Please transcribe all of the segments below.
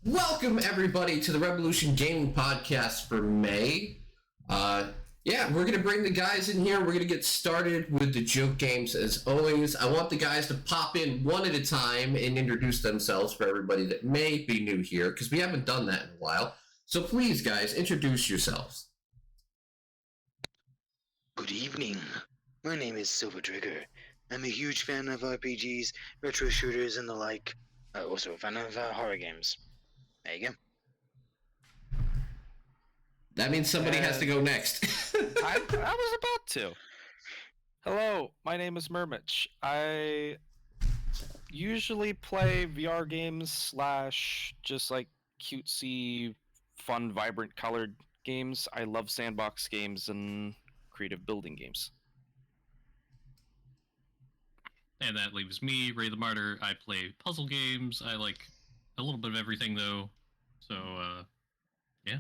Welcome everybody to the Revolution Gaming Podcast for May. We're gonna bring the guys in here. We're gonna get started with the joke games as always. I want the guys to pop in one at a time and introduce themselves for everybody that may be new here, because we haven't done that in a while. So please, guys, introduce yourselves. Good evening. My name is Silver Trigger. I'm a huge fan of RPGs, retro shooters, and the like. Also a fan of horror games. There you go. That means somebody has to go next. I was about to. Hello, my name is Murmich. I usually play VR games / just like cutesy, fun, vibrant, colored games. I love sandbox games and creative building games. And that leaves me, Ray the Martyr. I play puzzle games. I like a little bit of everything, though. So, yeah.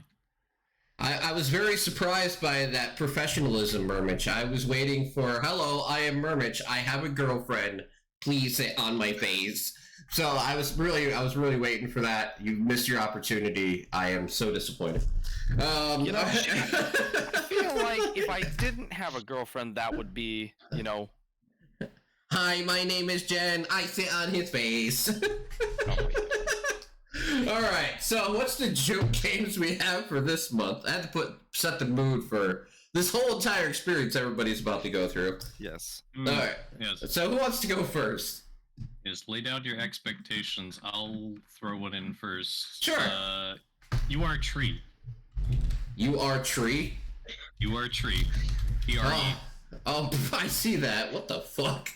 I was very surprised by that professionalism, Murmich. I was waiting for, hello, I am Murmich. I have a girlfriend. Please say on my face. So I was really waiting for that. You missed your opportunity. I am so disappointed. I feel like if I didn't have a girlfriend, that would be, Hi, my name is Jen. I sit on his face. All right, so what's the joke games we have for this month? I had to set the mood for this whole entire experience everybody's about to go through. Yes. All right. Yes. So who wants to go first? Just lay down your expectations. I'll throw one in first. Sure. You are a tree. You are tree? You are a tree. T-R-E. Oh, I see that. What the fuck?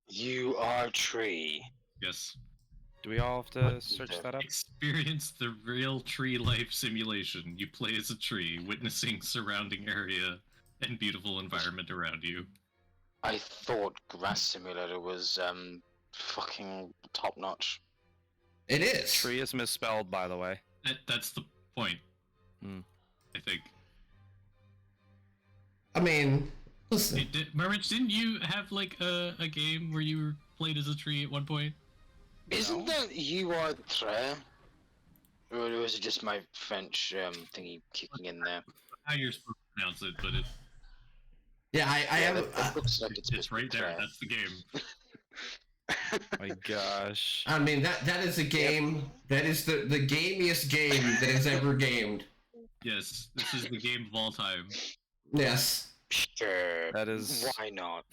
You are a tree. Yes. Do we all have to search that up? Experience the real tree life simulation. You play as a tree, witnessing surrounding area and beautiful environment around you. I thought Grass Simulator was fucking top notch. It is. Tree is misspelled, by the way. That's the point. I think. I mean, listen. Mermich, didn't you have like a game where you played as a tree at one point? Isn't that You Are a Tree? Or was it just my French thingy kicking in there? How you're supposed to pronounce it, but Yeah, I have. It looks like it's right there. That's the game. My gosh. I mean, that is a game. Yep. That is the gamiest game that has ever gamed. Yes, this is the game of all time. Yes. Sure. That is. Why not?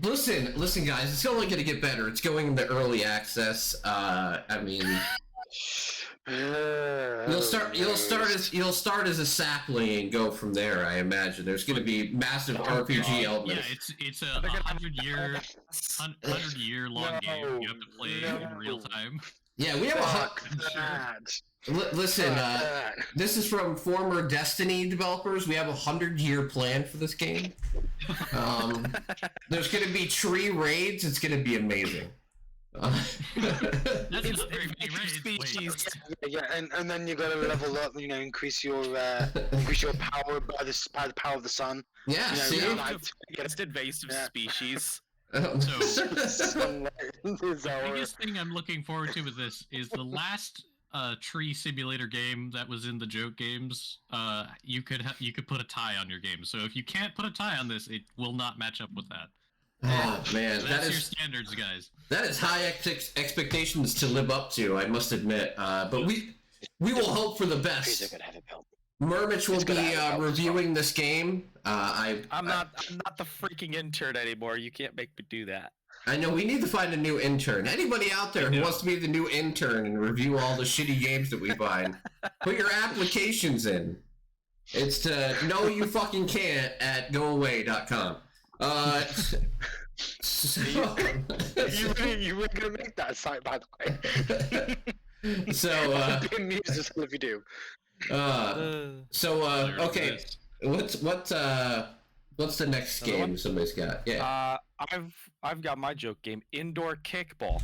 Listen, guys. It's only going to get better. It's going into early access. I mean, you'll start as a sapling and go from there. I imagine there's going to be massive RPG elements. Yeah, it's a 100-year long game. You have to play in real time. Yeah, we have Listen, this is from former Destiny developers. We have 100-year plan for this game. There's going to be tree raids. It's going to be amazing. That's not very many raids. Yeah, and then you got to level up. Increase your power by the power of the sun. Yeah, see, Against invasive species. So, the biggest thing I'm looking forward to with this is the last tree simulator game that was in the joke games. You could put a tie on your game. So if you can't put a tie on this, it will not match up with that. Oh man, that's your standards, guys. That is high expectations to live up to, I must admit. But we will hope for the best. Murmich will be reviewing this game. I'm not the freaking intern anymore. You can't make me do that. I know, we need to find a new intern. Anybody out there who wants to be the new intern and review all the shitty games that we find, put your applications in. It's to know you fucking can't at goaway.com. You were gonna make that site, by the way. So I'd be amused as hell if you do. Okay. What's the next game somebody's got? Yeah. I've got my joke game, Indoor Kickball.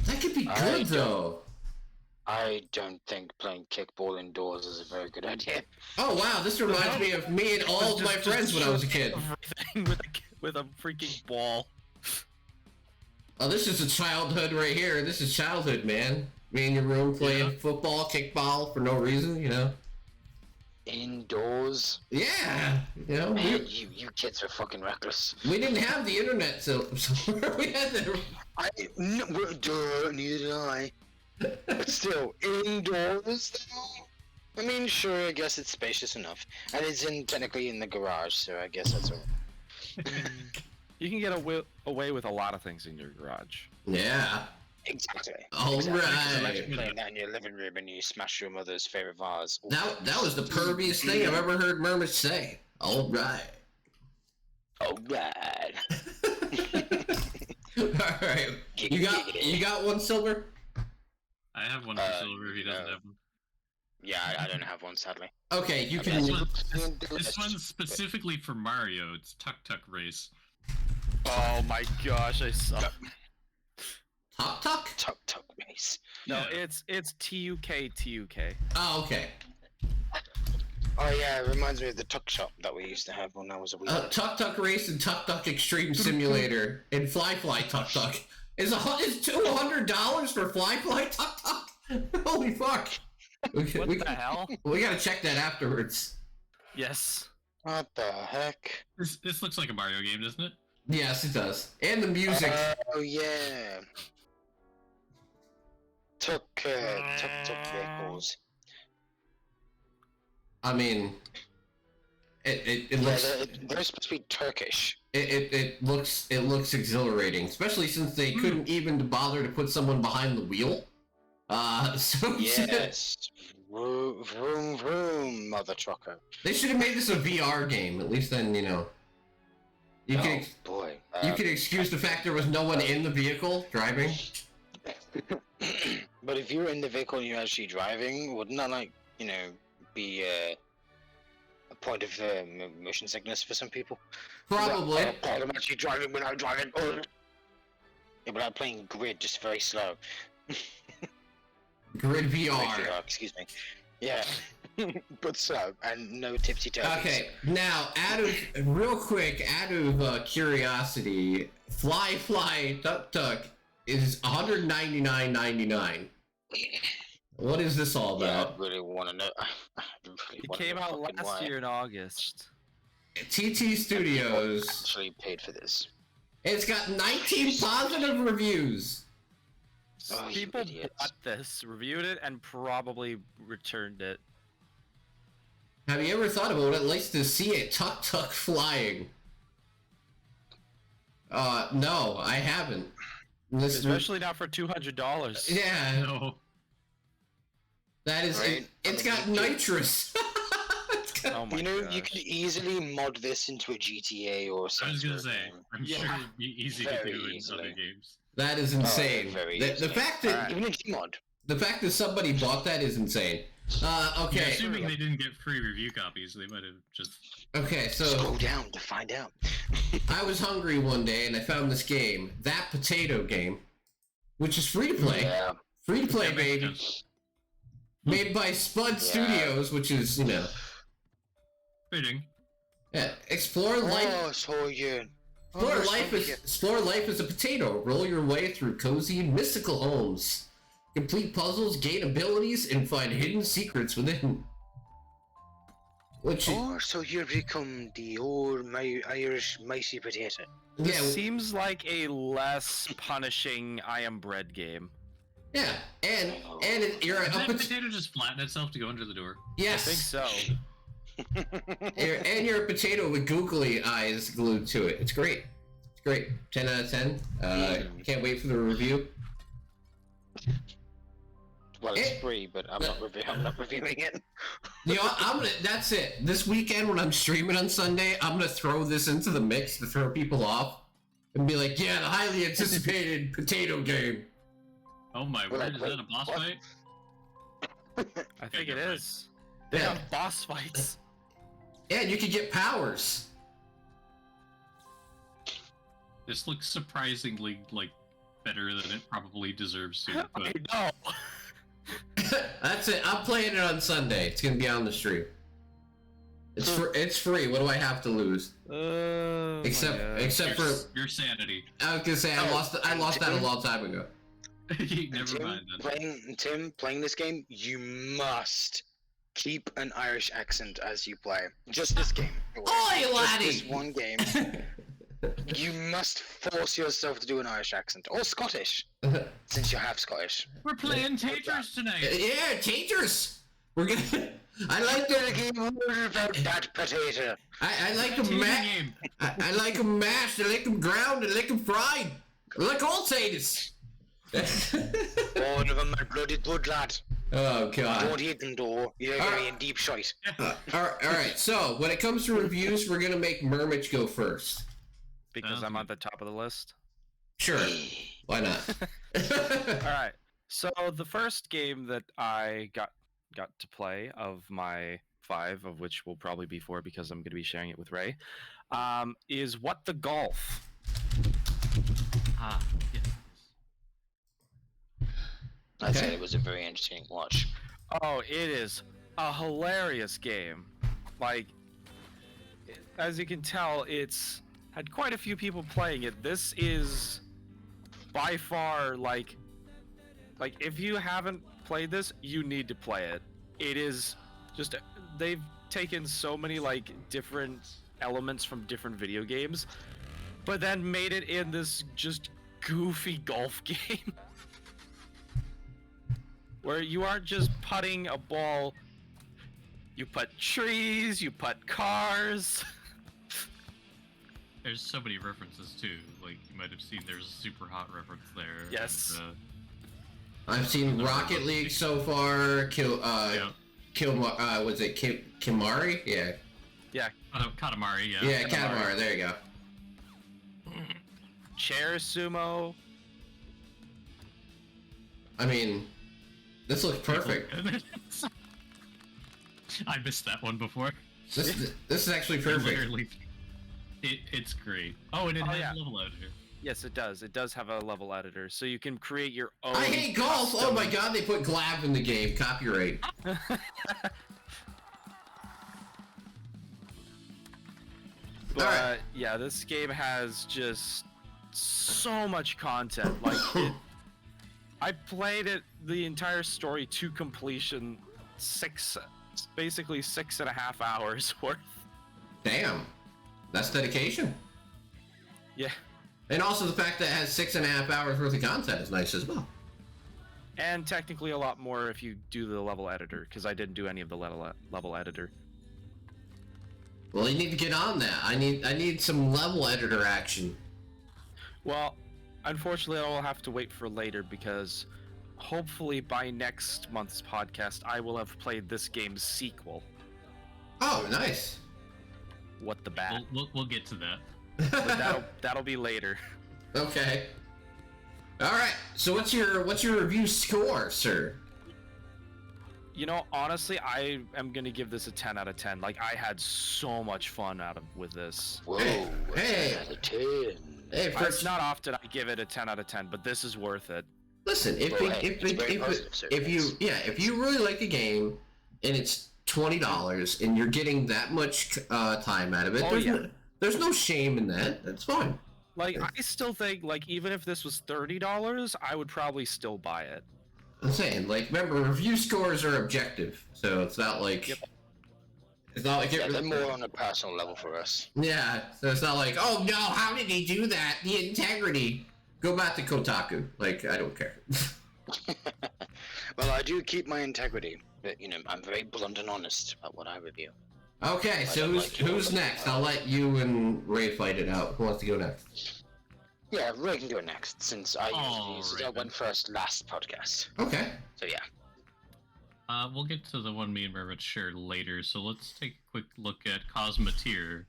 That could be good though. I don't think playing kickball indoors is a very good idea. Oh wow, this reminds me of me and all of my friends when I was a kid. With a freaking ball. Oh, this is a childhood right here. This is childhood, man. be in your room playing football, kickball for no reason, you know? Indoors. Yeah, you know. Man, you kids are fucking reckless. We didn't have the internet, so we had to. Neither did I. But still, indoors though? I mean, sure, I guess it's spacious enough. And it's technically in the garage, so I guess that's alright. You can get away with a lot of things in your garage. Yeah. Exactly. All right. Imagine playing that in your living room and you smash your mother's favorite vase. That was the perviest thing I've ever heard Murmich say. All right. Alright. All right. You got one, Silver? I have one for Silver. He doesn't have one. Yeah, I don't have one, sadly. Okay, you can. This one's specifically for Mario. It's Tuk Tuk Race. Oh my gosh, I suck. Tuk Tuk? Tuk Tuk Race. No, Yeah. it's TUK. Oh, okay. Oh yeah, it reminds me of the Tuk Shop that we used to have when I was a wee lad. Tuk Tuk Race and Tuk Tuk Extreme Simulator and Fly Fly Tuk Tuk. Is $200 for Fly Fly Tuk Tuk? Holy fuck! What the hell? We gotta check that afterwards. Yes. What the heck? This looks like a Mario game, doesn't it? Yes, it does. And the music. Oh yeah. Tuk vehicles. I mean, it looks. They're supposed to be Turkish. It looks exhilarating, especially since they couldn't even bother to put someone behind the wheel. So Yes. Vroom, vroom, vroom, mother trucker. they should have made this a VR game. At least then, you know. You can Boy. you can excuse the fact there was no one in the vehicle driving. But if you're in the vehicle and you're actually driving, wouldn't that, like, you know, be a point of motion sickness for some people? Probably. I'm actually driving without driving. Yeah, without playing Grid, just very slow. Grid VR. Excuse me. Yeah. But slow and no tipsy toes. Okay, now out of curiosity, Fly Tuk Tuk is $199.99. What is this all Yeah, about? I really want to know. It came out last year in August. TT Studios. Actually paid for this. It's got 19 positive reviews. Oh, you People idiots. bought this, reviewed it, and probably returned it. Have you ever thought about what it likes to see a Tuk Tuk flying? No, I haven't. Especially not for $200. Yeah, No. that is. Right. It's got nitrous. Oh my You know, gosh. you could easily mod this into a GTA or I something. was gonna say, I'm Yeah. sure it'd be easy to Very do in easily. other games. That is insane. very The easily. fact that Even a Gmod. the fact that somebody bought that is insane. Yeah, Okay. assuming they didn't get free review copies, they might have just. Okay, so Scroll down to find out. I was hungry one day and I found this game, That Potato Game, which is free to play. Yeah. Free to play, That makes baby. sense. Made by Spud Studios, which is, you know, Fitting. yeah, explore life. Oh, so you. Explore life as a potato. Roll your way through cozy and mystical homes. Complete puzzles, gain abilities, and find hidden secrets within. Which, Oh, so you become the old Irish micey potato. This yeah, seems like a less punishing I Am Bread game. yeah, and you're Did up. that potato just flatten itself to go under the door? Yes, I think so. You're a potato with googly eyes glued to it. It's great. It's great. 10 out of 10. Can't wait for the review. Well, it's free, but I'm not reviewing it. You know, that's it. This weekend when I'm streaming on Sunday, I'm gonna throw this into the mix to throw people off and be like, yeah, the highly anticipated potato game. Oh my We're word, like, is that a wait, boss what? fight? I think it you're right. is. They Yeah. have boss fights. Yeah, and you can get powers. This looks surprisingly, like, better than it probably deserves to, I but know. That's it. I'm playing it on Sunday. It's gonna be on the stream. It's free. What do I have to lose? Oh my Except gosh. for your sanity. I was gonna say I lost that a long time ago. Never mind then. Playing this game, you must keep an Irish accent as you play. Just this game. Oi, Just laddie! this one game. You must force yourself to do an Irish accent. Or Scottish, since you're half Scottish. We're playing Taters tonight. Yeah, taters. We're gonna. I like Gonna the. keep worrying about that potato. I like Tater them mashed. game. I like them mashed. I like them ground. I like them fried. I like all taters. One of them are bloody good lad. Oh God. Don't eat them though. You're gonna be in deep shite. All right. So when it comes to reviews, we're gonna make Murmich go first. Because I'm at the top of the list. Sure. Why not? All right. So the first game that I got to play of my 5, of which will probably be 4 because I'm going to be sharing it with Ray, is What the Golf. Ah, yes. I'd say it was a very entertaining watch. Oh, it is a hilarious game. Like, as you can tell, it's had quite a few people playing it. This is by far like if you haven't played this, you need to play it. It is just, they've taken so many like different elements from different video games, but then made it in this just goofy golf game where you aren't just putting a ball, you putt trees, you putt cars. There's so many references too. Like you might have seen, there's a super hot reference there. Yes. And, I've seen Rocket League so far. Was it Kimari? Yeah. Yeah. Katamari, yeah. Yeah, Katamari. There you go. Chair sumo. I mean, this looks perfect. I missed that one before. This is actually perfect. Literally, it's great. Oh, and it has yeah. level editor. Yes, it does. It does have a level editor, so you can create your own. I hate golf. Oh my God, they put Glab in the game. Copyright. But Alright. yeah, this game has just so much content. Like, I played it the entire story to completion, basically 6.5 hours worth. Damn, that's dedication. Yeah, And also the fact that it has 6.5 hours worth of content is nice as well. and technically a lot more if you do the level editor, because I didn't do any of the level editor. Well, you need to get on that. I need some level editor action. Well, unfortunately, I will have to wait for later because hopefully by next month's podcast, I will have played this game's sequel. Oh, nice. What the Bat? We'll get to that. But that'll be later. Okay. All right. So what's your review score, sir? You know, honestly, I am gonna give this a 10 out of 10. Like, I had so much fun with this. Whoa, Hey. 10 out of 10. Hey, It's not often I give it a 10 out of 10, but this is worth it. listen. If you really like the game and it's $20 and you're getting that much time out of it, there's no shame in that. That's fine. Like, I still think, like, even if this was $30, I would probably still buy it. I'm saying, like, remember, review scores are objective, so it's not like it's not like they're more on a personal level for us. Yeah, so it's not like, oh no, how did he do that? The integrity. Go back to Kotaku. Like, I don't care. Well, I do keep my integrity, but you know, I'm very blunt and honest about what I review. Okay, so who's next? I'll let you and Ray fight it out. Who wants to go next? Yeah, Ray can go next, since I went first last podcast. Okay. So yeah. We'll get to the one me and Mermit shared later, so let's take a quick look at Cosmoteer,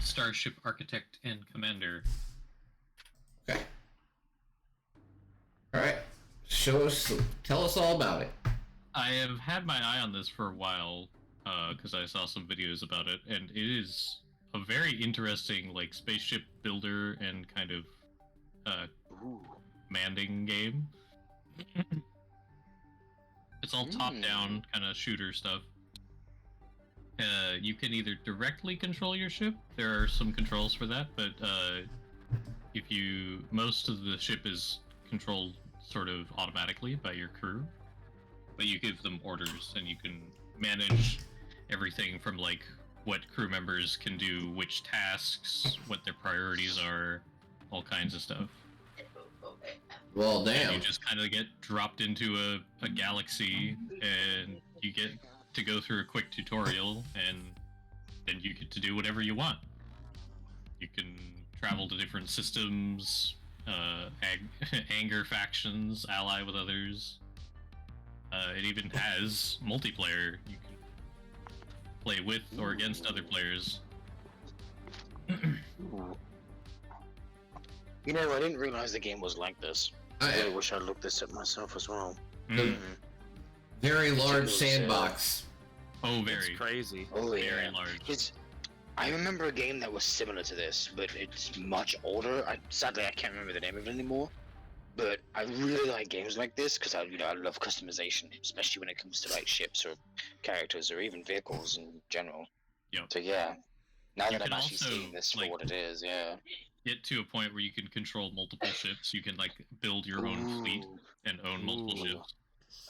Starship Architect and Commander. Okay. Alright. Tell us all about it. I have had my eye on this for a while, because I saw some videos about it, and it is a very interesting, like, spaceship builder and kind of, commanding game. It's all top-down kind of shooter stuff. You can either directly control your ship. There are some controls for that, but most of the ship is controlled sort of automatically by your crew, but you give them orders and you can manage everything from like what crew members can do, which tasks, what their priorities are, all kinds of stuff. Well, damn. And you just kind of get dropped into a galaxy, and you get to go through a quick tutorial, and then you get to do whatever you want. You can travel to different systems, anger factions, ally with others. It even has multiplayer. You can play with or against other players. You know, I didn't realize the game was like this. I really wish I looked this up myself as well. Very large sandbox. Oh, very. It's crazy. Oh, yeah. Very large. I remember a game that was similar to this, but it's much older. Sadly, I can't remember the name of it anymore. But I really like games like this because I love customization, especially when it comes to like ships or characters or even vehicles in general. Yep. So yeah, now You that I'm can actually also, seeing this for like, what it is, yeah. Get to a point where you can control multiple ships. You can like build your own fleet Ooh. and own multiple Ooh. ships.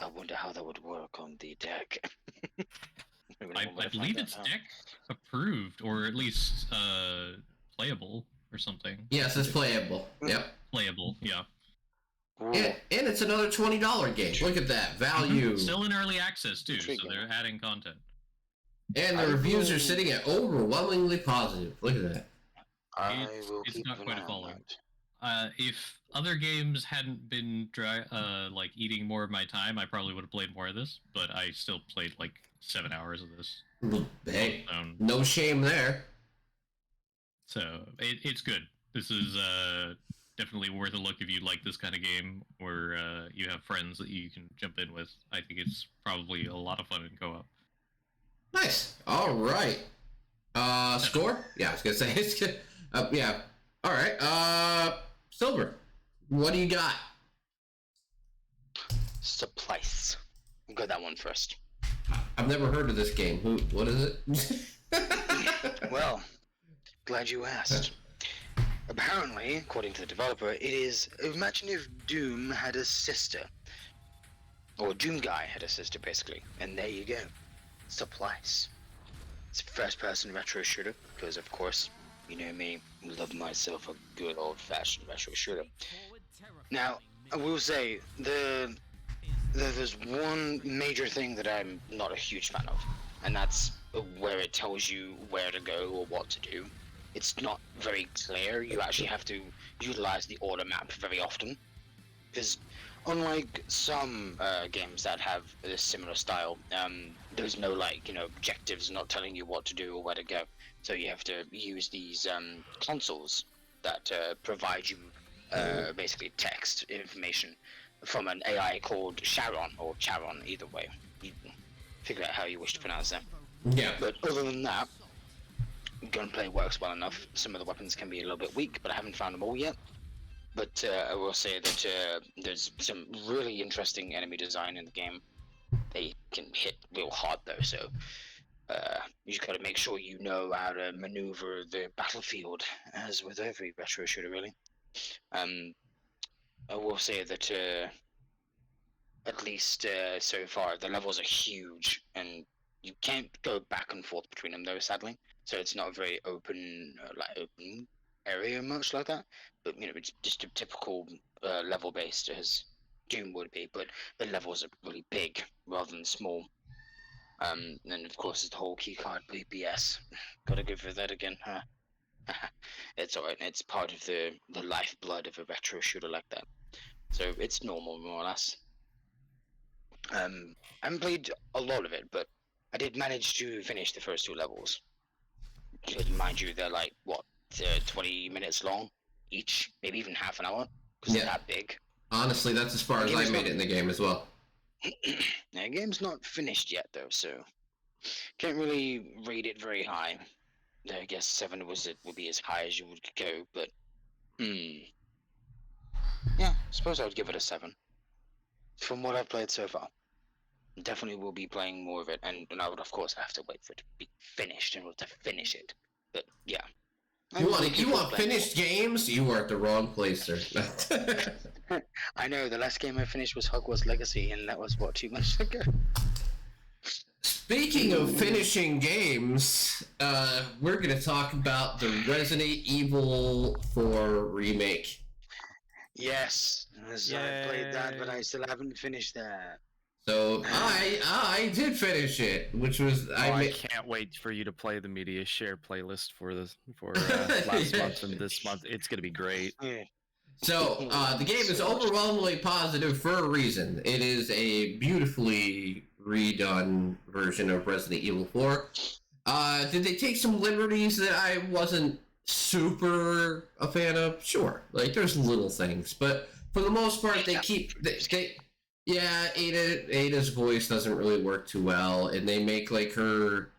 I wonder how that would work on the deck. I believe it's deck approved, or at least playable or something. Yes, it's playable. Yep. Playable, yeah. And it's another $20 game. Look at that value. Still in early access too, so Intriguing. they're adding content. And the reviews are sitting at overwhelmingly positive. Look at that. I will It's keep not an quite eye a on follow. that. If other games hadn't been like eating more of my time, I probably would have played more of this. But I still played like 7 hours of this. Hey, alone. no shame there. So it's good. This is definitely worth a look if you like this kind of game, where you have friends that you can jump in with. I think it's probably a lot of fun in co-op. Nice. All right. Score? Yeah, I was gonna say it's good. Yeah. All right. Silver. What do you got? Supplies. We'll go that one first. I've never heard of this game. What is it? Well, glad you asked. Apparently, according to the developer, it is. Imagine if Doom had a sister. Or Doom Guy had a sister, basically. And there you go. Supplies. It's a first-person retro shooter, because of course, you know me, love myself a good old-fashioned retro shooter. Now, I will say, there's one major thing that I'm not a huge fan of, and that's where it tells you where to go or what to do. It's not very clear. You actually have to utilize the order map very often, because unlike some games that have a similar style, there's no objectives not telling you what to do or where to go. So you have to use these consoles that provide you basically text information from an AI called Charon, or Charon, either way. You can figure out how you wish to pronounce that. Yeah. But other than that, gunplay works well enough. Some of the weapons can be a little bit weak, but I haven't found them all yet. But I will say that there's some really interesting enemy design in the game. They can hit real hard though, so you just gotta make sure you know how to maneuver the battlefield, as with every retro shooter, really. I will say that at least so far, the levels are huge, and you can't go back and forth between them though, sadly. So it's not a very open area much like that. But it's just a typical level based as Doom would be. But the levels are really big rather than small. And of course, it's the whole keycard BPS. Gotta go for that again, huh? It's alright. It's part of the lifeblood of a retro shooter like that. So it's normal, more or less. I haven't played a lot of it, but I did manage to finish the first 2 levels. Mind you, they're like, 20 minutes long each, maybe even half an hour, because they're that big. Honestly, that's as far as I made it in the game as well. The game's not finished yet, though, so can't really rate it very high. I guess 7 would be as high as you would go, but yeah, I suppose I would give it a 7. From what I've played so far. Definitely will be playing more of it, and I would of course have to wait for it to be finished in order to finish it. But yeah, You want finished games? You are at the wrong place, sir. I know, the last game I finished was Hogwarts Legacy, and that was, 2 months ago? Speaking of finishing games, we're going to talk about the Resident Evil 4 remake. Yes, I played that, but I still haven't finished that. So I did finish it, which was I can't wait for you to play the media share playlist for last month and this month. It's gonna be great. So the game is overwhelmingly positive for a reason. It is a beautifully redone version of Resident Evil 4. Did they take some liberties that I wasn't super a fan of? Sure, like there's little things, but for the most part, yeah, Ada's voice doesn't really work too well, and they make like her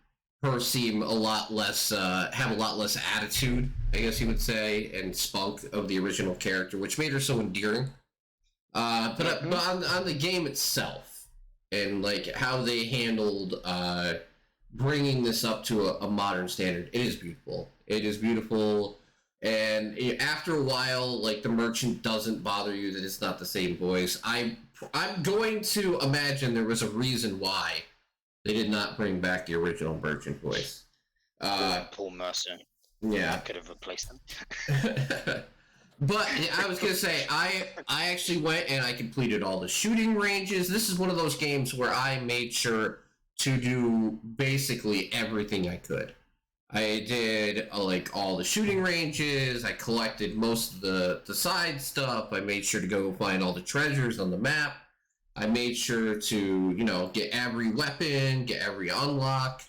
seem a lot less have a lot less attitude, I guess you would say, and spunk of the original character, which made her so endearing. But on the game itself, and like how they handled bringing this up to a modern standard, it is beautiful. It is beautiful. And after a while, like, the merchant doesn't bother you that it's not the same voice. I'm going to imagine there was a reason why they did not bring back the original merchant voice. Paul Mercer. Yeah. I could have replaced them. But I was going to say, I actually went and I completed all the shooting ranges. This is one of those games where I made sure to do basically everything I could. I did like all the shooting ranges. I collected most of the side stuff. I made sure to go find all the treasures on the map. I made sure to, get every weapon, get every unlock.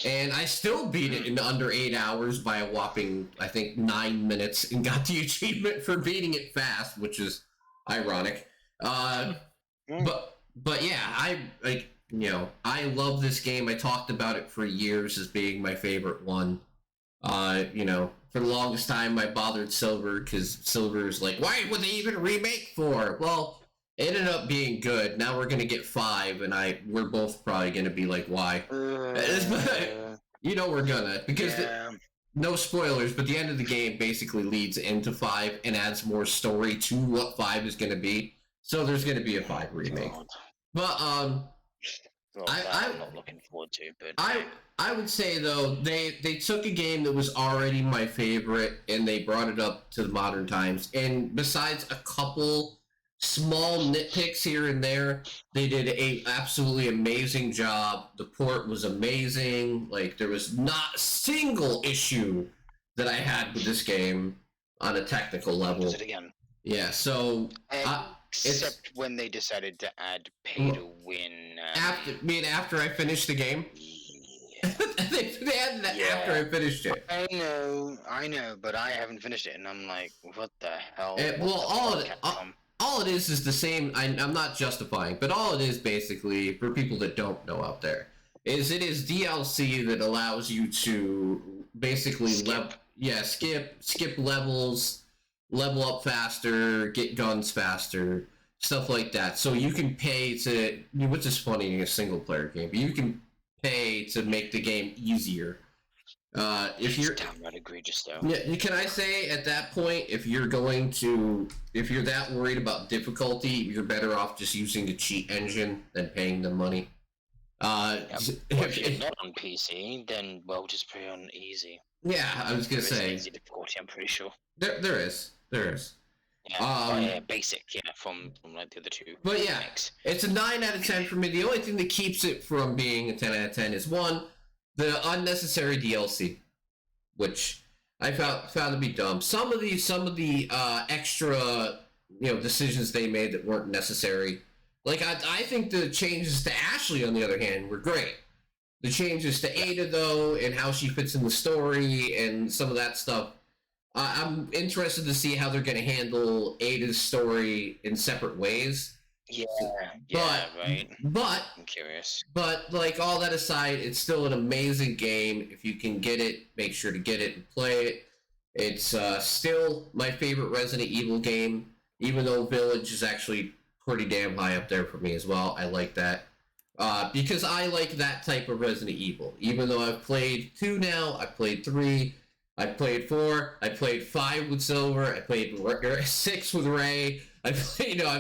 And I still beat it in under 8 hours by a whopping, I think, 9 minutes, and got the achievement for beating it fast, which is ironic. But yeah, I love this game. I talked about it for years as being my favorite one. For the longest time I bothered Silver, because Silver's like, why would they even remake 4? Well, it ended up being good. Now we're gonna get 5, and we're both probably gonna be like, why? We're gonna, because no spoilers, but the end of the game basically leads into 5 and adds more story to what 5 is gonna be. So there's gonna be a 5 remake. But I'm not looking forward to, but I would say though they took a game that was already my favorite and they brought it up to the modern times, and besides a couple small nitpicks here and there, they did a absolutely amazing job. The port was amazing. Like, there was not a single issue that I had with this game on a technical level. Use it again. Yeah, so except when they decided to add pay to win. After I finished the game. Yeah. they added that after I finished it. I know, but I haven't finished it, and I'm like, what the hell? All it is the same. I'm not justifying, but all it is basically, for people that don't know out there, is it is DLC that allows you to basically skip levels, level up faster, get guns faster, stuff like that. So you can pay to, which is funny in a single player game, but you can pay to make the game easier. If you're downright egregious though. Yeah, can I say at that point, if you're that worried about difficulty, you're better off just using the cheat engine than paying them money. If you're not on PC, then just play on easy. Yeah, I was gonna say easy difficulty. I'm pretty sure. There is. Yeah, basic. Yeah, from like the other two. But yeah, it's a 9 out of 10 for me. The only thing that keeps it from being a 10 out of 10 is one, the unnecessary DLC, which I found to be dumb. Some of the extra decisions they made that weren't necessary. Like I think the changes to Ashley, on the other hand, were great. The changes to Ada, though, and how she fits in the story and some of that stuff, I'm interested to see how they're going to handle Ada's story in separate ways. Right. But I'm curious. But like, all that aside, it's still an amazing game. If you can get it, make sure to get it and play it. It's still my favorite Resident Evil game, even though Village is actually pretty damn high up there for me as well. I like that. Because I like that type of Resident Evil. Even though I've played 2 now, I've played 3. I played 4. I played 5 with Silver. I played 6 with Ray. I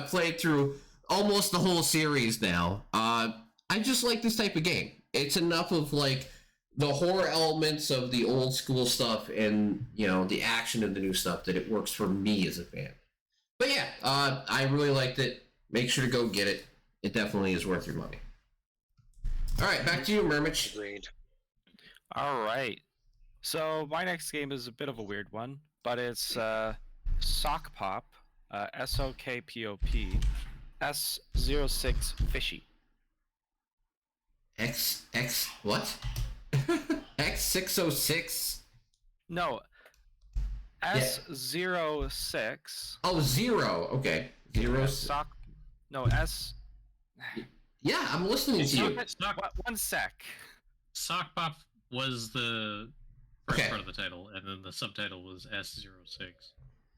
played through almost the whole series now. I just like this type of game. It's enough of like the horror elements of the old school stuff and the action of the new stuff that it works for me as a fan. But yeah, I really liked it. Make sure to go get it. It definitely is worth your money. All right, back to you, Murmich. Agreed. All right. So my next game is a bit of a weird one, but it's Sock Pop, SOKPOP, S06 Fishy. X what? X606? No, S06. Oh, 0. Okay. 0. Sock. No, S. Yeah, I'm listening to you. One sec. Sock Pop was the first Okay. part of the title, and then the subtitle was S06.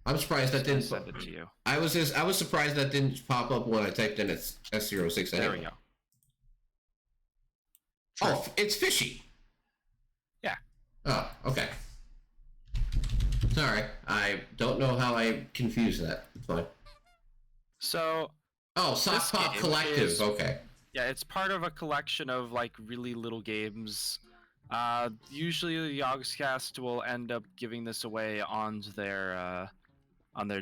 I'm surprised that didn't. Send it to you. I was surprised that didn't pop up when I typed in it's S06. There we go. Oh, it's Fishy. Yeah. Oh, okay. Sorry, I don't know how I confused that. It's fine. So. Oh, Sock This Pop game Collective. is- Okay. Yeah, it's part of a collection of like really little games. Usually the Yogscast will end up giving this away on their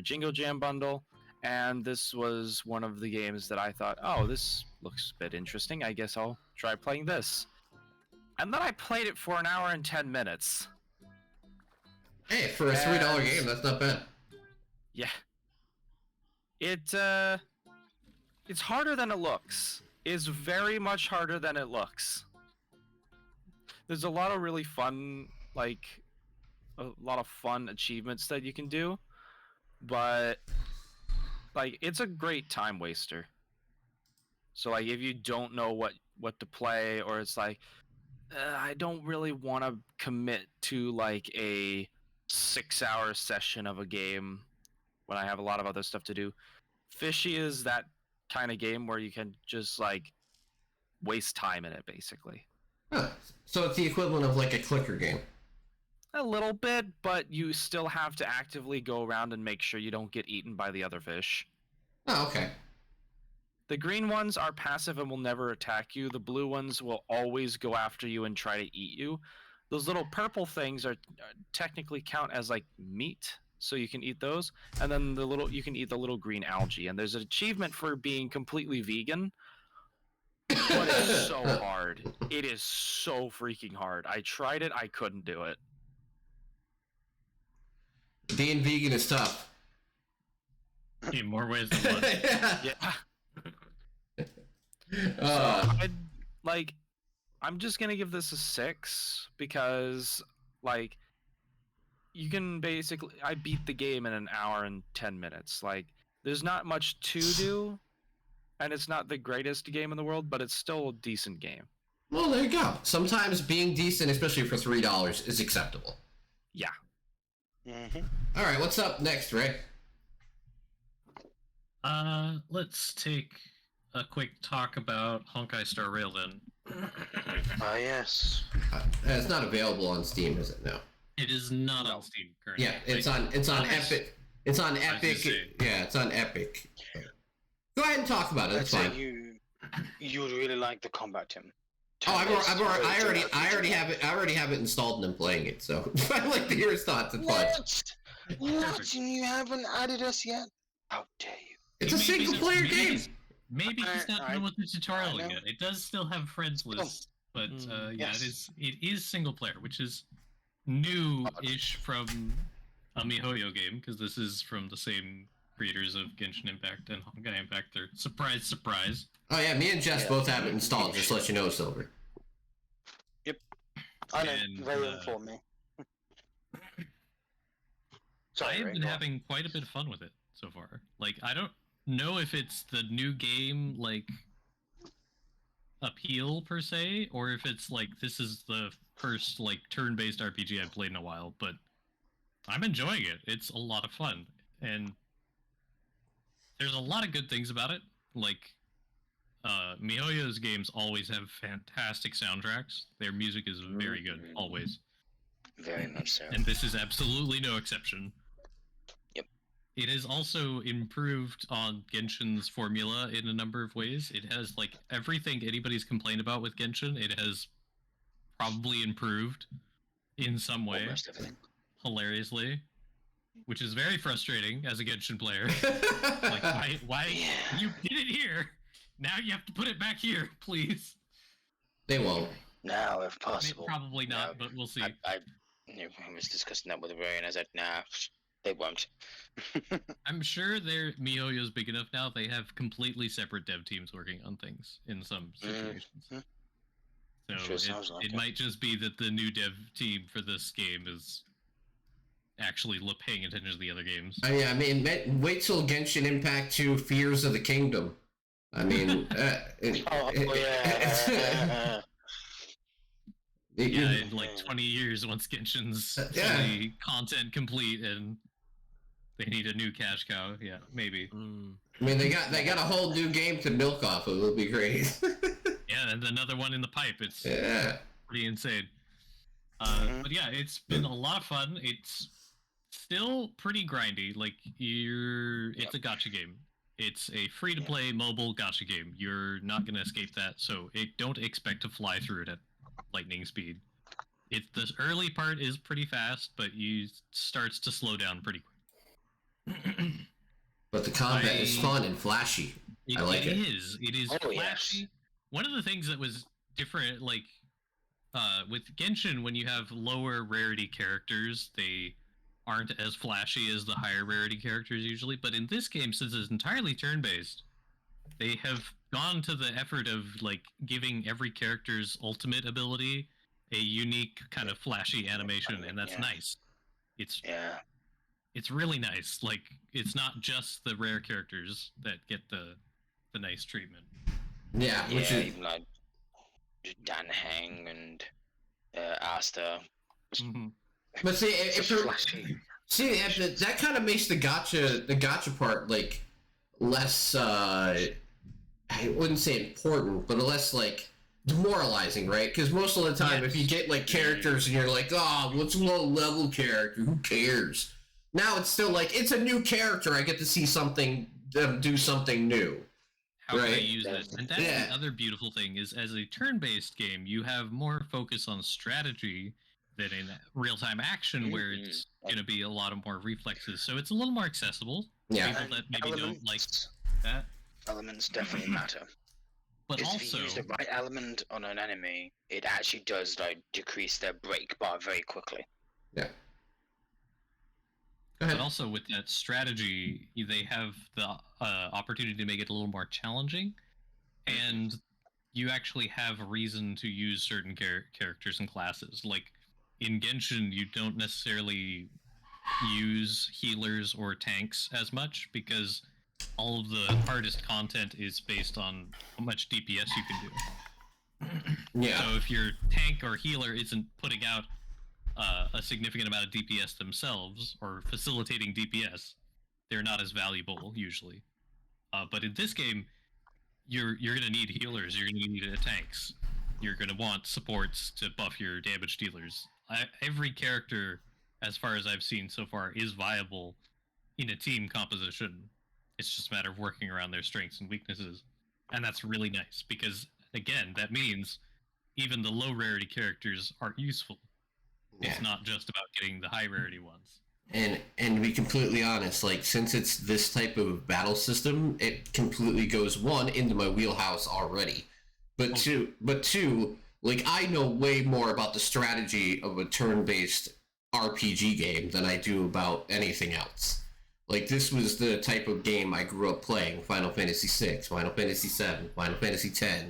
Jingle Jam bundle, and this was one of the games that I thought, oh, this looks a bit interesting. I guess I'll try playing this. And then I played it for an hour and 10 minutes. Hey, for a $3 And- game, that's not bad. Yeah. It's harder than it looks. It's very much harder than it looks. There's a lot of really fun, a lot of fun achievements that you can do, but it's a great time waster. So if you don't know what to play, or it's I don't really want to commit to a 6-hour session of a game when I have a lot of other stuff to do. Fishy is that kind of game where you can just waste time in it, basically. Huh. So it's the equivalent of a clicker game. A little bit, but you still have to actively go around and make sure you don't get eaten by the other fish. Oh, okay. The green ones are passive and will never attack you. The blue ones will always go after you and try to eat you. Those little purple things are technically count as meat, so you can eat those. And then you can eat the little green algae. And there's an achievement for being completely vegan, but it's so hard. It is so freaking hard. I tried it, I couldn't do it. Being vegan is tough. In more ways than one. Yeah. Uh, I'm just gonna give this a 6 because you can basically I beat the game in an hour and 10 minutes. There's not much to do, and it's not the greatest game in the world, but it's still a decent game. well, there you go. Sometimes being decent, especially for $3, is acceptable. Yeah. Mm-hmm. All right, what's up next, Ray? Let's take a quick talk about Honkai Star Rail then. Ah, yes. It's not available on Steam, is it? No. It is not No. on Steam currently. Yeah, it's on Nice. Epic. It's on was gonna Epic. say. Yeah, it's on Epic. Go ahead and talk about it. I'd That's say fine. you would really like the combat, Tim. Oh, I already Turn-based have it. I already have it installed and I'm playing it. So I'd like to hear his thoughts. It's fine. What? You haven't added us yet? How dare you? It's a Maybe single player maybe game. he's- Maybe he's not done with the tutorial I know. yet. It does still have friends lists, but yeah, Yes. it is single player, which is new-ish from a MiHoYo game, because this is from the same creators of Genshin Impact and Honkai Impact. They're surprise. Oh yeah, me and Jess Yeah. both have it installed. Just to let you know, Silver. I know. And, Very inform me. I Sorry, have Ray, been go on. having quite a bit of fun with it so far. I don't know if it's the new game, appeal per se, or if it's this is the first turn-based RPG I've played in a while, but I'm enjoying it. It's a lot of fun, and there's a lot of good things about it. MiHoYo's games always have fantastic soundtracks. Their music is very good, always. Very much so. And this is absolutely no exception. Yep. It has also improved on Genshin's formula in a number of ways. It has, like, everything anybody's complained about with Genshin, it has probably improved in some way. Almost everything. Hilariously. Which is very frustrating as a Genshin player. Like, why Yeah. you did it here? Now you have to put it back here, please. They won't. Now, if possible. Probably not, No, but we'll see. I was discussing that with Ray, and I said, nah, they won't. I'm sure their MiHoYo's big enough now. They have completely separate dev teams working on things in some situations. So Sure sounds like it it. might just be that the new dev team for this game is actually paying attention to the other games. Yeah, I mean, wait till Genshin Impact 2 Fears of the Kingdom. I mean, Yeah. Yeah, in like 20 years, once Genshin's Yeah. fully content complete and they need a new cash cow, yeah, maybe. I mean, they got a whole new game to milk off of. It'll be great. Yeah, and another one in the pipe. It's Yeah. pretty insane. Mhm. But yeah, it's been a lot of fun. It's still pretty grindy. Like it's a gacha game. It's a free-to-play mobile gacha game. You're not gonna escape that. So don't expect to fly through it at lightning speed. The early part is pretty fast, but you starts to slow down pretty quick. But the combat is fun and flashy. I like it. It is Oh, yes. flashy. One of the things that was different, like with Genshin, when you have lower rarity characters, they aren't as flashy as the higher rarity characters usually. But in this game, since it's entirely turn-based, they have gone to the effort of like giving every character's ultimate ability a unique kind of flashy animation, and that's Yeah. nice. Yeah. It's really nice. Like, it's not just the rare characters that get the nice treatment. Yeah, which Yeah, is even like Dan Heng and Asta. but see It's if a you're flashy. see that kind of makes the gotcha part like less I wouldn't say important, but less like demoralizing, right? Because most of the time, if you get like characters and you're like, oh, what's a low level character? Who cares? Now it's still like it's a new character. I get to see them do something new. How Right. they use it. And that's Yeah. the other beautiful thing is, as a turn-based game, you have more focus on strategy than in real-time action, where it's going to be a lot of more reflexes. So it's a little more accessible. Yeah. People that maybe don't like that. Elements definitely matter. But Because if also, you use the right element on an enemy, it actually does like decrease their break bar very quickly. Yeah. Go but ahead. also with that strategy, they have the opportunity to make it a little more challenging, and you actually have a reason to use certain characters and classes. Like in Genshin, you don't necessarily use healers or tanks as much because all of the hardest content is based on how much DPS you can do. Yeah. So if your tank or healer isn't putting out a significant amount of DPS themselves or facilitating DPS, they're not as valuable usually. But in this game, you're going to need healers. You're going to need tanks. You're going to want supports to buff your damage dealers. Every character, as far as I've seen so far, is viable in a team composition. It's just a matter of working around their strengths and weaknesses, and that's really nice because again, that means even the low rarity characters are useful. It's not just about getting the high rarity ones. And to be completely honest, like since it's this type of battle system, it completely goes one into my wheelhouse already. But two, like I know way more about the strategy of a turn-based RPG game than I do about anything else. Like this was the type of game I grew up playing: Final Fantasy VI, Final Fantasy VII, Final Fantasy X.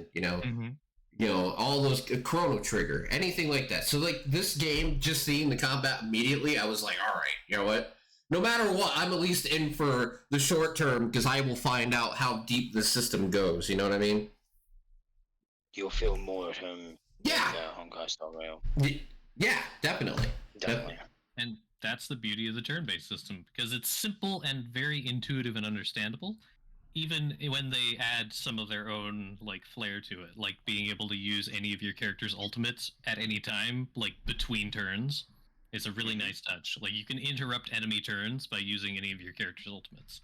You know, all those Chrono Trigger, anything like that. So like this game, just seeing the combat immediately, I was like, all right, you know what? No matter what, I'm at least in for the short term because I will find out how deep the system goes. You know what I mean? You'll feel more at home. Yeah. Honkai Star Rail. Yeah, definitely. Definitely. And that's the beauty of the turn-based system, because it's simple and very intuitive and understandable, even when they add some of their own like flair to it, like being able to use any of your character's ultimates at any time, like between turns. It's a really nice touch. Like, you can interrupt enemy turns by using any of your character's ultimates.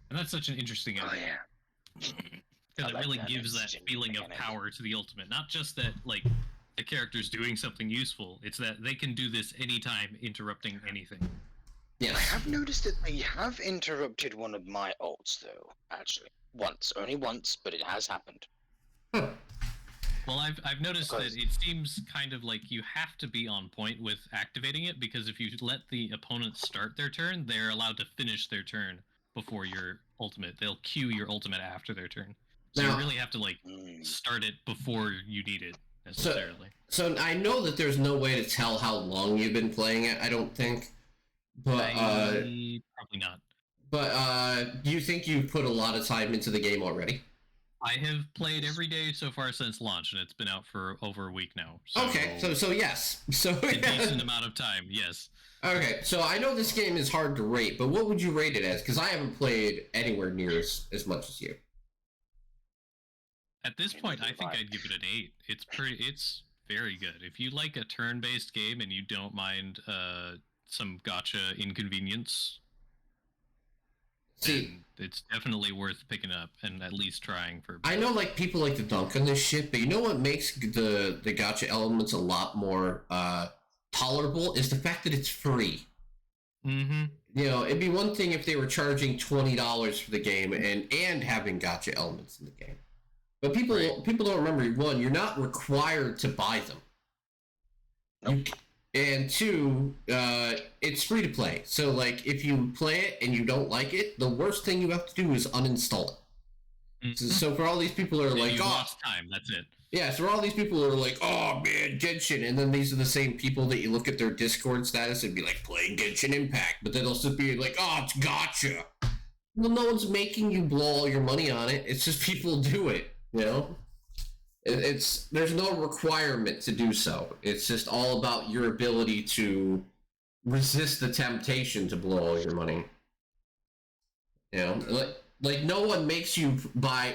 And that's such an interesting idea. Yeah. Because it like really that. gives that It's feeling of genuine. power to the ultimate. Not just that, like, the character's doing something useful. It's that they can do this anytime, interrupting anything. Yes. I have noticed that they have interrupted one of my ults, though. Actually, once, only once, but it has happened. Huh. Well, I've noticed that it seems kind of like you have to be on point with activating it, because if you let the opponent start their turn, they're allowed to finish their turn before your ultimate. They'll queue your ultimate after their turn. So Now- you really have to, like, start it before you need it, necessarily. So I know that there's no way to tell how long you've been playing it, I don't think. But probably not. But do you think you've put a lot of time into the game already? I have played every day so far since launch, and it's been out for over a week now. So Okay, so yes. So a decent amount of time, yes. Okay, so I know this game is hard to rate, but what would you rate it as? Because I haven't played anywhere near as much as you. At this point, I think I'd give it an 8. It's very good. If you like a turn-based game and you don't mind some gacha inconvenience, See, it's definitely worth picking up and at least trying for. I know like people like to dunk on this shit, but you know what makes the gacha elements a lot more tolerable is the fact that it's free. Mm-hmm. You know, it'd be one thing if they were charging $20 for the game and having gacha elements in the game. But people don't remember, one, you're not required to buy them. Nope. And two, it's free to play. So, like, if you play it and you don't like it, the worst thing you have to do is uninstall it. Mm-hmm. So for all these people who are like, you oh, lost time. That's it. yeah, so for all these people who are like, oh man, Genshin, and then these are the same people that you look at their Discord status and be like, playing Genshin Impact, but then they'll just be like, oh, it's gotcha. Well, no one's making you blow all your money on it. It's just people do it, you know? There's no requirement to do so. It's just all about your ability to resist the temptation to blow all your money. You know, like no one makes you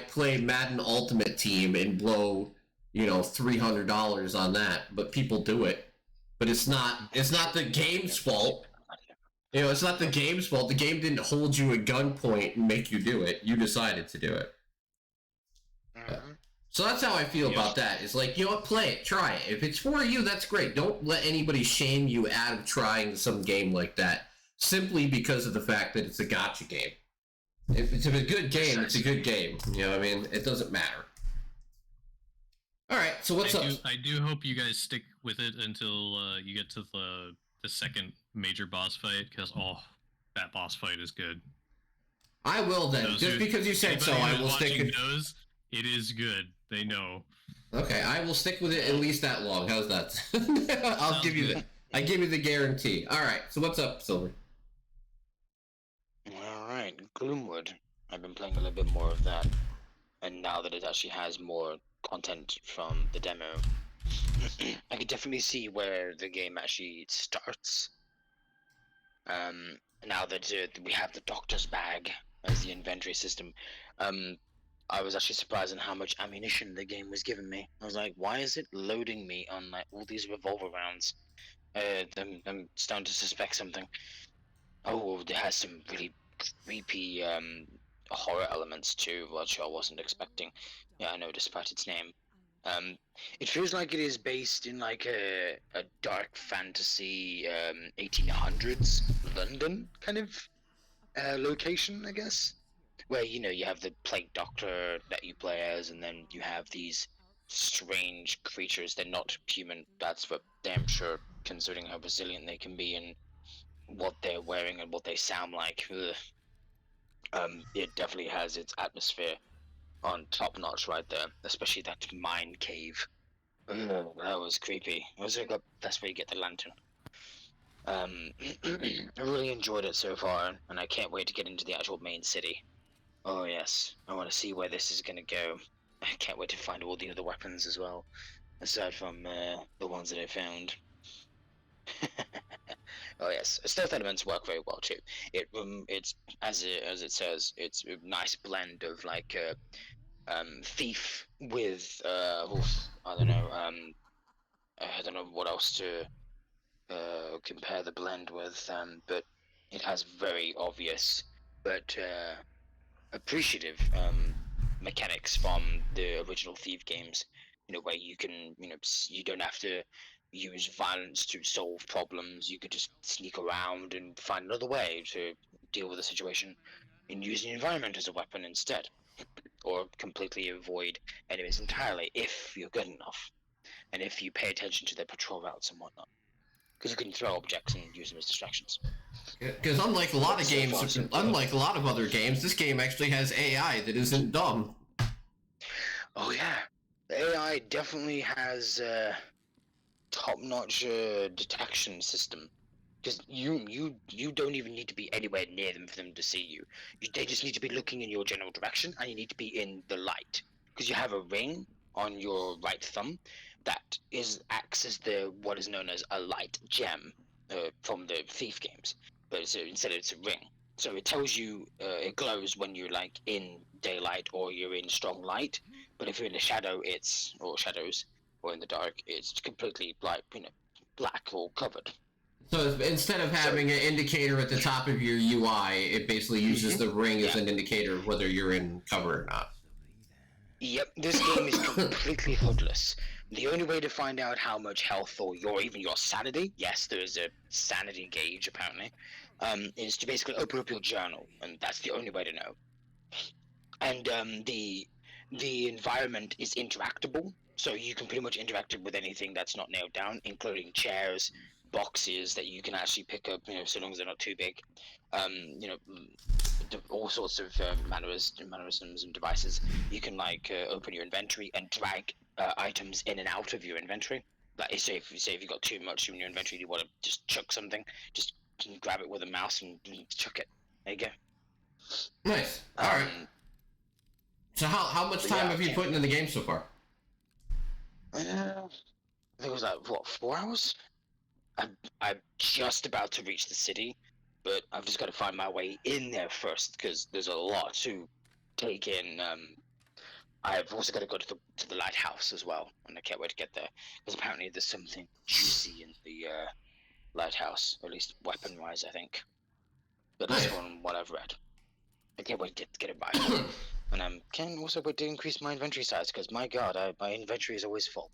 play Madden Ultimate Team and blow, you know, $300 on that, but people do it. But it's not the game's fault. You know, it's not the game's fault. The game didn't hold you at gunpoint and make you do it. You decided to do it. Mhm. So that's how I feel about that. It's like, you know what, play it, try it. If it's for you, that's great. Don't let anybody shame you out of trying some game like that simply because of the fact that it's a gacha game. If it's a good game, it's a good game. You know what I mean? It doesn't matter. Alright, so what's up? I do hope you guys stick with it until you get to the second major boss fight, because, that boss fight is good. I will then. Just because you said so, I will stick with those. It is good. They know. Okay, I will stick with it at least that long. How's that? I give you the guarantee. Alright, so what's up, Silver? Alright, Gloomwood. I've been playing a little bit more of that. And now that it actually has more content from the demo, I can definitely see where the game actually starts. Now that we have the doctor's bag as the inventory system, I was actually surprised at how much ammunition the game was giving me. I was like, why is it loading me on like all these revolver rounds? I'm starting to suspect something. Oh, it has some really creepy horror elements too, which I wasn't expecting. Yeah, I know, despite its name. It feels like it is based in like a dark fantasy 1800s London kind of location, I guess. Where, you know, you have the plague doctor that you play as, and then you have these strange creatures. They're not human, that's for damn sure, considering how resilient they can be and what they're wearing and what they sound like. Ugh. It definitely has its atmosphere on top notch right there, especially that mine cave. Ugh, that was creepy. It was like that's where you get the lantern. I really enjoyed it so far, and I can't wait to get into the actual main city. Oh yes, I want to see where this is gonna go. I can't wait to find all the other weapons as well, aside from the ones that I found. Oh yes, stealth elements work very well too. It's as it says, it's a nice blend of like thief with I don't know what else to compare the blend with, but it has very obvious but appreciative mechanics from the original Thief games. Where you can, you don't have to use violence to solve problems. You could just sneak around and find another way to deal with the situation, and use the environment as a weapon instead, or completely avoid enemies entirely if you're good enough, and if you pay attention to their patrol routes and whatnot. Because you can throw objects and use them as distractions. Because unlike a lot of games, unlike a lot of other games, this game actually has AI that isn't dumb. Oh yeah, the AI definitely has a top-notch detection system. Because you don't even need to be anywhere near them for them to see you. They just need to be looking in your general direction, and you need to be in the light. Because you have a ring on your right thumb that acts as what is known as a light gem from the Thief games, but instead it's a ring. So it tells you it glows when you're like in daylight or you're in strong light. But if you're in the shadows or in the dark, it's completely black or covered. So instead of having an indicator at the top of your UI, it basically uses the ring as an indicator of whether you're in cover or not. Yep, this game is completely hookless. The only way to find out how much health or even your sanity, yes, there is a sanity gauge apparently, is to basically open up your journal, and that's the only way to know. And the environment is interactable, so you can pretty much interact with anything that's not nailed down, including chairs, boxes that you can actually pick up, so long as they're not too big. All sorts of mannerisms and devices. You can open your inventory and drag items in and out of your inventory. Like say if you've got too much in your inventory, you want to just chuck something, just grab it with a mouse and chuck it. There you go. Nice. All right. So how much time have you put into the game so far? I think it was 4 hours. I'm just about to reach the city, but I've just got to find my way in there first because there's a lot to take in. I've also got to go to the lighthouse as well, and I can't wait to get there because apparently there's something juicy in the lighthouse, or at least weapon-wise, I think. But that's from what I've read. I can't wait to get it by. And I can also wait to increase my inventory size because my god, my inventory is always full.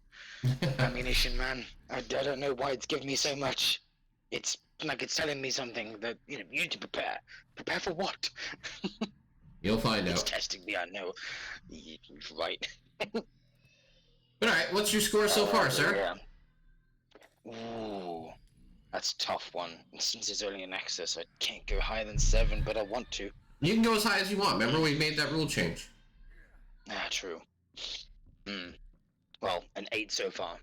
Ammunition, man. I don't know why it's giving me so much. It's like it's telling me something that you need to prepare. Prepare for what? You'll find out. It's testing me. I know. Right. All right. What's your score so far, sir? Yeah. Ooh, that's a tough one. Since it's only an access, I can't go higher than 7, but I want to. You can go as high as you want. Remember, we made that rule change. True. Well, an 8 so far.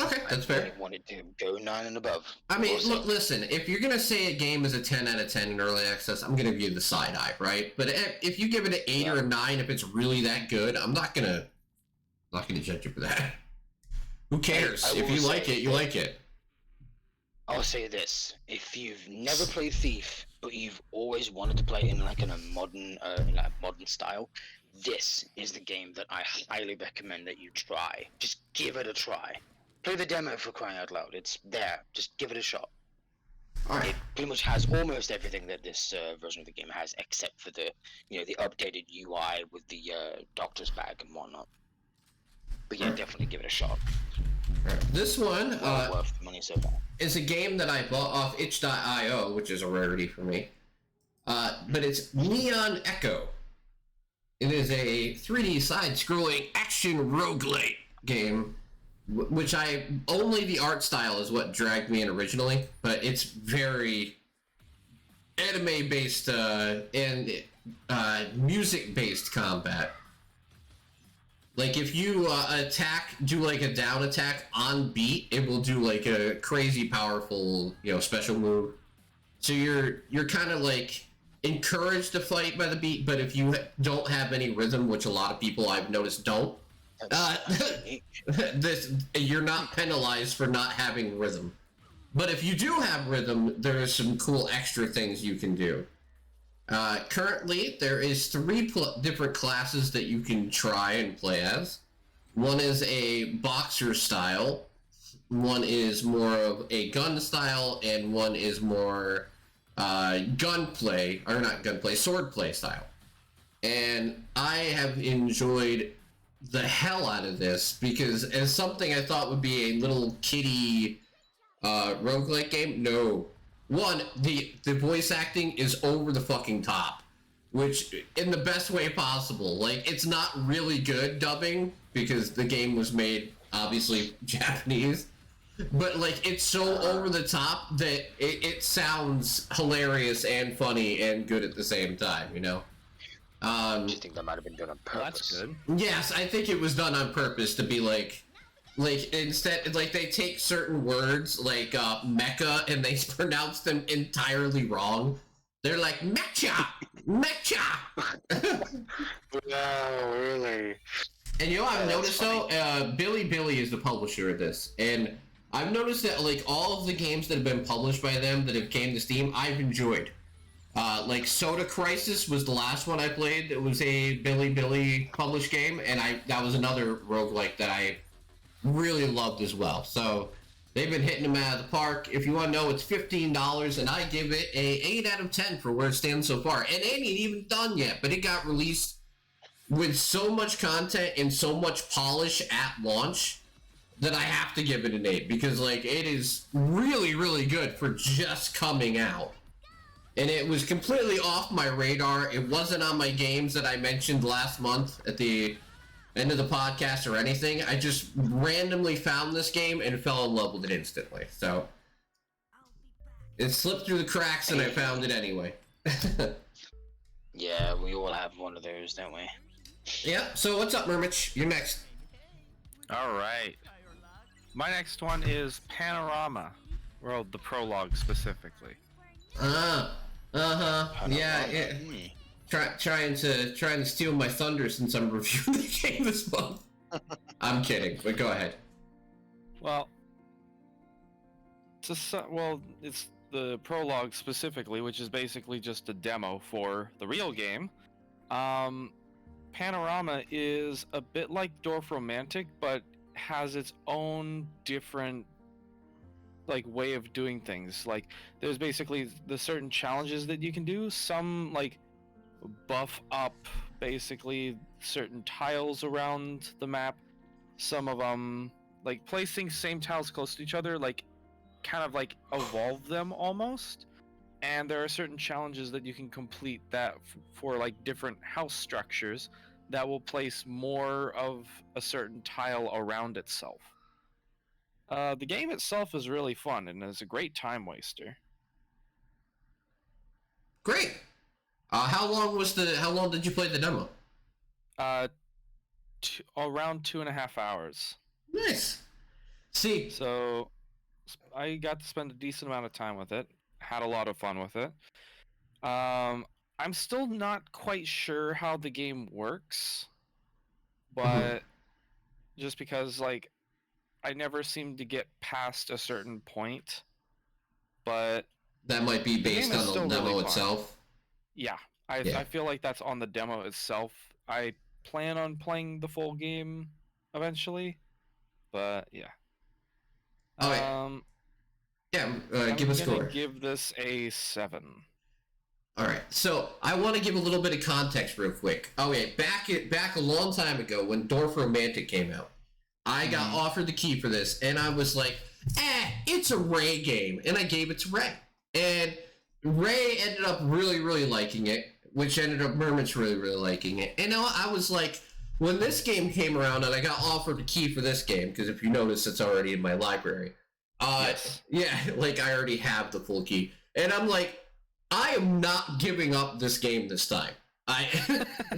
Okay, that's fair. I wanted to go 9 and above. I mean, look, listen, if you're going to say a game is a 10 out of 10 in early access, I'm going to give you the side eye, right? But if you give it an 8 or a 9, if it's really that good, I'm not going to judge you for that. Who cares? If you like it, you like it. I'll say this. If you've never played Thief, but you've always wanted to play in a modern style, this is the game that I highly recommend that you try. Just give it a try. Play the demo for crying out loud. It's there. Just give it a shot. All right. It pretty much has almost everything that this version of the game has, except for the updated UI with the doctor's bag and whatnot. But yeah, definitely give it a shot. Right. This one worth the money so far. Is a game that I bought off itch.io, which is a rarity for me. But it's Neon Echo. It is a 3D side-scrolling action roguelite game, which only the art style is what dragged me in originally, but it's very anime-based and music-based combat. Like, if you do a down attack on beat, it will do a crazy powerful, special move. So you're kind of encouraged to fight by the beat, but if you don't have any rhythm, which a lot of people I've noticed don't, you're not penalized for not having rhythm. But if you do have rhythm, there are some cool extra things you can do. Currently, there is 3 different classes that you can try and play as. One is a boxer style, one is more of a gun style, and one is more swordplay style. And I have enjoyed the hell out of this, because as something I thought would be a little kiddie roguelike game, no. One, the voice acting is over the fucking top, which in the best way possible. Like, it's not really good dubbing because the game was made obviously Japanese, but like it's so over the top that it sounds hilarious and funny and good at the same time, you know. Do you think that might have been done on purpose? That's good. Yes, I think it was done on purpose to be like instead, like they take certain words like mecha and they pronounce them entirely wrong. They're like mecha, mecha. Wow, really? And you know what I've noticed though? Billy is the publisher of this, and I've noticed that like all of the games that have been published by them that have came to Steam, I've enjoyed. Like Soda Crisis was the last one I played. It was a Billy published game, and that was another roguelike that I really loved as well. So they've been hitting them out of the park. If you want to know, it's $15, and I give it a 8 out of 10 for where it stands so far. And it ain't even done yet, but it got released with so much content and so much polish at launch that I have to give it an 8, because like it is really, really good for just coming out. And it was completely off my radar. It wasn't on my games that I mentioned last month at the end of the podcast or anything. I just randomly found this game and fell in love with it instantly. So it slipped through the cracks and I found it anyway. Yeah, we all have one of those, don't we? Yep. So what's up, Mermich? You're next. All right. My next one is Panorama, well, the prologue specifically. Yeah. Trying to steal my thunder since I'm reviewing the game this month. I'm kidding, but go ahead. Well, it's the prologue specifically, which is basically just a demo for the real game. Panorama is a bit like Dorfromantik, but has its own different like way of doing things. Like there's basically the certain challenges that you can do. Some like buff up basically certain tiles around the map. Some of them like placing same tiles close to each other, like kind of like evolve them almost. And there are certain challenges that you can complete that for like different house structures that will place more of a certain tile around itself. The game itself is really fun and is a great time waster. Great. How long did you play the demo? Around 2.5 hours. Nice. See, so I got to spend a decent amount of time with it. Had a lot of fun with it. I'm still not quite sure how the game works, but just because like I never seem to get past a certain point, but that might be based on the demo itself. Yeah, I feel like that's on the demo itself. I plan on playing the full game eventually, but yeah. Give a score. I'm gonna give this a 7. All right, so I want to give a little bit of context real quick. Okay, back a long time ago when Dorfromantik came out, I got offered the key for this, and I was like, it's a Ray game, and I gave it to Ray. And Ray ended up really, really liking it, which ended up Mermich really, really liking it. And I was like, when this game came around and I got offered the key for this game, because if you notice, it's already in my library. Yes. Yeah, like I already have the full key. And I'm like, I am not giving up this game this time. I'm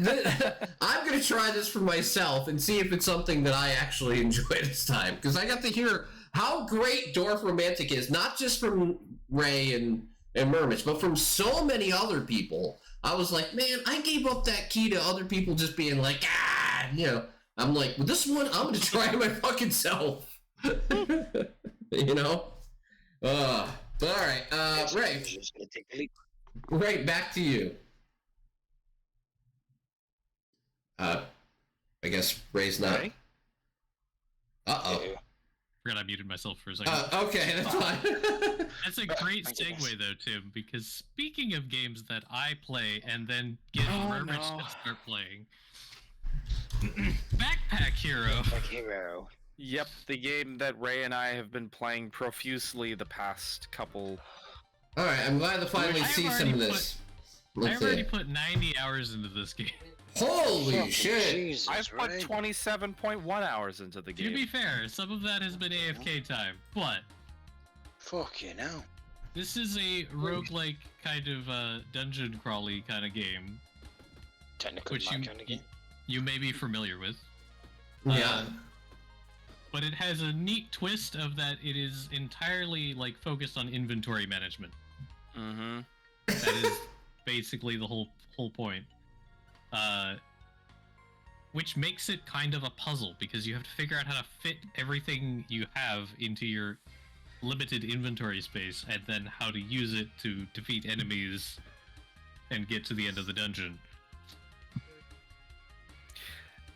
going to try this for myself and see if it's something that I actually enjoy this time. Because I got to hear how great Dorfromantik is, not just from Ray and Mermich, but from so many other people. I was like, man, I gave up that key to other people just being like, I'm like, with this one, I'm going to try it my fucking self. You know? All right, Ray. Ray, back to you. I guess Ray's not. Ray? Uh-oh. Forgot I muted myself for a second. Okay, that's fine. That's a great Thank you. segue, though, Tim, because speaking of games that I play and then get Murmich to start playing, Backpack Hero. Backpack Hero. Yep, the game that Ray and I have been playing profusely the past couple. All right, I'm glad to finally I've see some of this. I've already put 90 hours into this game. Holy Fucking shit! Jesus, I've put Ray. 27.1 hours into the To game. be fair, some of that has been AFK time, but Fucking hell. this is a roguelike kind of dungeon crawly kind of game, Technically which my kind of game. you may be familiar with. Yeah. But it has a neat twist of that it is entirely like focused on inventory management. Mm-hmm. That is basically the whole point. Which makes it kind of a puzzle because you have to figure out how to fit everything you have into your limited inventory space and then how to use it to defeat enemies and get to the end of the dungeon.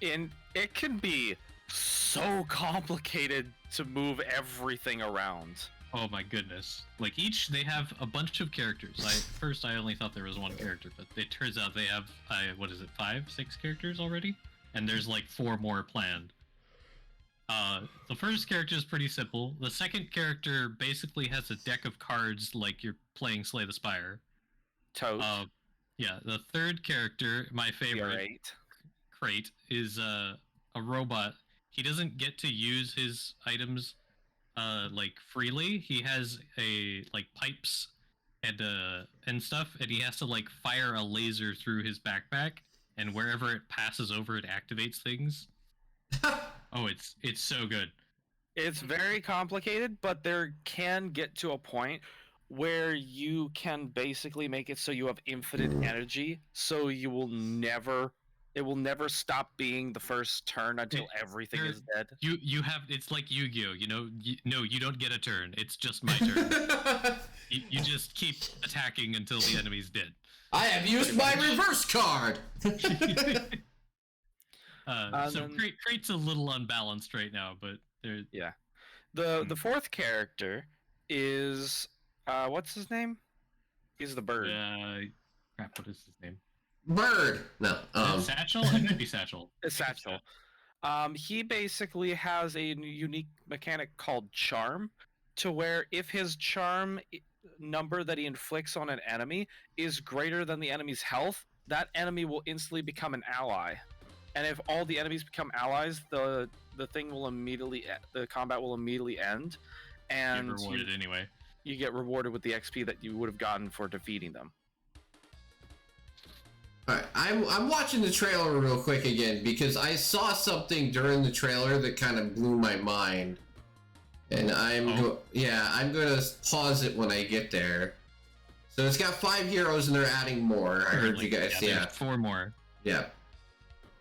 And it can be so complicated to move everything around. Oh my goodness. Like they have a bunch of characters. First I only thought there was one character, but it turns out they have, 6 characters already? And there's like 4 more planned. The first character is pretty simple. The second character basically has a deck of cards like you're playing Slay the Spire. Toad. Yeah, the third character, my favorite, CR8. Crate, is a robot. He doesn't get to use his items like freely. He has like pipes and stuff, and he has to like fire a laser through his backpack, and wherever it passes over, it activates things. Oh, it's so good. It's very complicated, but there can get to a point where you can basically make it so you have infinite energy, so it will never stop being the first turn until everything is dead. You have, it's like Yu-Gi-Oh, you know, no, you don't get a turn. It's just my turn. you just keep attacking until the enemy's dead. I have used my reverse card. So Crate's a little unbalanced right now, but they're... Yeah. The fourth character is what's his name? He's the bird. Crap, what is his name? Bird. No. Satchel? It might be Satchel. It's Satchel. He basically has a unique mechanic called Charm, to where if his charm number that he inflicts on an enemy is greater than the enemy's health, that enemy will instantly become an ally. And if all the enemies become allies, the combat will immediately end, and Get rewarded anyway. You get rewarded with the XP that you would have gotten for defeating them. Alright, I'm watching the trailer real quick again because I saw something during the trailer that kind of blew my mind. And I'm gonna pause it when I get there. So it's got 5 heroes and they're adding more. I heard you guys, there's 4 more. Yeah.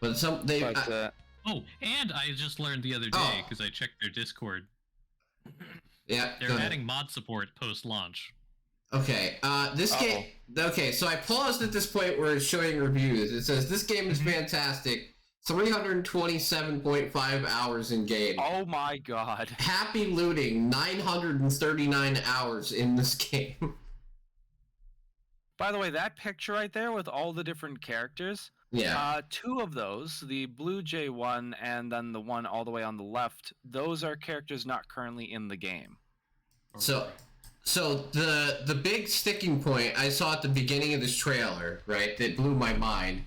But Oh, and I just learned the other day because I checked their Discord. Yeah. They're adding mod support post-launch. Okay, this game... Okay, so I paused at this point where it's showing reviews. It says, this game is fantastic. 327.5 hours in game. Oh my god. Happy looting, 939 hours in this game. By the way, that picture right there with all the different characters, Yeah. 2 of those, the Blue Jay one and then the one all the way on the left, those are characters not currently in the game. So the big sticking point I saw at the beginning of this trailer, right, that blew my mind,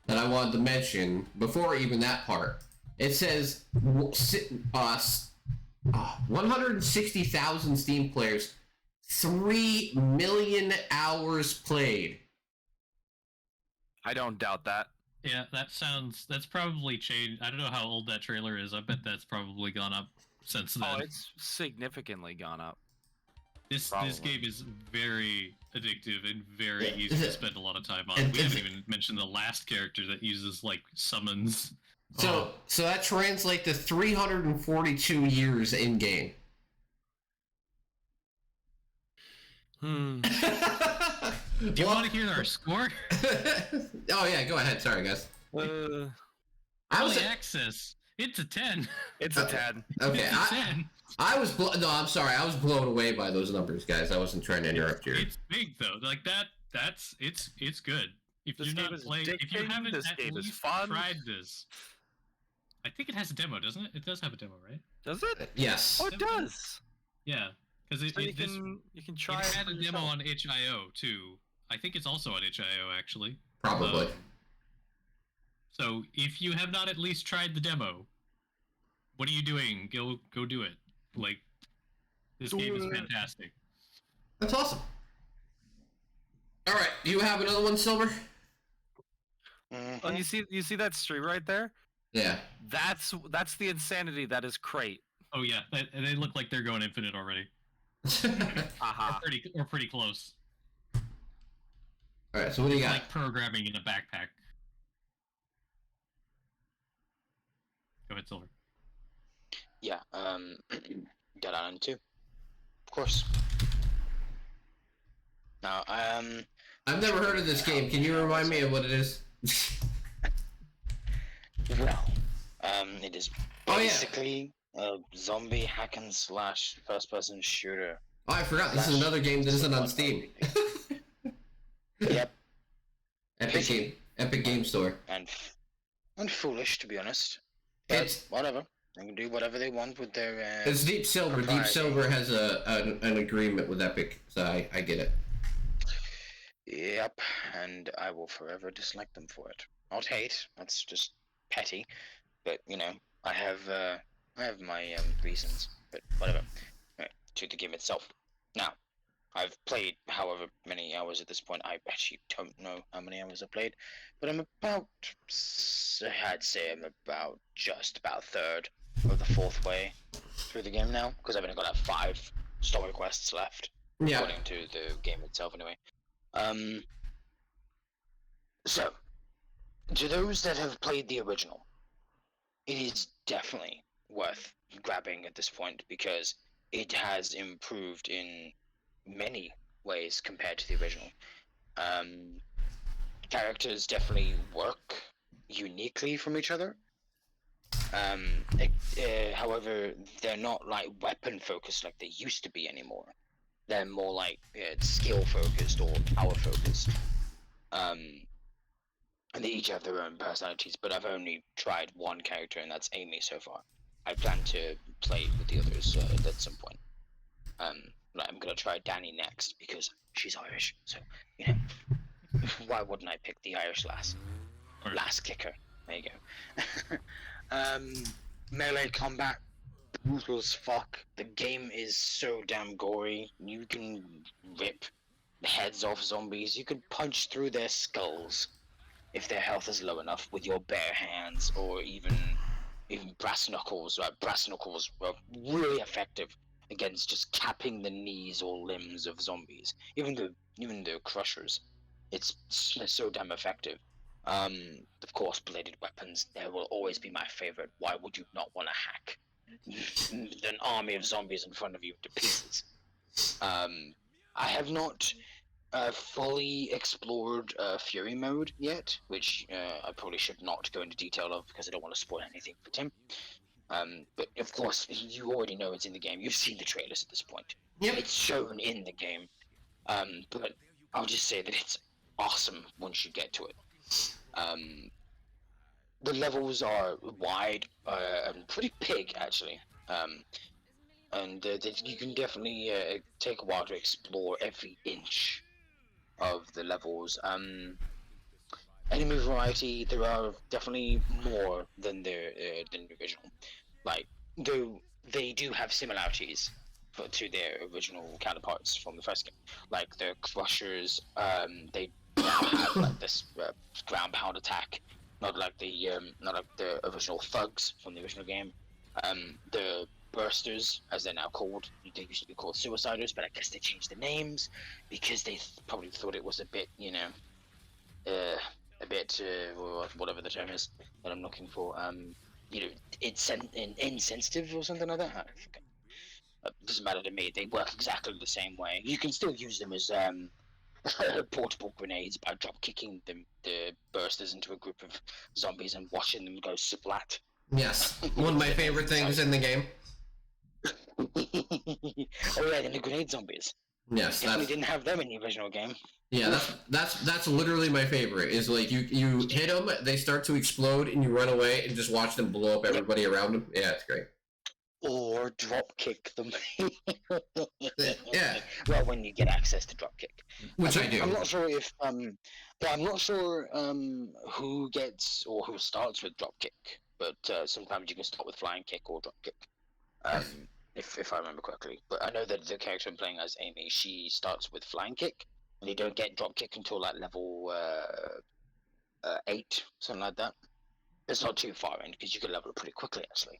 that I wanted to mention before even that part. It says 160,000 Steam players, 3 million hours played. I don't doubt that. Yeah, that's probably changed. I don't know how old that trailer is. I bet that's probably gone up since then. Oh, it's significantly gone up. This game is very addictive and very easy to spend a lot of time on. We haven't even mentioned the last character that uses like summons. So that translates to 342 years in game. Do you want to hear our score? Oh yeah, go ahead. Sorry, guys. Early access It's a 10. It's a 10. Okay, It's a 10. I'm sorry. I was blown away by those numbers, guys. I wasn't trying to interrupt you. It's big though. Like it's good. If This you're game not is playing, if you addicting, haven't this at game is least fun. tried this, I think it has a demo, doesn't it? It does have a demo, right? Does it? Yes. Oh, it does. Yeah, because So you can try it it had for a demo yourself. on itch.io too. I think it's also on itch.io actually. Probably. So if you have not at least tried the demo, what are you doing? Go do it. Like, this game is fantastic. That's awesome. All right, you have another one, Silver? Oh, you see that stream right there? Yeah. That's the insanity that is Crate. Oh yeah, they look like they're going infinite already. Haha. Or pretty close. All right, so what do you got? Like programming in a backpack. Go ahead, Silver. Yeah, Dead Island 2. Of course. Now, I've never heard of this game. Can you remind me of what it is? well, it is Oh, yeah. basically a zombie hack and slash first person shooter. Oh, I forgot. This is another game that isn't on Steam. Yep, Epic Game Store. and foolish, to be honest. But It's whatever. They can do whatever they want with their, it's Deep Silver. Deep propriety. Silver has an agreement with Epic, so I get it. Yep, and I will forever dislike them for it. Not hate, that's just petty. But, you know, I have my reasons, but whatever. Right, to the game itself. Now, I've played however many hours at this point. I actually don't know how many hours I've played, but I'm about, I'd say I'm about just about third of the fourth way through the game now, because I've only got like 5 story quests left, Yeah. according to the game itself anyway. So, to those that have played the original, it is definitely worth grabbing at this point because it has improved in many ways compared to the original. Characters definitely work uniquely from each other. However, they're not like weapon focused like they used to be anymore. They're more like skill focused or power focused. And they each have their own personalities, but I've only tried one character, and that's Amy so far. I plan to play with the others at some point. I'm gonna try Danny next because she's Irish, so you know, why wouldn't I pick the Irish lass? Lass kicker. There you go. Melee combat, brutal as fuck. The game is so damn gory. You can rip the heads off zombies. You can punch through their skulls if their health is low enough with your bare hands, or even brass knuckles. Brass knuckles were really effective against just capping the knees or limbs of zombies. Even the crushers, it's so damn effective. Of course, bladed weapons, they will always be my favorite. Why would you not want to hack an army of zombies in front of you to pieces? I have not fully explored Fury mode yet, which I probably should not go into detail of because I don't want to spoil anything for Tim. But of course, you already know it's in the game. You've seen the trailers at this point. Yep. It's shown in the game. But I'll just say that it's awesome once you get to it. The levels are wide and pretty big, actually. And you can definitely take a while to explore every inch of the levels. Enemy variety, there are definitely more than the original. Like, though they do have similarities to their original counterparts from the first game. Like the Crushers, they have like this ground pound attack, not like the original Thugs from the original game. The Bursters, as they're now called, they used to be called Suiciders, but I guess they changed the names because they probably thought it was a bit, whatever the term is that I'm looking for, it's insensitive or something like that. I forget. It doesn't matter to me. They work exactly the same way. You can still use them as portable grenades by drop kicking the bursters into a group of zombies and watching them go splat Yes, one of my favorite things in the game. Oh yeah, the grenade zombies. Yes, Definitely didn't have them in the original game. Yeah, that's literally my favorite. Is like you hit them, they start to explode, and you run away and just watch them blow up everybody around them. Yeah, it's great. Or drop kick them. Yeah. Well, when you get access to drop kick, Which I do. I'm not sure if yeah, I'm not sure who gets or who starts with drop kick, but sometimes you can start with flying kick or drop kick. If I remember correctly, but I know that the character I'm playing as, Amy, she starts with flying kick, and you don't get drop kick until like level 8, something like that. It's not too far in because you can level up pretty quickly actually.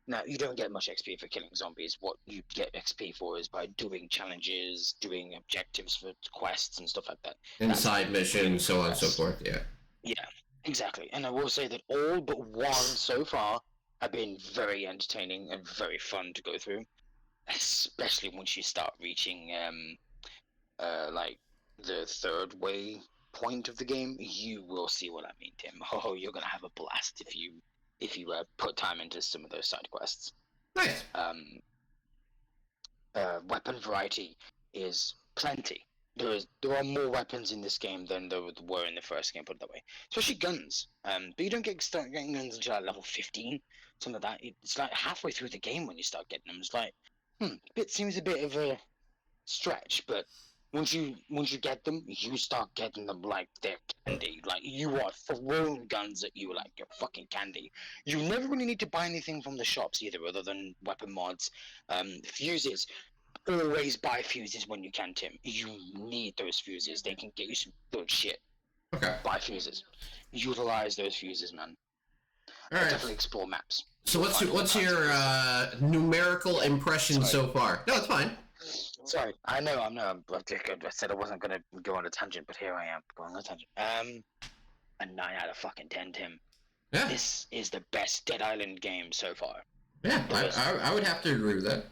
Now you don't get much XP for killing zombies. What you get XP for is by doing challenges, doing objectives for quests and stuff like that. Inside missions, so on and so forth. Yeah. Yeah, exactly. And I will say that all but one so far have been very entertaining and very fun to go through, especially once you start reaching like the third way point of the game. You will see what I mean, Tim. Oh, you're gonna have a blast if you put time into some of those side quests. Nice. Weapon variety is plenty. There are more weapons in this game than there were in the first game, put it that way. Especially guns. But you don't start getting guns until like level 15, something like that. It's like halfway through the game when you start getting them. It's like, it seems a bit of a stretch, but once you get them, you start getting them like they're candy. Like you are throwing guns at you like you're fucking candy. You never really need to buy anything from the shops either, other than weapon mods, fuses. Always buy fuses when you can, Tim. You need those fuses. They can get you some good shit. Okay. Buy fuses. Utilize those fuses, man. All right. Definitely explore maps. So what's your numerical impression so far? No, it's fine. Sorry, I know. I said I wasn't gonna go on a tangent, but here I am going on a tangent. A 9 out of fucking 10, Tim. Yeah. This is the best Dead Island game so far. Yeah, I would have to agree with that.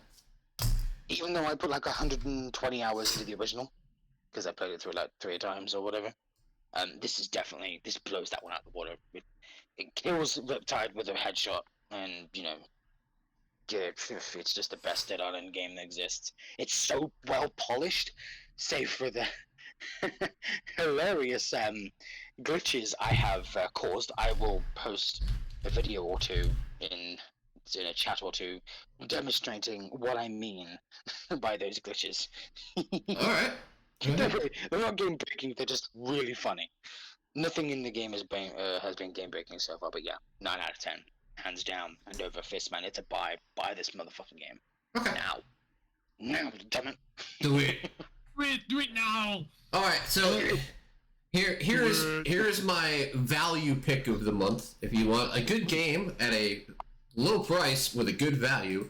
Even though I put like 120 hours into the original, because I played it through like 3 times or whatever. This blows that one out of the water. It kills Riptide with a headshot, and it's just the best Dead Island game that exists. It's so well polished, save for the hilarious glitches I have caused. I will post a video or two in a chat or two demonstrating what I mean by those glitches. Alright. They're not game breaking, they're just really funny. Nothing in the game has been game breaking so far, but yeah, 9 out of 10. Hands down and over fist, man. It's a buy. Buy this motherfucking game. Okay. Now, damn it. Do it. Do it now. Alright, so here's my value pick of the month. If you want a good game at a low price with a good value,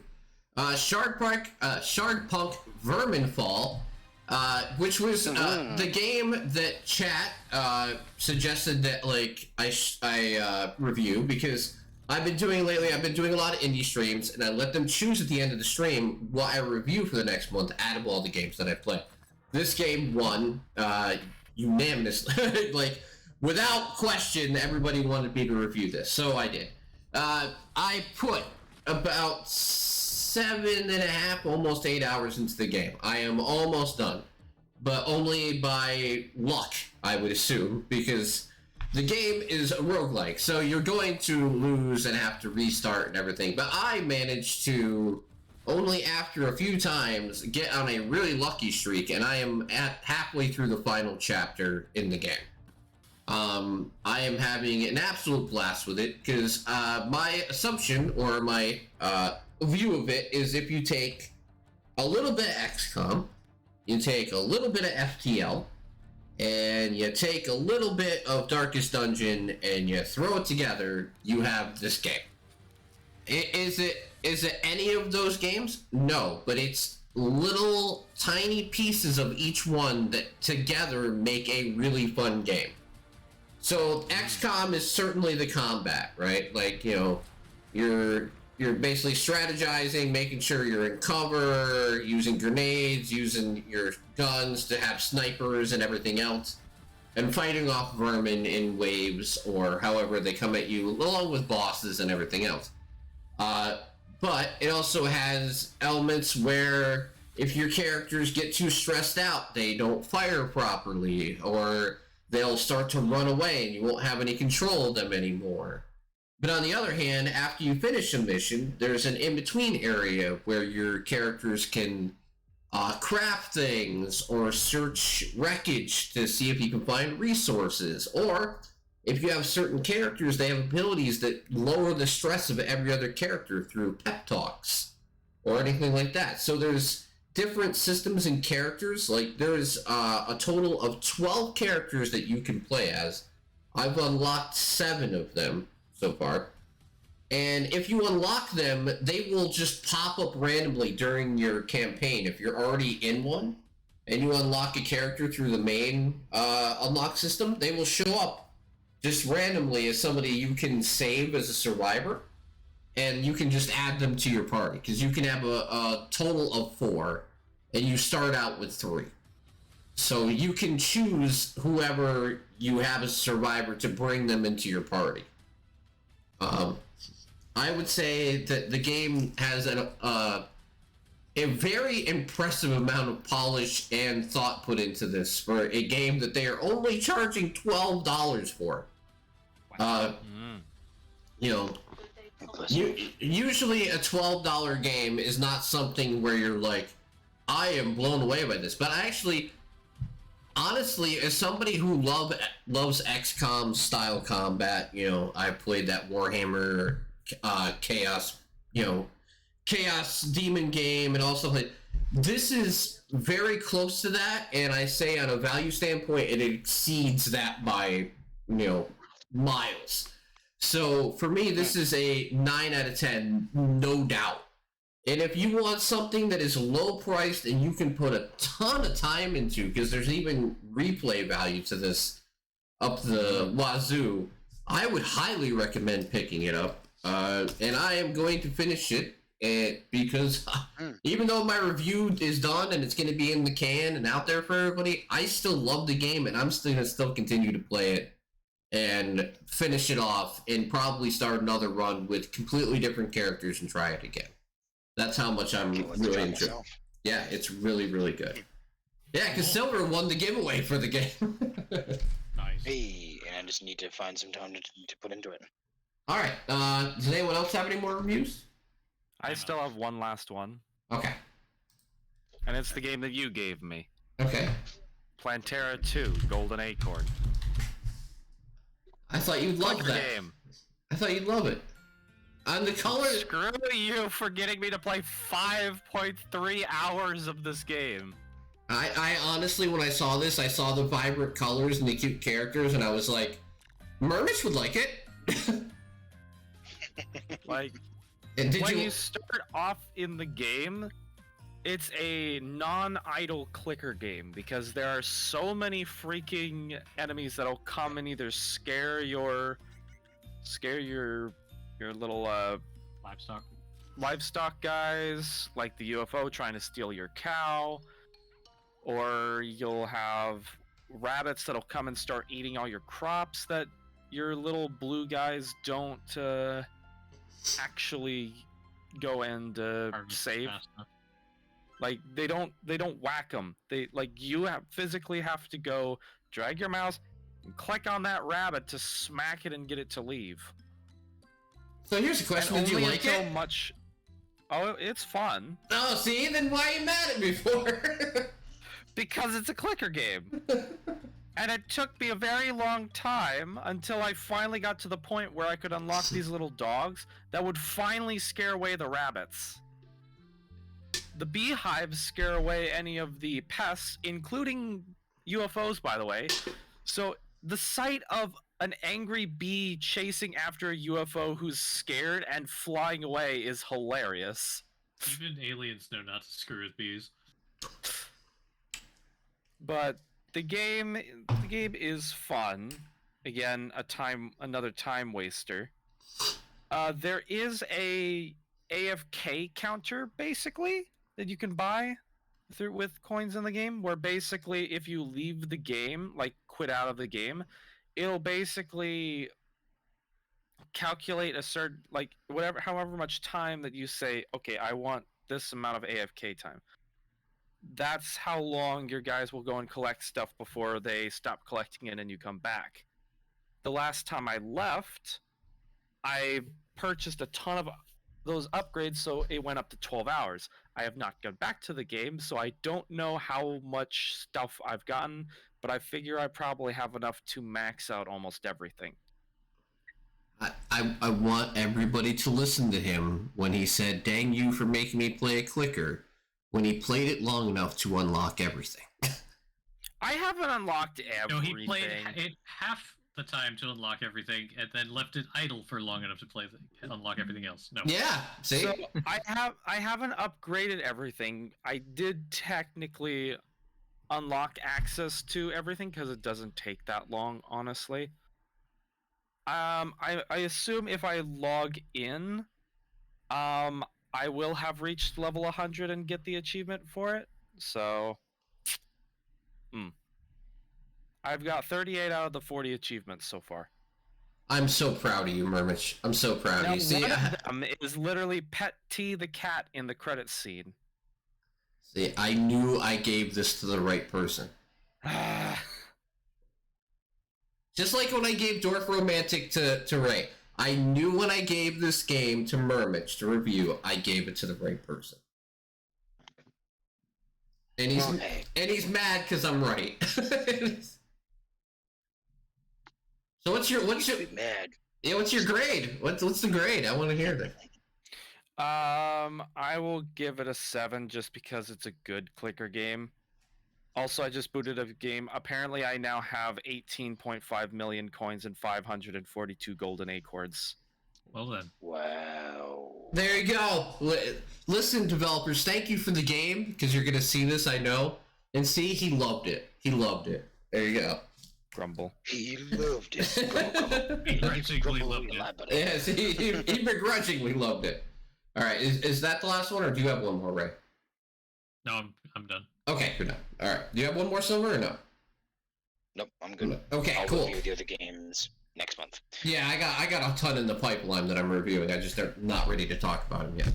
Sharkpunk Verminfall, which was the game that chat suggested that I review, because I've been doing a lot of indie streams, and I let them choose at the end of the stream what I review for the next month out of all the games that I play. This game won unanimously. Without question, everybody wanted me to review this, so I did. I put about 7.5, almost 8 hours into the game. I am almost done, but only by luck, I would assume, because the game is a roguelike, so you're going to lose and have to restart and everything, but I managed to, only after a few times, get on a really lucky streak, and I am halfway through the final chapter in the game. I am having an absolute blast with it, because my assumption, or my view of it, is if you take a little bit of XCOM, you take a little bit of FTL, and you take a little bit of Darkest Dungeon, and you throw it together, you have this game. Is it any of those games? No, but it's little tiny pieces of each one that together make a really fun game. So XCOM is certainly the combat, right? You're basically strategizing, making sure you're in cover, using grenades, using your guns to have snipers and everything else. and fighting off vermin in waves, or however they come at you, along with bosses and everything else. But it also has elements where if your characters get too stressed out, they don't fire properly, or they'll start to run away and you won't have any control of them anymore. But on the other hand, after you finish a mission, there's an in-between area where your characters can craft things or search wreckage to see if you can find resources. Or if you have certain characters, they have abilities that lower the stress of every other character through pep talks or anything like that. So there's different systems and characters. Like there's a total of 12 characters that you can play as. I've unlocked 7 of them so far. And if you unlock them, they will just pop up randomly during your campaign. If you're already in one and you unlock a character through the main unlock system, they will show up just randomly as somebody you can save as a survivor, and you can just add them to your party, because you can have a total of 4, and you start out with 3. So you can choose whoever you have as a survivor to bring them into your party. I would say that the game has a very impressive amount of polish and thought put into this for a game that they are only charging $12 for. You know, usually a $12 game is not something where you're like, I am blown away by this. But honestly, as somebody who loves XCOM style combat, you know, I played that Warhammer Chaos Demon game and all stuff like that. This is very close to that, and I say on a value standpoint, it exceeds that by, miles. So for me, this is a 9 out of 10, no doubt. And if you want something that is low priced and you can put a ton of time into, because there's even replay value to this up the wazoo, I would highly recommend picking it up. And I am going to finish it because even though my review is done and it's going to be in the can and out there for everybody, I still love the game, and I'm still going to continue to play it and finish it off and probably start another run with completely different characters and try it again. That's how much I'm really enjoying it. Yeah, it's really, really good. Yeah, because Silver won the giveaway for the game. Nice. Hey, and I just need to find some time to put into it. All right. Does anyone else have any more reviews? I still have one last one. Okay. And it's the game that you gave me. Okay. Plantera 2, Golden Acorn. I thought you'd love that game. I thought you'd love it. And the color... Screw you for getting me to play 5.3 hours of this game. I honestly, when I saw this, I saw the vibrant colors and the cute characters, and I was like, Murmish would like it. Like, and when you start off in the game, it's a non-idle clicker game, because there are so many freaking enemies that'll come and either scare your little livestock guys, like the UFO trying to steal your cow, or you'll have rabbits that'll come and start eating all your crops that your little blue guys don't actually go and save. Like they don't whack them. You physically have to go drag your mouse and click on that rabbit to smack it and get it to leave. So here's a question: did you like it? Oh, it's fun. Oh, see, then why are you mad at me for? Because it's a clicker game. And it took me a very long time until I finally got to the point where I could unlock these little dogs that would finally scare away the rabbits. The beehives scare away any of the pests, including UFOs, by the way. So the sight of an angry bee chasing after a UFO who's scared and flying away is hilarious. Even aliens know not to screw with bees. But the game is fun. Again, another time waster. There is a AFK counter basically that you can buy through with coins in the game, where basically if you leave the game, like quit out of the game, it'll basically calculate a certain, like, however much time that you say, okay, I want this amount of AFK time. That's how long your guys will go and collect stuff before they stop collecting it and you come back. The last time I left, I purchased a ton of those upgrades, so it went up to 12 hours. I have not gone back to the game, so I don't know how much stuff I've gotten, but I figure I probably have enough to max out almost everything. I want everybody to listen to him when he said, dang you for making me play a clicker, when he played it long enough to unlock everything. I haven't unlocked everything. No, he played it half the time to unlock everything, and then left it idle for long enough to unlock everything else. No. Yeah, see? So I haven't upgraded everything. I did technically unlock access to everything because it doesn't take that long, honestly. I assume if I log in, I will have reached level 100 and get the achievement for it. So, I've got 38 out of the 40 achievements so far. I'm so proud of you, Murmich. I'm so proud of you. See, one of them is literally Pet T the cat in the credits scene. See, I knew I gave this to the right person. Just like when I gave Dwarf Romantic to Ray. I knew when I gave this game to Murmich to review, I gave it to the right person. And he's mad because I'm right. So what's your mad? Yeah, what's your grade? What's the grade? I want to hear that. I will give it a 7 just because it's a good clicker game. Also, I just booted a game. Apparently, I now have 18.5 million coins and 542 golden acorns. Well then. Wow. There you go. Listen, developers, thank you for the game, because you're going to see this, I know. And see, he loved it. He loved it. There you go. Grumble. He loved it. He begrudgingly loved it. Yes, he begrudgingly loved it. All right, is that the last one, or do you have one more, Ray? No, I'm done. Okay, you're done. All right. Do you have one more, Silver, or no? Nope, I'm good. Okay, I'll cool. review the other games next month. Yeah, I got a ton in the pipeline that I'm reviewing. I just am not ready to talk about them yet.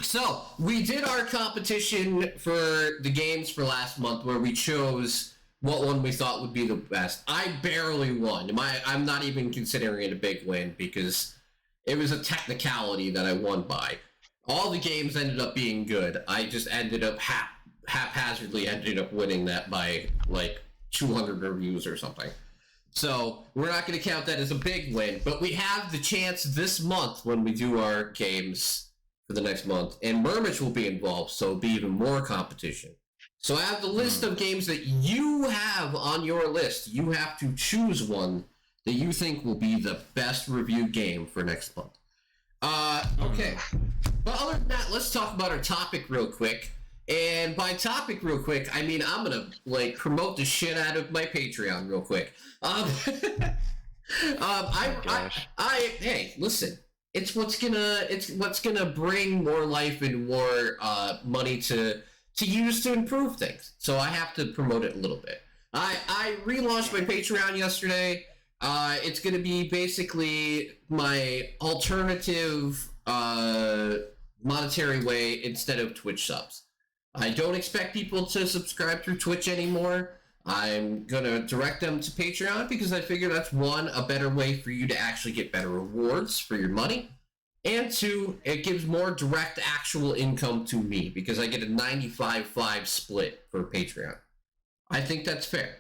So we did our competition for the games for last month, where we chose what one we thought would be the best. I barely won. I'm not even considering it a big win because it was a technicality that I won by. All the games ended up being good. I just ended up haphazardly ended up winning that by like 200 reviews or something. So we're not going to count that as a big win, but we have the chance this month when we do our games for the next month, and Murmich will be involved, so it'll be even more competition. So I have the list of games that you have on your list. You have to choose one that you think will be the best reviewed game for next month. Okay. But other than that, let's talk about our topic real quick. And by topic real quick, I mean I'm gonna like promote the shit out of my Patreon real quick. Hey, listen, it's what's gonna bring more life and more money to use to improve things. So I have to promote it a little bit. I relaunched my Patreon yesterday. It's gonna be basically my alternative monetary way instead of Twitch subs. I don't expect people to subscribe through Twitch anymore. I'm going to direct them to Patreon because I figure that's one, a better way for you to actually get better rewards for your money. And two, it gives more direct actual income to me because I get a 95-5 split for Patreon. I think that's fair.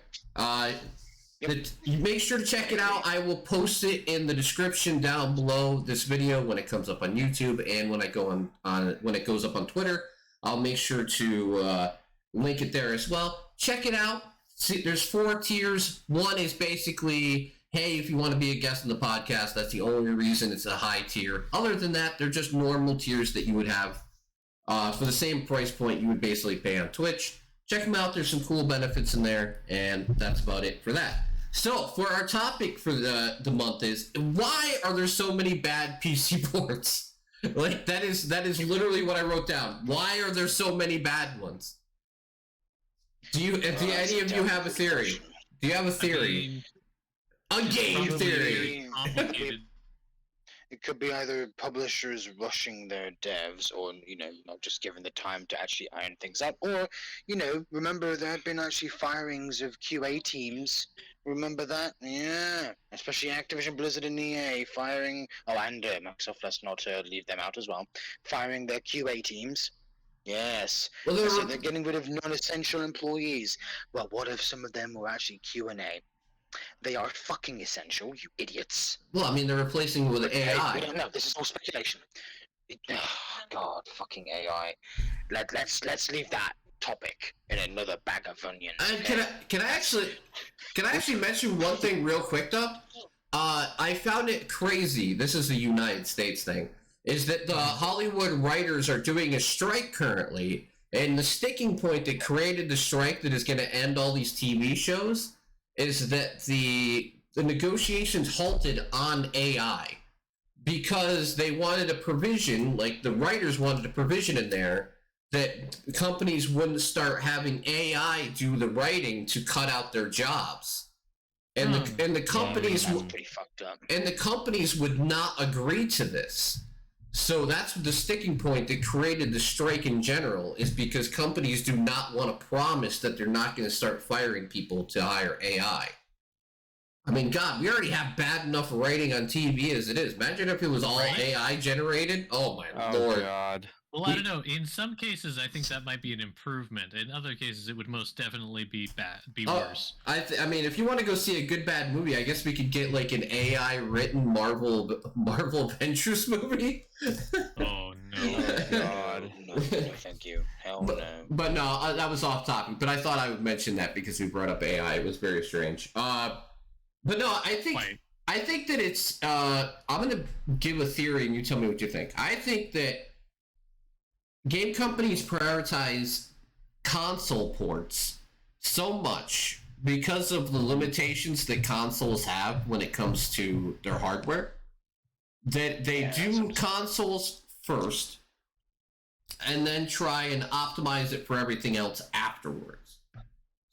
Make sure to check it out. I will post it in the description down below this video when it comes up on YouTube and when I go on when it goes up on Twitter. I'll make sure to link it there as well. Check it out. See, there's 4 tiers. One is basically, hey, if you want to be a guest on the podcast, that's the only reason it's a high tier. Other than that, they're just normal tiers that you would have for the same price point you would basically pay on Twitch. Check them out. There's some cool benefits in there, and that's about it for that. So, for our topic for the month is, why are there so many bad PC ports? Like, that is literally what I wrote down. Why are there so many bad ones? Do any of you have a theory? Do you have a theory? A game theory! Complicated. It could be either publishers rushing their devs, or not just given the time to actually iron things out, or remember there have been actually firings of QA teams. Remember that? Yeah, especially Activision Blizzard and EA firing. Oh, and Microsoft. Let's not leave them out as well. Firing their QA teams. Yes. Well, So they're getting rid of non-essential employees. Well, what if some of them were actually Q&A? They are fucking essential, you idiots. Well, I mean, they're replacing with AI. We don't know. This is all speculation. God, fucking AI. Let's leave that topic in another bag of onions. Can I actually mention one thing real quick though? I found it crazy. This is a United States thing. Is that the Hollywood writers are doing a strike currently, and the sticking point that created the strike that is going to end all these TV shows is that the negotiations halted on AI because they wanted a provision, like the writers wanted a provision in there that companies wouldn't start having AI do the writing to cut out their jobs. And the companies that's pretty fucked up. And the companies would not agree to this. So that's the sticking point that created the strike in general, is because companies do not want to promise that they're not going to start firing people to hire AI. I mean, God, we already have bad enough writing on TV as it is. Imagine if it was all AI generated. Oh my lord. God. Well, I don't know. In some cases, I think that might be an improvement. In other cases, it would most definitely be worse. I mean, if you want to go see a good bad movie, I guess we could get like an AI written Marvel Avengers movie. Oh no! Oh, God, no, thank you. Hell no. But no, that was off topic. But I thought I would mention that because we brought up AI. It was very strange. But no, I think that it's. I'm gonna give a theory, and you tell me what you think. I think that game companies prioritize console ports so much because of the limitations that consoles have when it comes to their hardware that they do consoles first and then try and optimize it for everything else afterwards.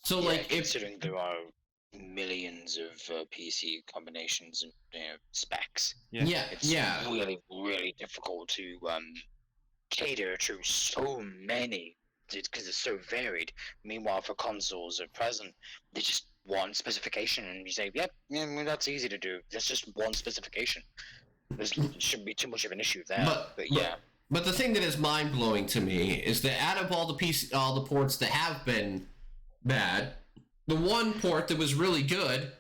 So like, considering there are millions of PC combinations and specs, it's really, really difficult to cater to so many because it's so varied. Meanwhile, for consoles at present, they just one specification, and you say, "Yep, yeah, that's easy to do. That's just one specification. There shouldn't be too much of an issue there." But the thing that is mind blowing to me is that out of all the ports that have been bad, the one port that was really good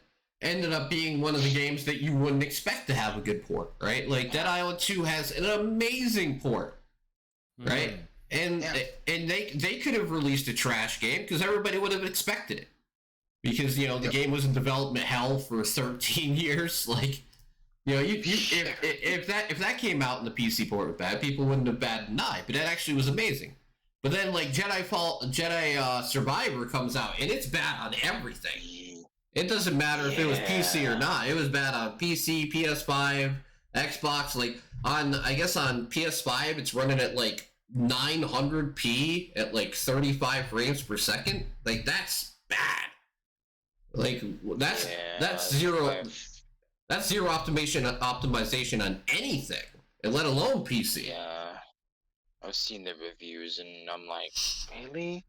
ended up being one of the games that you wouldn't expect to have a good port, right? Like Dead Island 2 has an amazing port. Right? And they could have released a trash game because everybody would have expected it. Because, the game was in development hell for 13 years. Like, if that came out and the PC port was bad, people wouldn't have batted an eye. But that actually was amazing. But then, like, Jedi Survivor comes out, and it's bad on everything. It doesn't matter if it was PC or not. It was bad on PC, PS5, Xbox, like on PS5 it's running at like 900p at like 35 frames per second. Like that's bad. Like that's zero optimization on anything, and let alone PC. Yeah, I've seen the reviews and I'm like, really?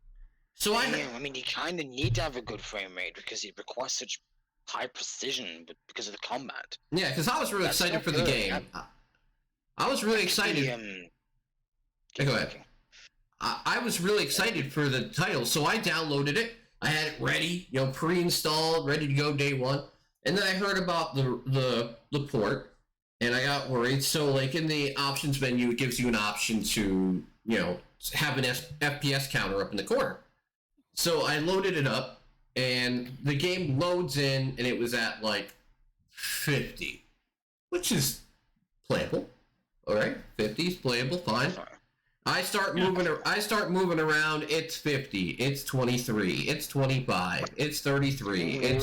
So I mean, you kind of need to have a good frame rate because it requires such high precision, but because of the combat. Yeah, because I was really excited for the game. I was really excited. Go ahead. I was really excited for the title, so I downloaded it. I had it ready, pre-installed, ready to go day one. And then I heard about the port, and I got worried. So, like, in the options menu, it gives you an option to, have an FPS counter up in the corner. So I loaded it up, and the game loads in, and it was at like 50, which is playable. All right, 50 is playable, fine. I start moving around. It's 50. It's 23. It's 25. It's 33.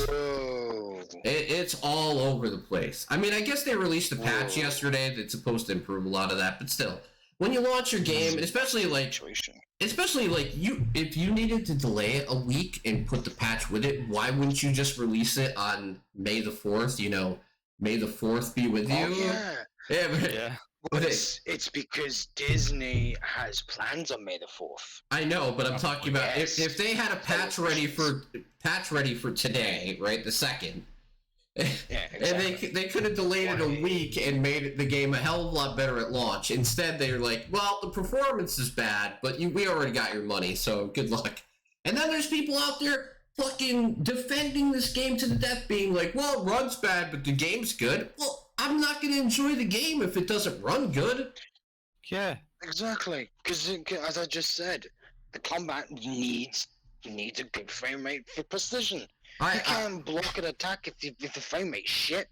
It's all over the place. I mean, I guess they released a patch yesterday that's supposed to improve a lot of that, but still, when you launch your game, especially like you, if you needed to delay it a week and put the patch with it, why wouldn't you just release it on May the 4th? You know, May the 4th be with you. Yeah. But it's because Disney has plans on May the 4th. I know, but I'm talking about if they had a patch ready for today, right, the 2nd. Yeah, exactly. And they could have delayed it a week and made the game a hell of a lot better at launch. Instead, they're like, well, the performance is bad, but we already got your money, so good luck. And then there's people out there fucking defending this game to the death, being like, well, it runs bad, but the game's good. Well, I'm not going to enjoy the game if it doesn't run good. Yeah. Exactly. Because, as I just said, the combat needs a good frame rate for precision. You can't block an attack if the frame rate's shit.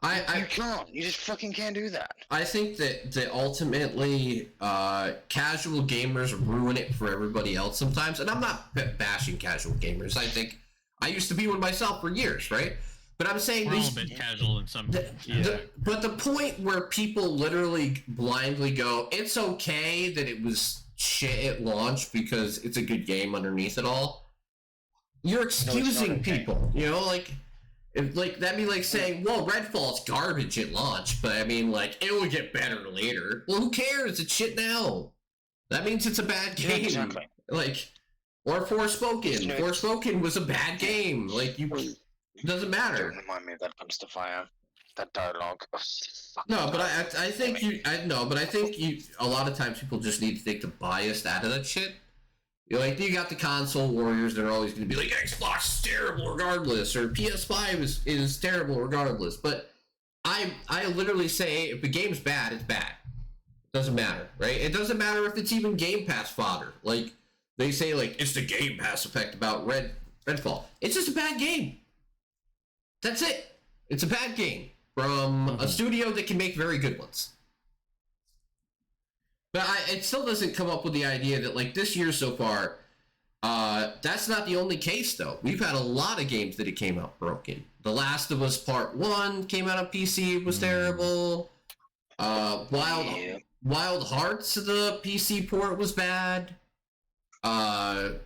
You can't. You just fucking can't do that. I think that ultimately casual gamers ruin it for everybody else sometimes. And I'm not bashing casual gamers. I think I used to be one myself for years, right? But I'm saying we're all a bit casual in some. But the point where people literally blindly go, it's okay that it was shit at launch because it's a good game underneath it all. You're excusing people, you know, like that'd be like saying, well, Redfall's garbage at launch, but I mean, like, it will get better later. Well, who cares? It's shit now. That means it's a bad game. Yeah, exactly. Like, or Forspoken. Forspoken was a bad game. Like, it doesn't matter. Don't remind me of that comes to fire. That dialogue. No, but I think a lot of times people just need to take the bias out of that shit. You got the console warriors that are always going to be like, Xbox is terrible regardless, or PS5 is terrible regardless. But I literally say, if the game's bad, it's bad. It doesn't matter, right? It doesn't matter if it's even Game Pass fodder. Like, they say, like, it's the Game Pass effect about Redfall. It's just a bad game. That's it. It's a bad game from a studio that can make very good ones. But it still doesn't come up with the idea that, like, this year so far, that's not the only case, though. We've had a lot of games that it came out broken. The Last of Us Part 1 came out on PC, it was terrible. Wild Hearts, the PC port was bad. Wo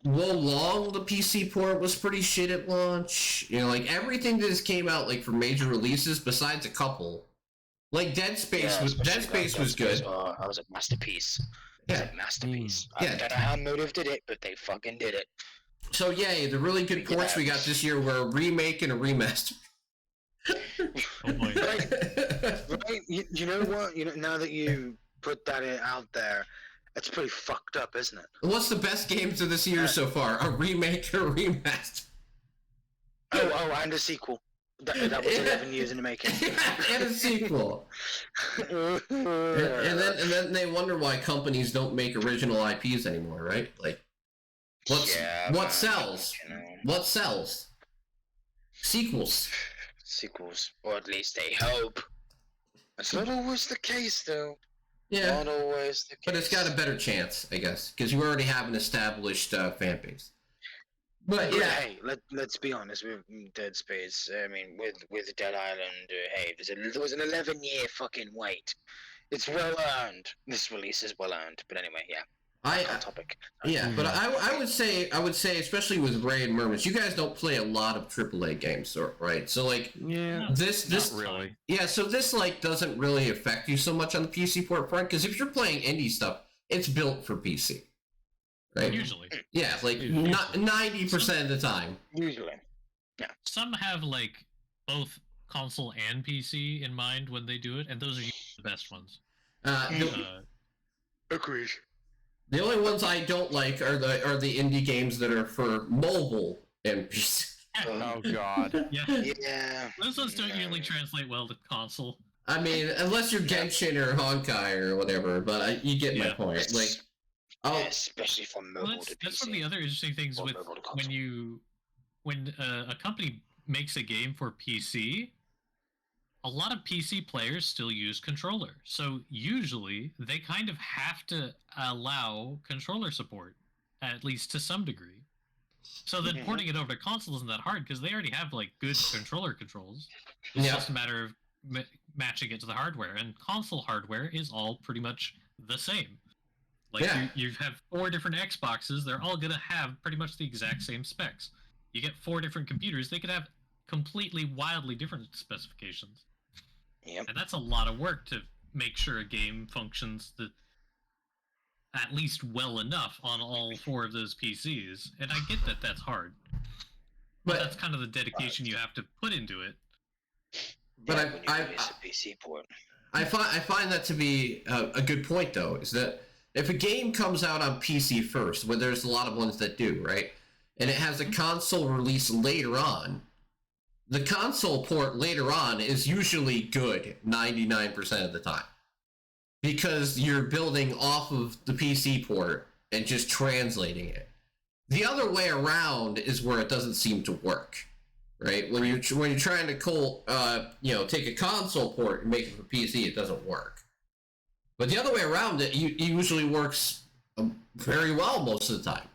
Long, the PC port was pretty shit at launch. You know, like, everything that just came out, like, for major releases, besides a couple. Like, Dead Space was good. Oh, that was a masterpiece. Yeah. It was a masterpiece. Yeah. I don't know how Motive did it, but they fucking did it. So, yay, the really good ports we got this year were a remake and a remaster. Oh boy. Right? You know what? Now that you put that out there, it's pretty fucked up, isn't it? What's the best games of this year so far? A remake or a remaster? Oh, and a sequel. That was 11 years in the making. And a sequel. and then they wonder why companies don't make original IPs anymore, right? Like, what sells? You know. What sells? Sequels. Sequels, or at least they hope. It's not always the case, though. Yeah. Not always the case. But it's got a better chance, I guess, because you already have an established fan base. But yeah, hey, let's be honest with Dead Space. I mean, with Dead Island, hey, there was an 11-year fucking wait. It's well earned. This release is well earned. But anyway, yeah. Topic. Yeah, but I would say, especially with Ray and Mermits, you guys don't play a lot of AAA games, right? So like, this not really. Yeah, so this like doesn't really affect you so much on the PC port front, because if you're playing indie stuff, it's built for PC. Right? Usually. Yeah, like not 90% of the time. Usually. Yeah. Some have like both console and PC in mind when they do it, and those are usually the best ones. Agreed. The only ones I don't like are the indie games that are for mobile and PC. Oh god. Yeah. Those ones don't usually translate well to console. I mean, unless you're Genshin or Honkai or whatever, but you get my point. Like, especially from mobile to PC. That's one of the other interesting things with when a company makes a game for PC. A lot of PC players still use controller, so usually they kind of have to allow controller support, at least to some degree. So then porting it over to console isn't that hard because they already have like good controller controls. It's Yeah. just a matter of matching it to the hardware, and console hardware is all pretty much the same. Like you have 4 different Xboxes, they're all gonna have pretty much the exact same specs. You get 4 different computers, they could have completely wildly different specifications. Yep. And that's a lot of work to make sure a game functions at least well enough on all 4 of those PCs. And I get that that's hard. But that's kind of the dedication you have to put into it. But yeah, when you release a PC port. I find that to be a good point, though, is that if a game comes out on PC first, well, there's a lot of ones that do, right? And it has a console release later on, the console port later on is usually good 99% of the time. Because you're building off of the PC port and just translating it. The other way around is where it doesn't seem to work, right? When you're trying to take a console port and make it for PC, it doesn't work. But the other way around, it usually works very well most of the time.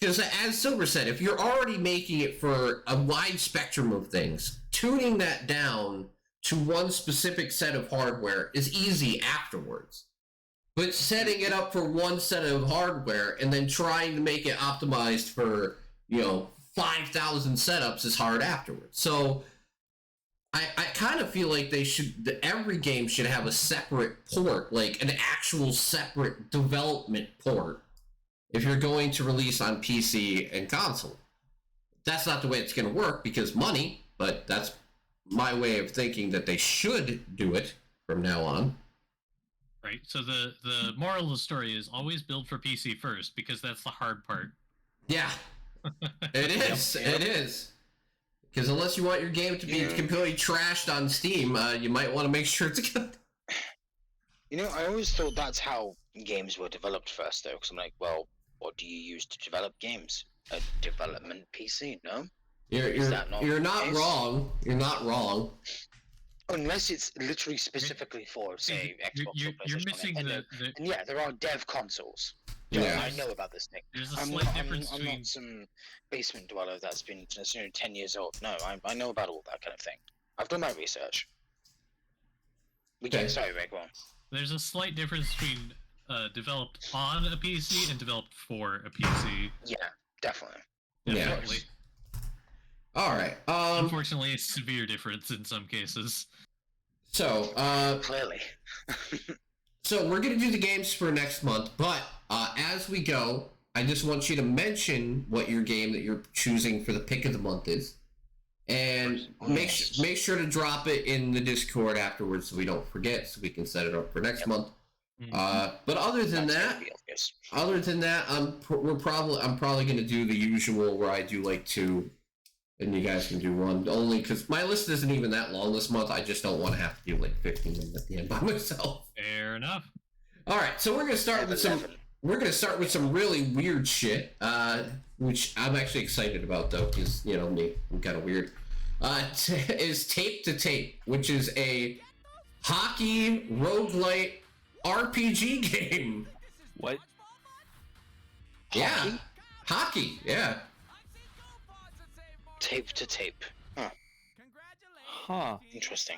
Because as Silver said, if you're already making it for a wide spectrum of things, tuning that down to one specific set of hardware is easy afterwards. But setting it up for one set of hardware and then trying to make it optimized for, 5,000 setups is hard afterwards. So I kind of feel like every game should have a separate port, like an actual separate development port, if you're going to release on PC and console. That's not the way it's going to work because money, but that's my way of thinking that they should do it from now on. Right, so the moral of the story is always build for PC first, because that's the hard part. Yeah, it is. It is. Because unless you want your game to be completely trashed on Steam, you might want to make sure it's good. I always thought that's how games were developed first, though, because I'm like, well, what do you use to develop games? A development PC, no? You're not wrong. You're not wrong. Unless it's literally specifically for, say, Xbox or PlayStation. You're missing and yeah, there are dev consoles. Yeah. I know about this thing. There's a slight difference I'm not some basement dweller that's been 10 years old. No, I know about all that kind of thing. I've done my research. Sorry, Ray, go on. There's a slight difference between developed on a PC and developed for a PC. Yeah, definitely. Definitely. All right. Unfortunately, a severe difference in some cases. So, clearly. So we're gonna do the games for next month, but as we go, I just want you to mention what your game that you're choosing for the pick of the month is, and make sure to drop it in the Discord afterwards so we don't forget, so we can set it up for next month. But other than that, I'm probably gonna do the usual where I do like 2. And you guys can do 1, only because my list isn't even that long this month. I just don't want to have to do like 15 of them at the end by myself. Fair enough. All right, so we're gonna start with some really weird shit, which I'm actually excited about though, because me, I'm kind of weird. Is Tape to Tape, which is a hockey roguelite RPG game. What? Yeah, hockey. Yeah. Tape to tape. Huh. Interesting.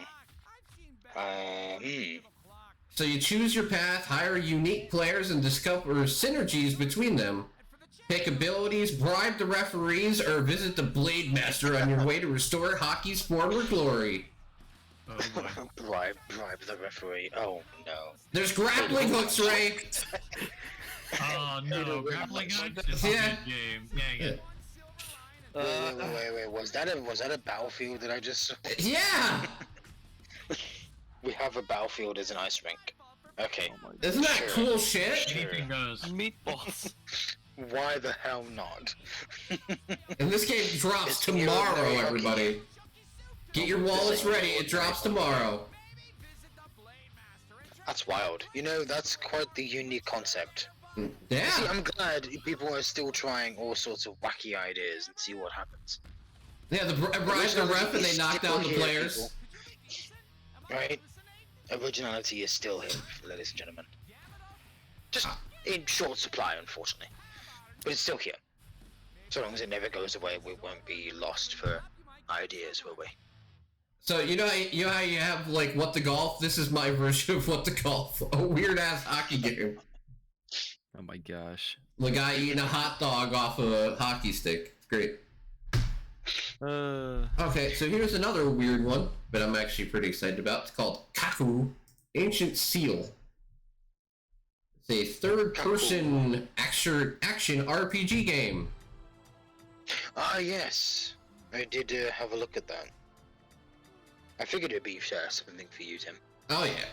So you choose your path, hire unique players, and discover synergies between them. Pick abilities, bribe the referees, or visit the Blade Master on your way to restore hockey's former glory. Oh, bribe the referee. Oh no. There's grappling hooks, Ray. Oh no, grappling hooks is a good game. Dang it. Wait. Was that a battlefield that I just saw? Yeah! We have a battlefield as an ice rink. Okay. Isn't that cool shit? Anything goes. Meatballs. Why the hell not? And this game drops tomorrow, everybody. Get your wallets ready, it drops tomorrow. That's wild. That's quite the unique concept. Yeah. See, I'm glad people are still trying all sorts of wacky ideas and see what happens. Yeah, the bribe the ref and they knock down the players. People. Right? Originality is still here, ladies and gentlemen. Just in short supply, unfortunately. But it's still here. So long as it never goes away, we won't be lost for ideas, will we? So you know how you have like What the Golf? This is my version of What the Golf. A weird ass hockey game. Oh my gosh. The guy eating a hot dog off of a hockey stick. It's great. Okay, so here's another weird one, but I'm actually pretty excited about. It's called Kaku Ancient Seal. It's a third-person action RPG game. Ah, yes. I did have a look at that. I figured it'd be something for you, Tim. Oh yeah.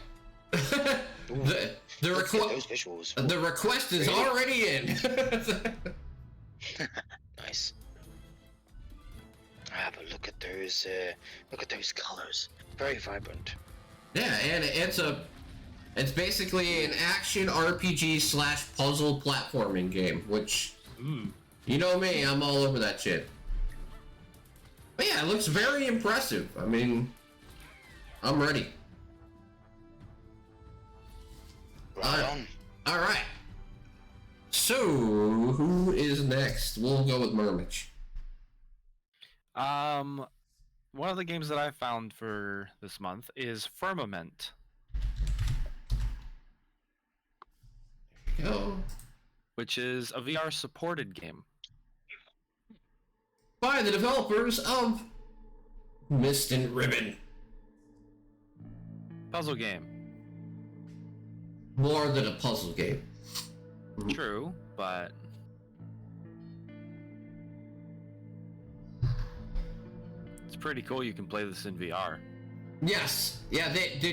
the Look at those visuals. The request is already in. Nice. Have a look at those. Look at those colors. Very vibrant. Yeah, and it's basically an action RPG / puzzle platforming game, which, you know me, I'm all over that shit. But yeah, it looks very impressive. I mean, I'm ready. Right on. All right. So, who is next? We'll go with Murmich. One of the games that I found for this month is Firmament. Go. Which is a VR supported game. By the developers of Mist and Ribbon. Puzzle game. More than a puzzle game. True, but it's pretty cool. You can play this in VR. Yes. Yeah, did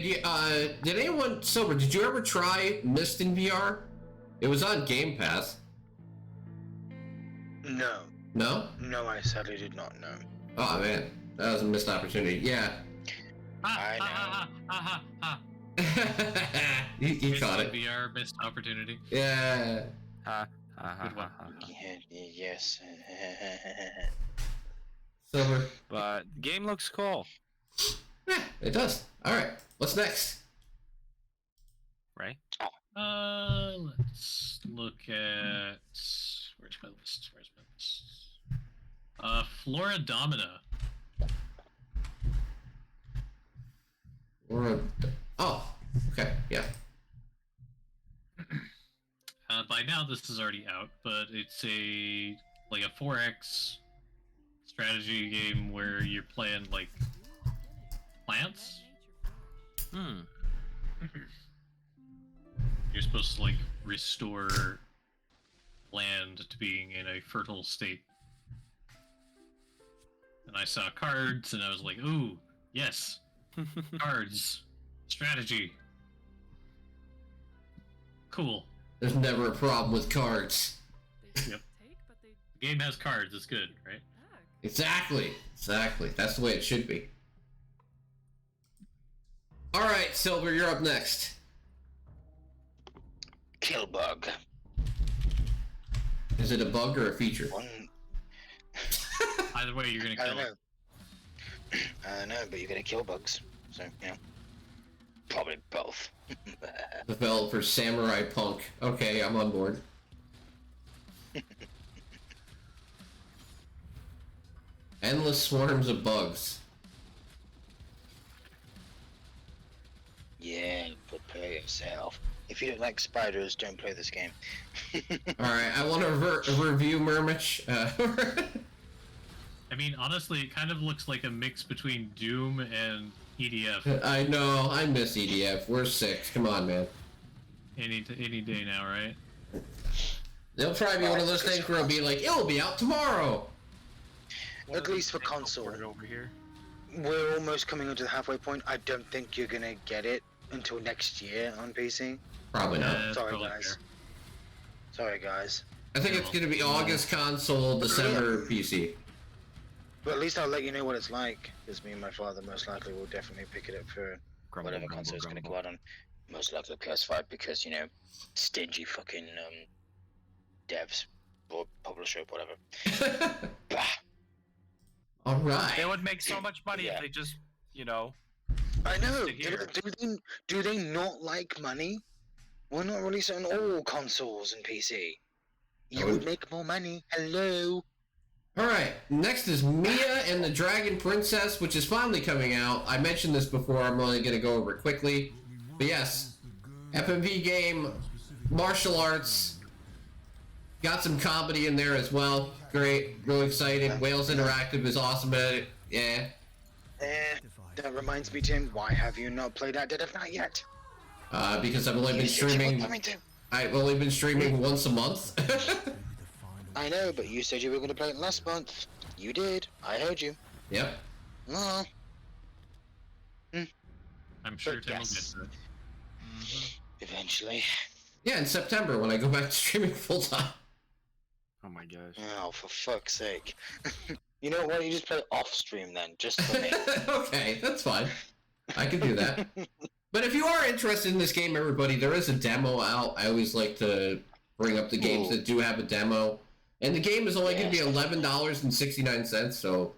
anyone, Silver, did you ever try Mist in VR? It was on Game Pass. No. No? No, I sadly did not know. Oh man, that was a missed opportunity. Yeah. I know. you caught it. VR missed opportunity. Yeah. Good one. Yes. Silver. But the game looks cool, Yeah, it does. Alright, what's next? right? Let's look at where's my list? Floradomina. Oh, okay, yeah. By now this is already out, but it's a 4X strategy game where you're playing like plants. You're supposed to restore land to being in a fertile state. And I saw cards and I was like, ooh, yes. Cards. Strategy. Cool. There's never a problem with cards. Yep. The game has cards, it's good, right? Exactly. That's the way it should be. Alright, Silver, you're up next. Killbug. Is it a bug or a feature? Either way, you're gonna I kill don't it. know. I don't know, but you're gonna kill bugs. So, probably both. Developer Samurai Punk. Okay, I'm on board. Endless swarms of bugs. Yeah, prepare yourself. If you don't like spiders, don't play this game. Alright, I want to review Murmich. I mean, honestly, it kind of looks like a mix between Doom and EDF. I know, I miss EDF. We're 6. Come on, man. Any day now, right? They'll probably be one of those things where it'll be like, it'll be out tomorrow. At least for console. Over here. We're almost coming into the halfway point. I don't think you're gonna get it until next year on PC. Probably not. That's Sorry, probably guys. fair. Sorry, guys. I think it's going to be August console, December PC. But at least I'll let you know what it's like, because me and my father most likely will definitely pick it up for whatever console it's gonna go out on. Most likely PS5, because, stingy fucking, devs, or publisher, whatever. Bah. Alright. They would make so much money Yeah. if they just, I know. Stick here. Do they not like money? Why not release it on all consoles and PC? You would make more money. Hello. Alright, next is Mia and the Dragon Princess, which is finally coming out. I mentioned this before, I'm only going to go over it quickly. But yes, FMV game, martial arts, got some comedy in there as well. Great, really excited. Wales Interactive is awesome at it. Yeah. That reminds me, Tim, why have you not played Dead of Night yet? Because I've only been streaming... I've only been streaming once a month. I know, but you said you were going to play it last month. You did. I heard you. Yep. Oh. I'm sure But Tim yes. will get to it. Eventually. Yeah, in September when I go back to streaming full time. Oh my gosh. Oh, for fuck's sake. You know what? You just play off stream then, just for me. Okay, that's fine. I can do that. But if you are interested in this game, everybody, there is a demo out. I always like to bring up the games that do have a demo. And the game is only going to be $11.69, so,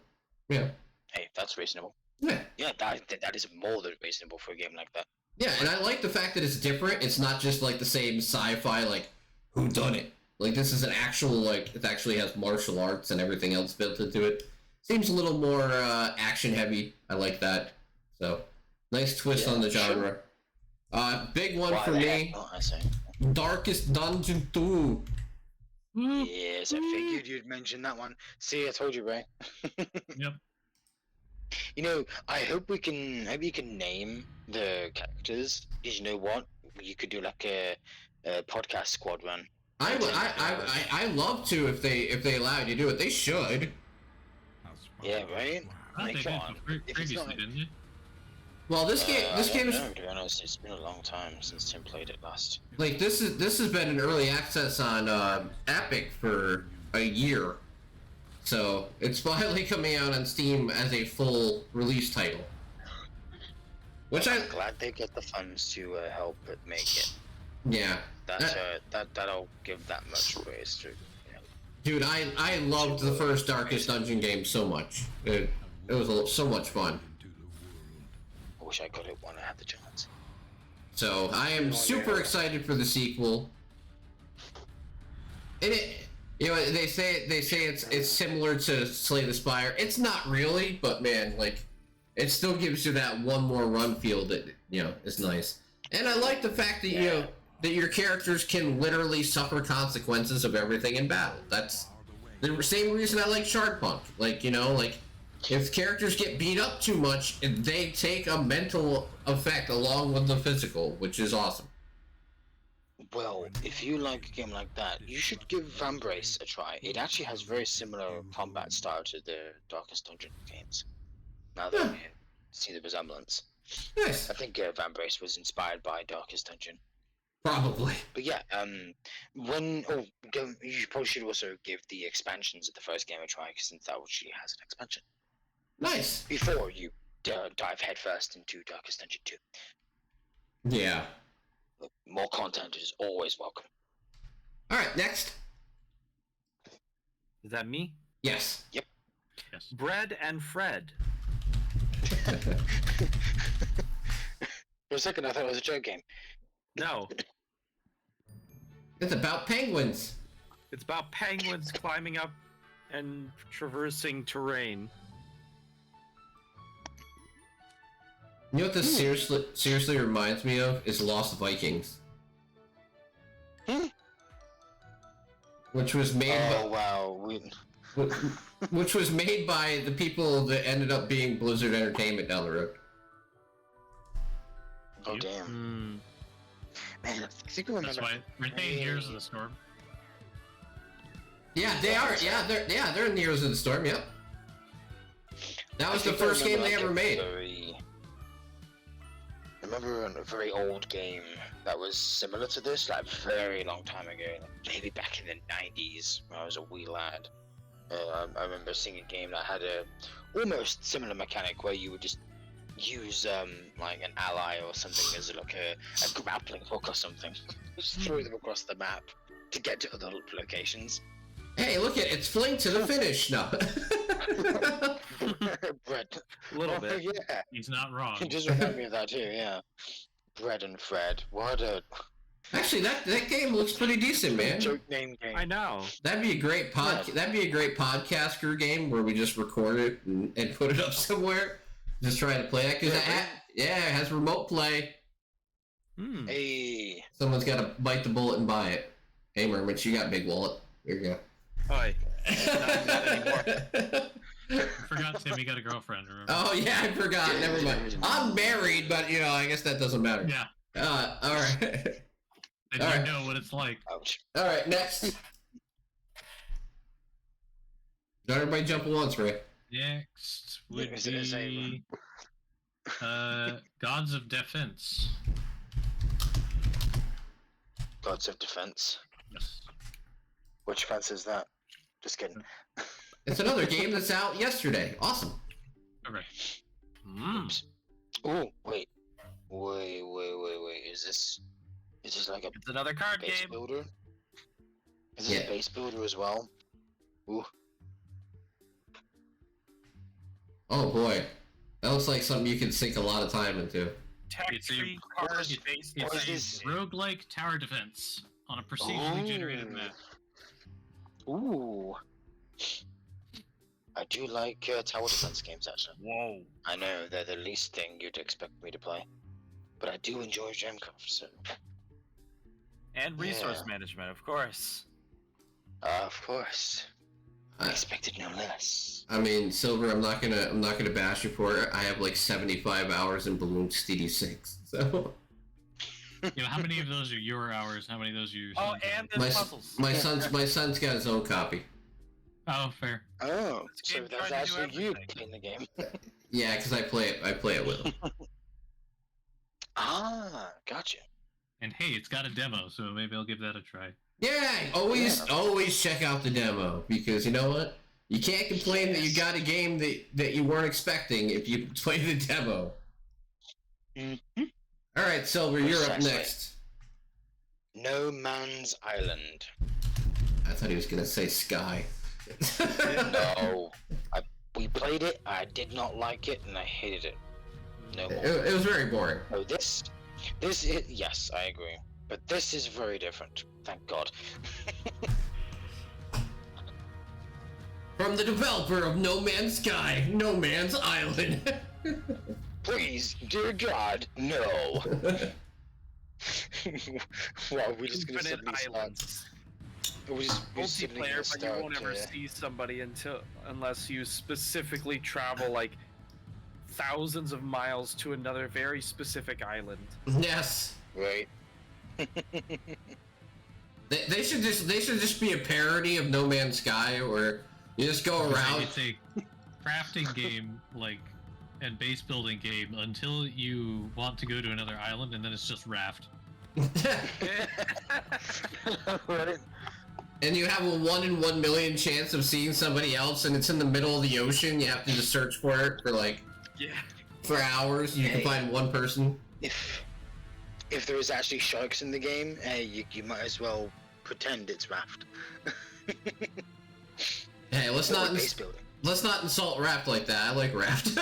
yeah. Hey, that's reasonable. Yeah. Yeah, that is more than reasonable for a game like that. Yeah, and I like the fact that it's different. It's not just like the same sci-fi, like, whodunit. Like, this is an actual, like, it actually has martial arts and everything else built into it. Seems a little more action-heavy. I like that. So, nice twist on the genre. Big one for me, I see. Darkest Dungeon 2. Yes, I figured you'd mention that one. See, I told you, Ray. Yep. You know, I hope you can name the characters. Because you know what? You could do like a podcast squad run. I love to if they allow you to do it. They should. Yeah, right? I think they come on. did If it's previously, not- didn't they? Well, this game I don't is know, to be honest, it's been a long time since Tim played it last. like this has been in early access on Epic for a year, so it's finally coming out on Steam as a full release title. Which I'm glad they get the funds to help it make it. Yeah. That'll give that much praise to. Dude, I loved the first Darkest Dungeon game so much. It was so much fun. I wish I got it when I had the chance. So I am super excited for the sequel. And they say it's similar to Slay the Spire. It's not really, but man, like, it still gives you that one more run feel that is nice. And I like the fact that that your characters can literally suffer consequences of everything in battle. That's the same reason I like Shardpunk. Like, if characters get beat up too much, they take a mental effect along with the physical, which is awesome. Well, if you like a game like that, you should give Vambrace a try. It actually has very similar combat style to the Darkest Dungeon games. Now that you see the resemblance. Nice. I think Vambrace was inspired by Darkest Dungeon. Probably. But yeah, you probably should also give the expansions of the first game a try, since that actually has an expansion. Nice. Before you dive headfirst into Darkest Dungeon 2. Yeah. Look, more content is always welcome. Alright, next. Is that me? Yes. Yep. Yes. Bread and Fred. For a second, I thought it was a joke game. No, It's about penguins. it's about penguins climbing up and traversing terrain. You know what this seriously reminds me of is Lost Vikings. Which was made which was made by the people that ended up being Blizzard Entertainment down the road. Oh, Yep. damn. Man, I think I remember. That's why. Aren't they in Heroes of the Storm? Yeah, they are. Yeah, they're in the Heroes of the Storm. Yep. That was the first game they ever made. I remember a very old game that was similar to this, like a very long time ago, like maybe back in the 90s when I was a wee lad. I remember seeing a game that had a almost similar mechanic where you would just use like an ally or something as like a grappling hook or something, just throw them across the map to get to other locations. Hey, look at it's flinked to the finish. No. Bread. A little bit. Yeah. He's not wrong. It just reminded me of that too, yeah. Bread and Fred. What a Actually, that game looks pretty decent, man. Joke name game. I know. That'd be a great That'd be a great podcaster game where we just record it and put it up somewhere. Just try to play that because it has remote play. Hey. Someone's got to bite the bullet and buy it. Hey, Mermit, you got big wallet. There you go. Oi. Forgot Timmy got a girlfriend. Remember? Oh yeah, I forgot. Never mind. I'm married, but I guess that doesn't matter. Yeah. All right. And All you right. know what it's like. Ouch. All right, next. Not everybody jump at once, Ray. Next would Is it be Gods of Defense. Gods of Defense. Yes. Which fence is that? Just kidding. It's another game that's out yesterday. Awesome. Okay. Oops. Oh, wait. Wait. Is this like a It's another card base game. builder? Is this a base builder as well? Ooh. Oh boy, that looks like something you can sink a lot of time into. It's a- Tree card It's, based What is it's this? a roguelike tower defense on a procedurally generated map. Ooh. I do like tower defense games, actually. Whoa. I know they're the least thing you'd expect me to play, but I do enjoy Gemcraft, so... And resource Yeah. management, of course. Of course. I I, expected no less. I mean, Silver, I'm not gonna bash you for it. I have like 75 hours in Bloons TD6, so. How many of those are your hours? How many of those are your Oh, son's and hours? there's puzzles. My son's got his own copy. Oh, fair. Oh, This so game that's tried to do actually you everything. playing the game. Yeah, because I play it with him. Ah, gotcha. And hey, it's got a demo, so maybe I'll give that a try. Yeah, always check out the demo because you know what? You can't complain that you got a game that you weren't expecting if you play the demo. Mm-hmm. All right, Silver, you're up Precisely. next. No Man's Island. I thought he was gonna say Sky. No. We played it, I did not like it, and I hated it. No more. It was very boring. Oh, this is, yes, I agree. But this is very different. Thank God. From the developer of No Man's Sky, No Man's Island. Please, dear God, no. Well, we're just gonna Infinite suddenly start. islands. We're just suddenly Multiplayer, gonna but you start, won't ever see somebody unless you specifically travel like thousands of miles to another very specific island. Yes. Right. They should just be a parody of No Man's Sky where you just go around. It's a crafting game, and base building game until you want to go to another island, and then it's just raft. Right. And you have a 1 in 1 million chance of seeing somebody else, and it's in the middle of the ocean. You have to just search for it Yeah. for hours. You can find one person. If there is actually sharks in the game, you might as well pretend it's raft. Hey, let's Or not base building. insult Raft like that. I like Raft.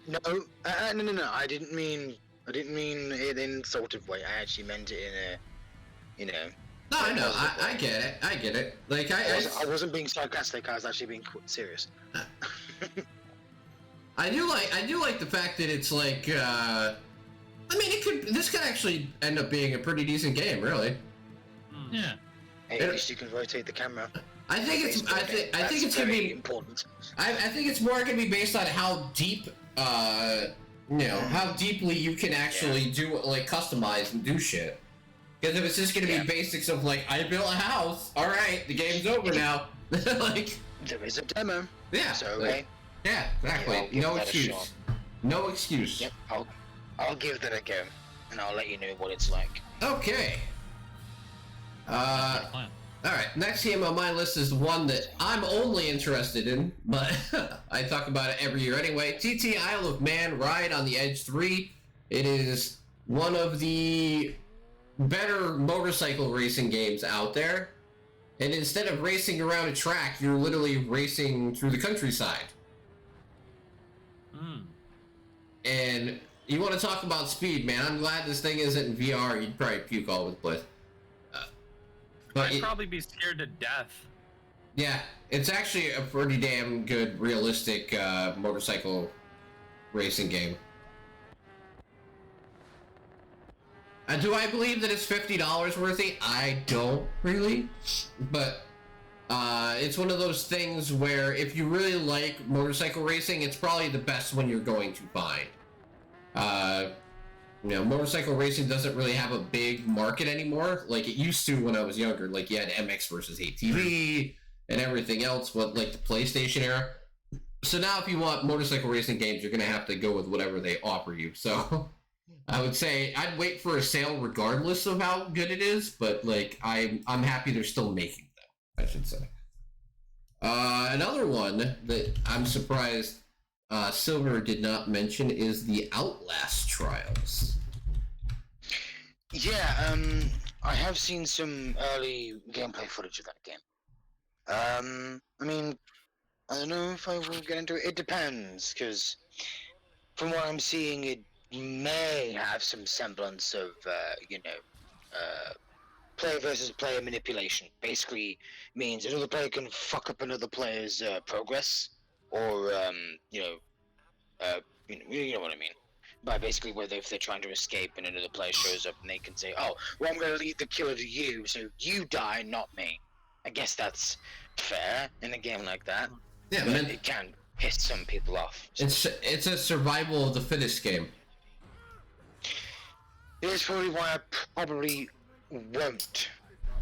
No, no. I didn't mean it in an insultive way. I actually meant it in a, No, I know. I get it. I get it. Like I wasn't being sarcastic. I was actually being serious. I do like the fact that it's like. I mean, this could actually end up being a pretty decent game, really. Yeah. Hey, at least you can rotate the camera. I think it's. I think it's gonna very be. important. I think it's more gonna be based on how deep. How deeply you can actually do customize and do shit. Because if it's just gonna be basics of I built a house. All right, the game's over now. There is a demo. Yeah. So hey, yeah, exactly. I'll give No that a excuse. shot. No excuse. Yep, I'll give that a go, and I'll let you know what it's like. Okay. Plan. Alright, next game on my list is one that I'm only interested in, but I talk about it every year anyway. TT Isle of Man Ride on the Edge 3. It is one of the better motorcycle racing games out there. And instead of racing around a track, you're literally racing through the countryside. And You want to talk about speed, man? I'm glad this thing isn't in VR. You'd probably puke all over the place. I'd probably be scared to death. Yeah, it's actually a pretty damn good, realistic motorcycle racing game. Do I believe that it's $50 worthy? I don't really, but it's one of those things where if you really like motorcycle racing, it's probably the best one you're going to find. Motorcycle racing doesn't really have a big market anymore, like it used to when I was younger. Like you had MX versus ATV and everything else, but like the PlayStation era. So now if you want motorcycle racing games, you're gonna have to go with whatever they offer you. So I would say I'd wait for a sale regardless of how good it is, but like I'm happy they're still making them, I should say. Another one that I'm surprised Silver did not mention is the Outlast trials. Yeah, I have seen some early gameplay footage of that game. I mean, I don't know if I will get into it. It depends, because from what I'm seeing, it may have some semblance of, player versus player manipulation. Basically means another player can fuck up another player's progress, or, you know what I mean. By basically whether if they're trying to escape and another player shows up and they can say, oh, well, I'm going to lead the killer to you, so you die, not me. I guess that's fair in a game like that. Yeah, but man. It can piss some people off. So. It's a survival of the fittest game. It's probably why I probably won't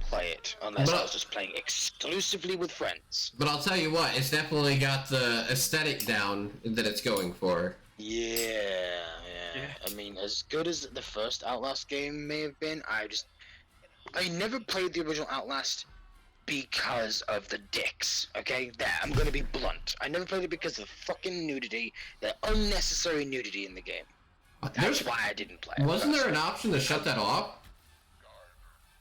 play it unless I was just playing exclusively with friends. But I'll tell you what, it's definitely got the aesthetic down that it's going for. Yeah. I mean, as good as the first Outlast game may have been, I never played the original Outlast because of the dicks, okay? I'm gonna be blunt. I never played it because of the fucking nudity, the unnecessary nudity in the game. That's why I didn't play it. Wasn't there an option to shut that off?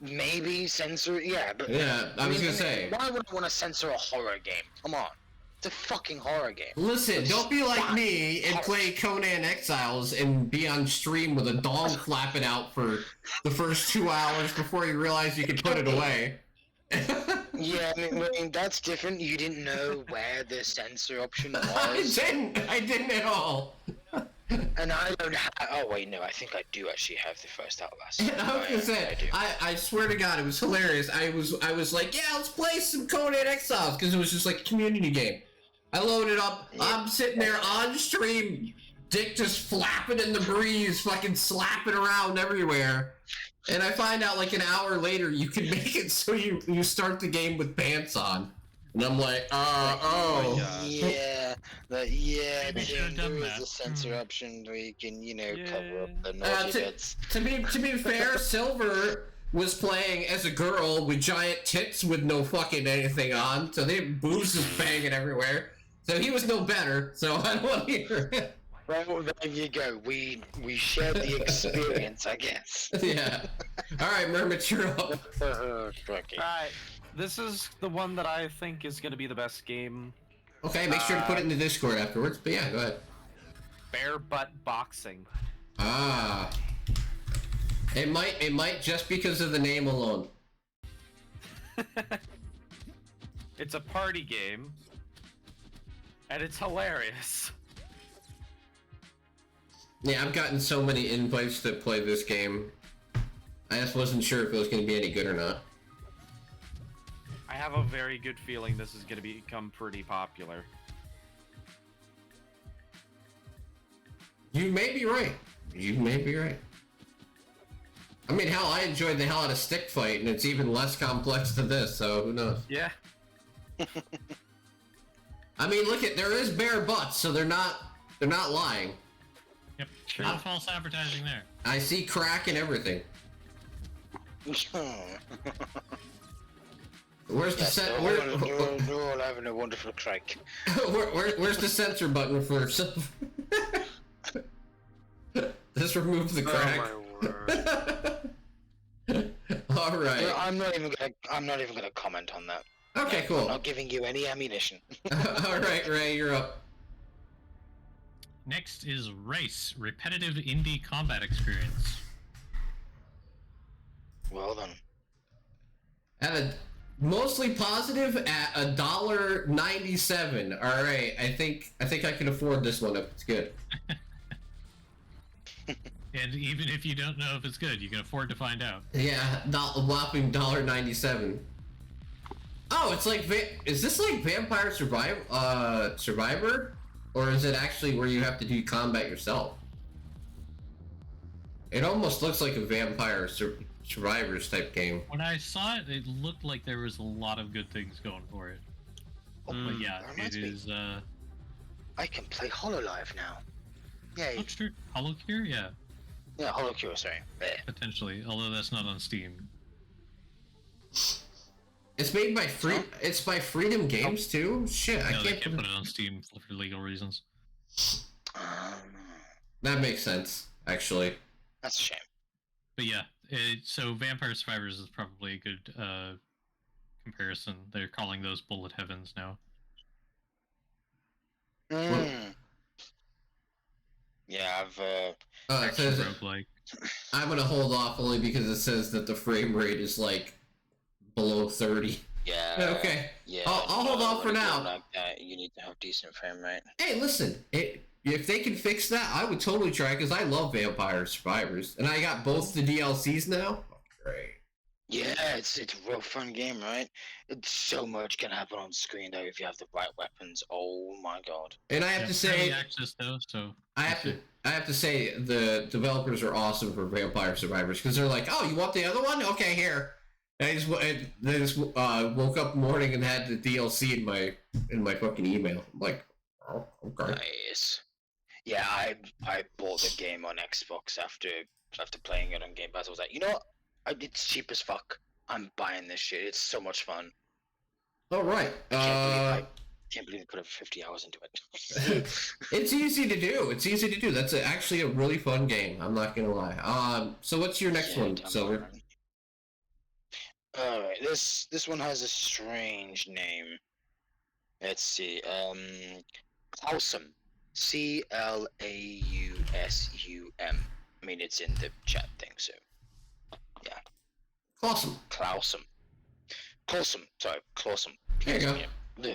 Maybe censor, yeah, but... Yeah, I was gonna say... Why would I want to censor a horror game? Come on. It's a fucking horror game. Listen, don't be like me and play Conan Exiles and be on stream with a dong flapping out for the first 2 hours before you realize you can put it away. Yeah, I mean, that's different. You didn't know where the censor option was. I didn't at all. And I don't have... Oh, wait, no, I think I do actually have the first Outlast. I was gonna say, I swear to God, it was hilarious. I was like, yeah, let's play some Conan Exiles, because it was just like a community game. I loaded up, I'm sitting there on stream, dick just flapping in the breeze, fucking slapping around everywhere. And I find out like an hour later you can make it so you start the game with pants on. And I'm like, oh. Yeah, there is a censor option where you can, cover up the naughty bits. To be fair, Silver was playing as a girl with giant tits with no fucking anything on, so they boobs was banging everywhere. So he was no better, so I don't want to hear it. Well, there you go. We shared the experience, I guess. Yeah. Alright, Mermit, you're up. Alright, this is the one that I think is going to be the best game. Okay, make sure to put it in the Discord afterwards, but yeah, go ahead. Bare Butt Boxing. Ah. It might just because of the name alone. It's a party game. And it's hilarious. Yeah, I've gotten so many invites to play this game. I just wasn't sure if it was going to be any good or not. I have a very good feeling this is going to become pretty popular. You may be right. You may be right. I mean, hell, I enjoyed the hell out of Stick Fight, and it's even less complex than this, so who knows? Yeah. I mean, look there is bare butts, so they're not lying. Yep, no false advertising there. I see crack and everything. Where's the We're all having a wonderful crack. Where's the censor button for Silver? Just remove the crack. Oh my word. All right. Well, I'm not even gonna comment on that. Okay, cool. I'm not giving you any ammunition. All right, Ray, you're up. Next is Race, repetitive indie combat experience. Well then. At a mostly positive at $1.97. All right, I think I can afford this one. It's good. And even if you don't know if it's good, you can afford to find out. Yeah, a whopping $1.97. Oh, it's like is this like Vampire Survivor, or is it actually where you have to do combat yourself? It almost looks like a Vampire Survivors type game. When I saw it, it looked like there was a lot of good things going for it. But yeah, it is. I can play HoloLive now. Yay! Oh, sure. HoloCure, yeah. Yeah, HoloCure. Sorry. Potentially, although that's not on Steam. It's made by It's by Freedom Games too. Shit, No, they can't put it on Steam for legal reasons. That makes sense, actually. That's a shame. But yeah, so Vampire Survivors is probably a good comparison. They're calling those bullet heavens now. Yeah, I've It says roguelike. I'm gonna hold off only because it says that the frame rate is like below 30. Yeah. Okay. Yeah. I'll hold off for now. Like that, you need to have decent frame rate. Hey, listen. If they can fix that, I would totally try because I love Vampire Survivors, and I got both the DLCs now. Great. Yeah, it's a real fun game, right? It's so much can happen on screen though if you have the right weapons. Oh my god! And I have to say, access though, so I have to say the developers are awesome for Vampire Survivors because they're like, oh, you want the other one? Okay, here. And they just woke up in the morning and had the DLC in my fucking email. I'm like, oh, okay. Nice. Yeah, I bought the game on Xbox after playing it on Game Pass. I was like, you know what? It's cheap as fuck. I'm buying this shit. It's so much fun. All right. I can't believe I put up 50 hours into it. It's easy to do. That's actually a really fun game. I'm not gonna lie. So what's your next one, Silver? Alright, this one has a strange name. Let's see. Clausum. Clausum. I mean, it's in the chat thing, so. Yeah. Clausum. Sorry, Clausum. There you go. Yeah.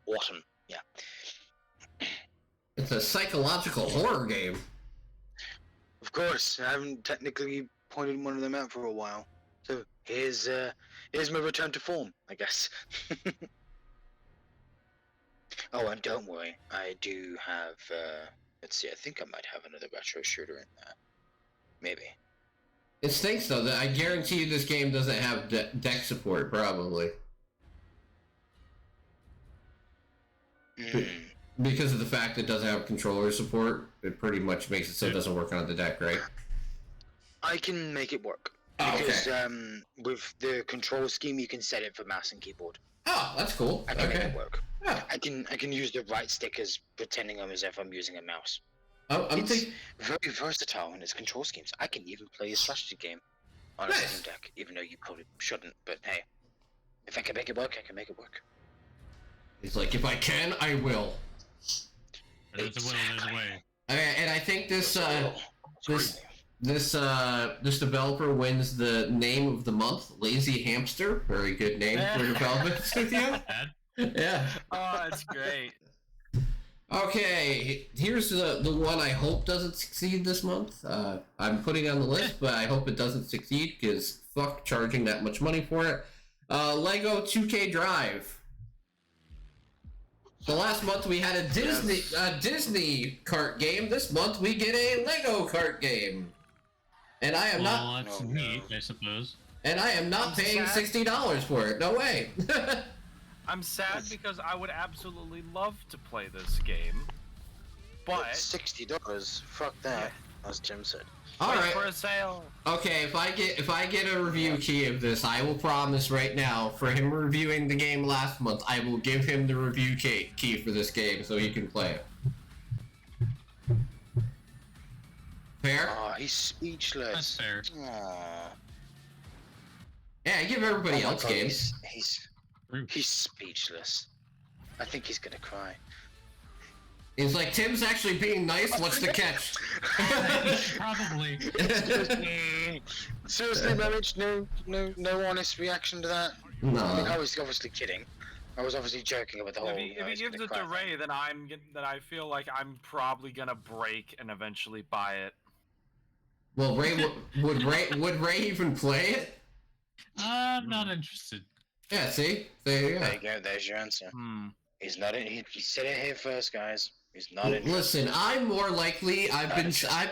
Autumn. Yeah. It's a psychological horror game. Of course, I haven't technically pointed one of them out for a while. So here's my return to form, I guess. Oh, and don't worry, I do have. Let's see, I think I might have another retro shooter in there. Maybe. It stinks though. That I guarantee you this game doesn't have deck support, probably. Because of the fact that it doesn't have controller support, it pretty much makes it so it doesn't work on the deck, right? I can make it work. Oh, because okay. with the control scheme, you can set it for mouse and keyboard. Oh, that's cool. I can make Okay. it work. Yeah. I can use the right stick as pretending as if I'm using a mouse. I'm It's thinking. very versatile in its control schemes. I can even play a strategy game on a Nice. Steam Deck, even though you probably shouldn't. But hey, if I can make it work, I can make it work. He's like, if I can, I will. There's a will, there's a way. Okay, and I think this Screw this developer wins the name of the month, Lazy Hamster. Very good name for development studio. Bad? Yeah. Oh, that's great. Okay, here's the one I hope doesn't succeed this month. I'm putting it on the list, but I hope it doesn't succeed because fuck charging that much money for it. Lego 2K Drive. So last month we had a Disney kart game. This month we get a Lego kart game. And I am Well, not. that's No, neat, no. I suppose. And I am not I'm paying sad. $60 for it. No way. I'm sad because I would absolutely love to play this game, but It's $60. Fuck that, as Jim said. All wait right. for a sale. Okay, if I get a review key of this, I will promise right now, for him reviewing the game last month, I will give him the review key for this game so he can play it. Fair? Oh, he's speechless. That's fair. Aw. Yeah, I give everybody Oh my else God, games. He's True. speechless. I think he's gonna cry. He's like, Tim's actually being nice. What's the catch? Probably. Seriously, Merich, no honest reaction to that? No. I mean, I was obviously kidding. I was obviously joking about the whole. If he gives it to Ray, then I feel like I'm probably gonna break and eventually buy it. Well, would Ray even play it? I'm not interested. Yeah, see? There you go. There you go, there's your answer. He's not in. He said it here first, guys. He's not in. Listen, I'm more likely. I've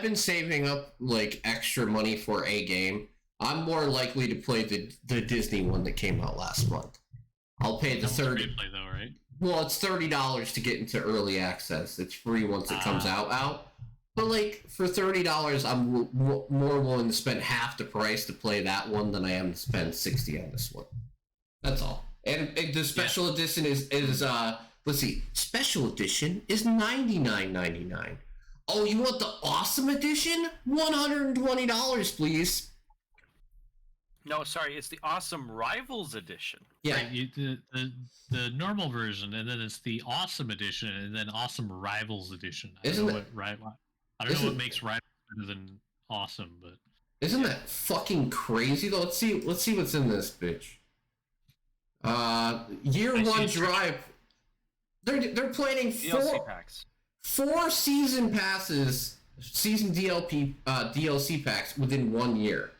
been saving up like extra money for a game. I'm more likely to play the Disney one that came out last month. I'll pay the $30. Play though, right? Well, it's $30 to get into early access. It's free once it comes out. But like for $30, I'm more willing to spend half the price to play that one than I am to spend $60 on this one. That's all. And the special edition is let's see, special edition is $99.99. Oh, you want the awesome edition? $120, please. No, sorry, it's the Awesome Rivals edition. Yeah, Right, the normal version, and then it's the Awesome edition, and then Awesome Rivals edition. I don't know what makes Rivals better than Awesome, but isn't that fucking crazy though? Let's see what's in this bitch. Year one drive. They're planning DLC packs. 4 season passes, season DLC packs within 1 year.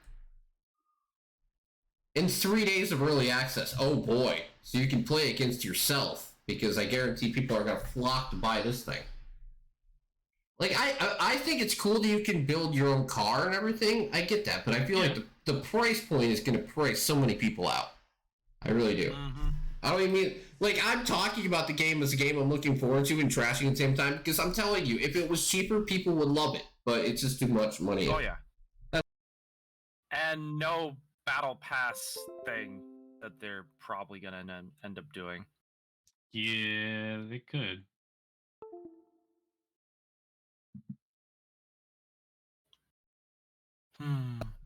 In 3 days of early access. Oh boy. So you can play against yourself, because I guarantee people are going to flock to buy this thing. Like, I think it's cool that you can build your own car and everything. I get that, but I feel like the price point is going to price so many people out. I really do. I don't even mean... Like, I'm talking about the game as a game I'm looking forward to and trashing at the same time, because I'm telling you, if it was cheaper, people would love it. But it's just too much money. Oh, yeah. And no Battle Pass thing that they're probably going to end up doing. yeah, they could.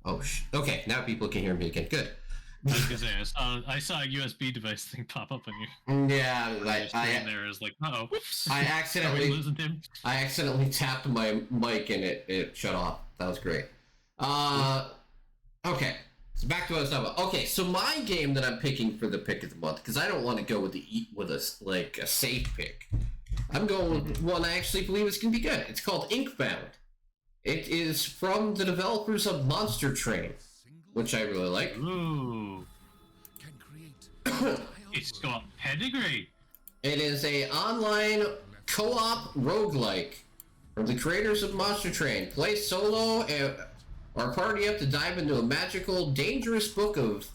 Oh, okay, now people can hear me again. Good. I was gonna say, I saw a USB device thing pop up on you. Yeah, I there is like, uh-oh. I Are we accidentally losing him? tapped my mic and it shut off. That was great. Okay. So back to what I was talking about. Okay, so my game that I'm picking for the pick of the month, because I don't want to go with a safe pick. I'm going with one I actually believe is gonna be good. It's called Inkbound. It is from the developers of Monster Train, which I really like. Ooh. It's got pedigree. It is a online co-op roguelike from the creators of Monster Train. Play solo or party up to dive into a magical, dangerous book of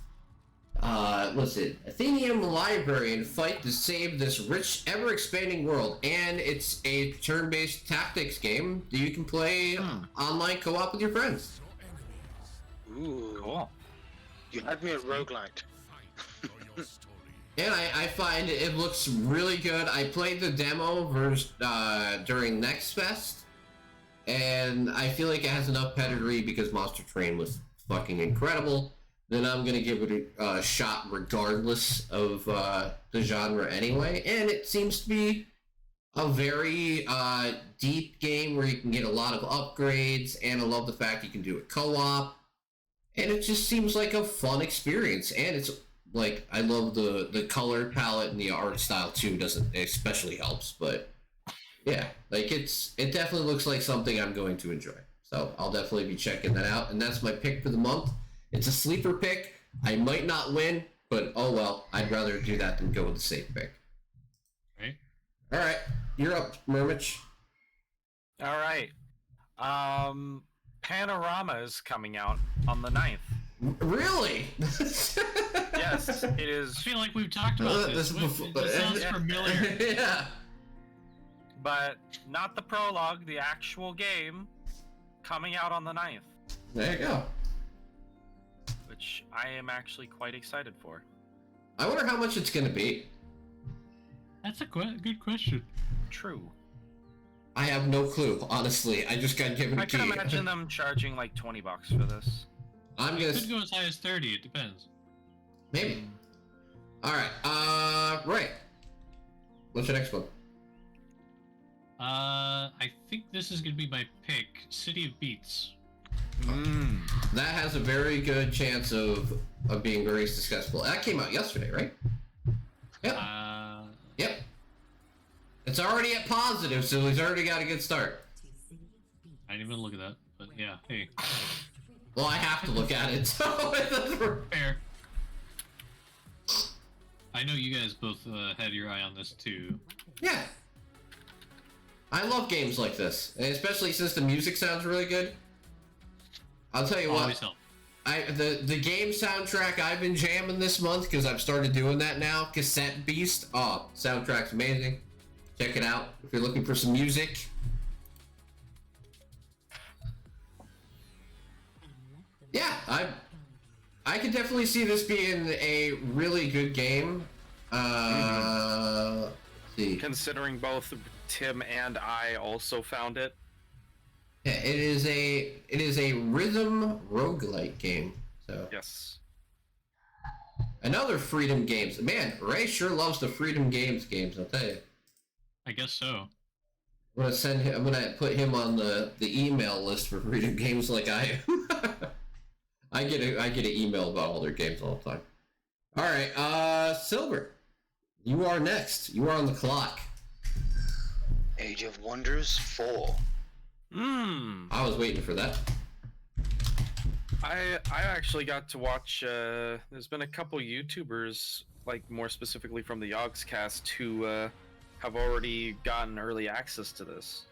Athenium Library and fight to save this rich, ever-expanding world. And it's a turn-based tactics game that you can play online co-op with your friends. Ooh, Cool. you had me at roguelite. And I find it looks really good. I played the demo during Next Fest, and I feel like it has enough pedigree because Monster Train was fucking incredible. Then I'm gonna give it a shot regardless of the genre anyway. And it seems to be a very deep game where you can get a lot of upgrades, and I love the fact you can do it co-op. And it just seems like a fun experience, and it's like, I love the color palette and the art style too. Especially helps, but yeah, like it definitely looks like something I'm going to enjoy. So I'll definitely be checking that out, and that's my pick for the month. It's a sleeper pick. I might not win, but oh well. I'd rather do that than go with the safe pick. Right. All right, you're up, Mermich. All right. Panorama is coming out on the 9th. Really? Yes, it is. I feel like we've talked about this. This sounds familiar. Yeah. But not the prologue, the actual game coming out on the 9th, There you go. which I am actually quite excited for. I wonder how much it's gonna be. That's a good question. True. I have no clue, honestly. I just got given a I key. can imagine them charging like $20 for this. I'm gonna Could go as high as 30. It depends. maybe. All right. Right. What's your next one? I think this is gonna be my pick. City of Beats. That has a very good chance of being very successful. That came out yesterday, right? Yep. Yep. It's already at positive, so he's already got a good start. I didn't even look at that, but yeah, hey. Well, I have to look at it, so it doesn't... Fair. I know you guys both had your eye on this too. Yeah. I love games like this, and especially since the music sounds really good. I'll tell you what. Always help. The game soundtrack I've been jamming this month, because I've started doing that now, Cassette Beast. Oh, soundtrack's amazing. Check it out if you're looking for some music. Yeah, I could definitely see this being a really good game. Let's see. Considering both Tim and I also found it. Yeah, it is a rhythm roguelike game. So Yes. another Freedom Games. Man, Ray sure loves the Freedom Games, I'll tell you. I guess so. I'm gonna put him on the email list for Freedom Games like I am. I get an email about all their games all the time. Alright, Silver. You are next. You are on the clock. Age of Wonders 4. I was waiting for that. I actually got to watch. There's been a couple YouTubers, like more specifically from the Yogscast, who have already gotten early access to this.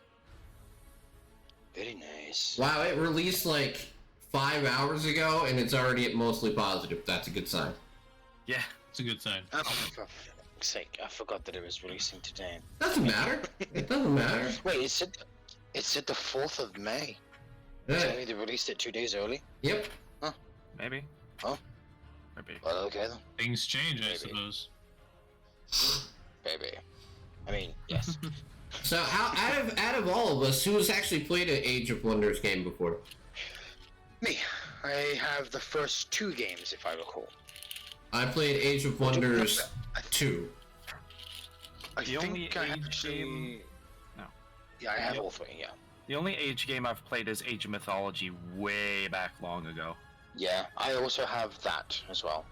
Very nice. Wow, it released like 5 hours ago, and it's already at mostly positive. That's a good sign. Yeah, It's a good sign. Oh, for fuck's sake, I forgot that it was releasing today. Doesn't matter. It doesn't matter. Wait, it said the 4th of May. Tell me they released it 2 days early? Yep. maybe. Oh. Maybe. Well, okay then. Things change, I Maybe. suppose. Baby. I mean, yes. So, out of all of us, who has actually played an Age of Wonders game before? Me. I have the first 2 games, if I recall. I played Age of Wonders 2. I The only think I Age actually... game- No. Yeah, I have Yep. all 3, yeah. The only Age game I've played is Age of Mythology way back long ago. Yeah, I also have that as well.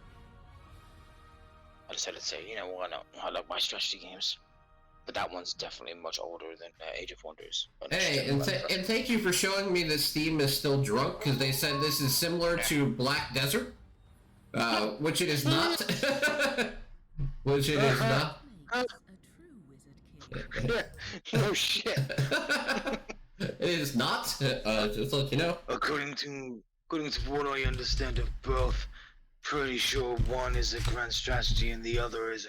I decided to say, you know, why not? I love my strategy games. But that one's definitely much older than Age of Wonders. Hey, and thank you for showing me this Steam is still drunk, because they said this is similar to Black Desert, which it is not. Which it is not. No shit. It is not. Just to let you know. According to what I understand of both, pretty sure one is a grand strategy and the other is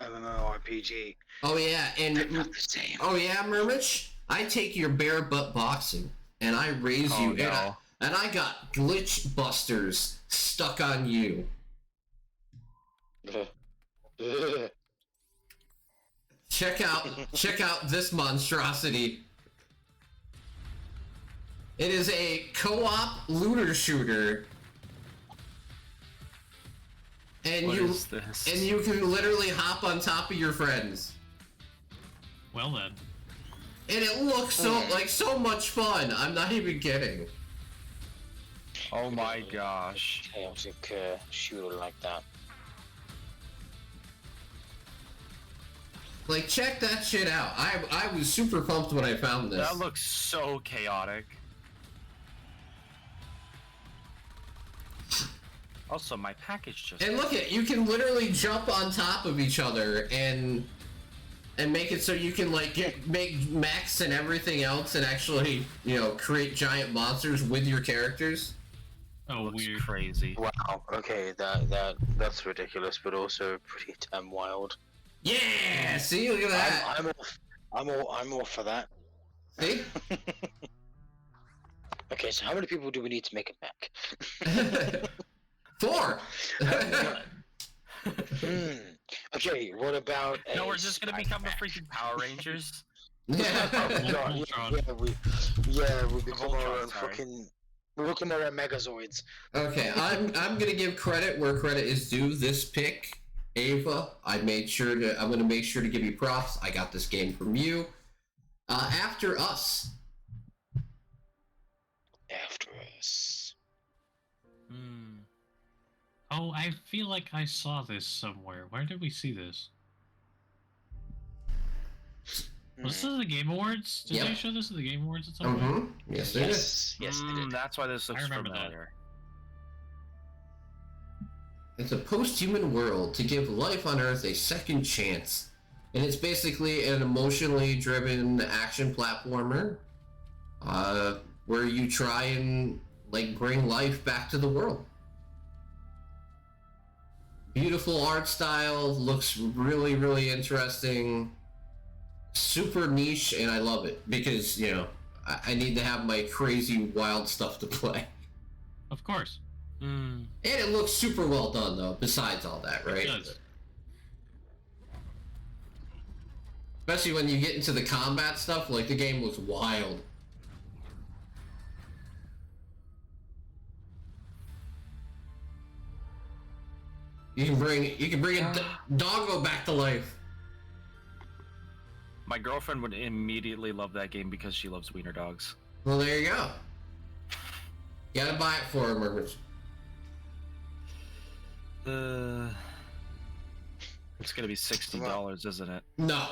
a MMORPG. Oh yeah, and They're not the same. oh yeah, Murmich, I take your bare butt boxing and I raise Oh, you, no. and I got glitch busters stuck on you. Check out this monstrosity. It is a co-op looter shooter. And What you is this? and you can literally hop on top of your friends. Well then. And it looks so much fun. I'm not even kidding. Oh my gosh. Chaotic shooter like that. Like, check that shit out. I was super pumped when I found this. That looks so chaotic. Also, my package just... And look you can literally jump on top of each other and make it so you can like make mechs and everything else and actually, you know, create giant monsters with your characters. Oh, looks weird. crazy. Wow. Okay, that's ridiculous, but also pretty damn wild. Yeah, see, look at that. I'm all for that. See? Okay, so how many people do we need to make a mech? 4. Okay, what about No, we're just gonna Sky become the mech? freaking Power Rangers. Yeah. Voltron. we become our Voltron, own sorry. fucking... We become our own Megazords. Okay, I'm gonna give credit where credit is due. This pick, Ava, I'm gonna make sure to give you props. I got this game from you. After Us. After Us. Oh, I feel like I saw this somewhere. Where did we see this? Was this at the Game Awards? Did they show this at the Game Awards at some point? Yes, they did. Yes, they did. That's why this looks remember familiar. It's a post-human world to give life on Earth a second chance. And it's basically an emotionally driven action platformer where you try and like bring life back to the world. Beautiful art style, looks really, really interesting. Super niche, and I love it because, you know, I need to have my crazy, wild stuff to play. Of course. And it looks super well done, though, besides all that, right? It does. Especially when you get into the combat stuff, like, the game looks wild. You can bring a doggo back to life. My girlfriend would immediately love that game because she loves wiener dogs. Well, there you go. You gotta buy it for her, Murmurs. It's gonna be $60, isn't it? No.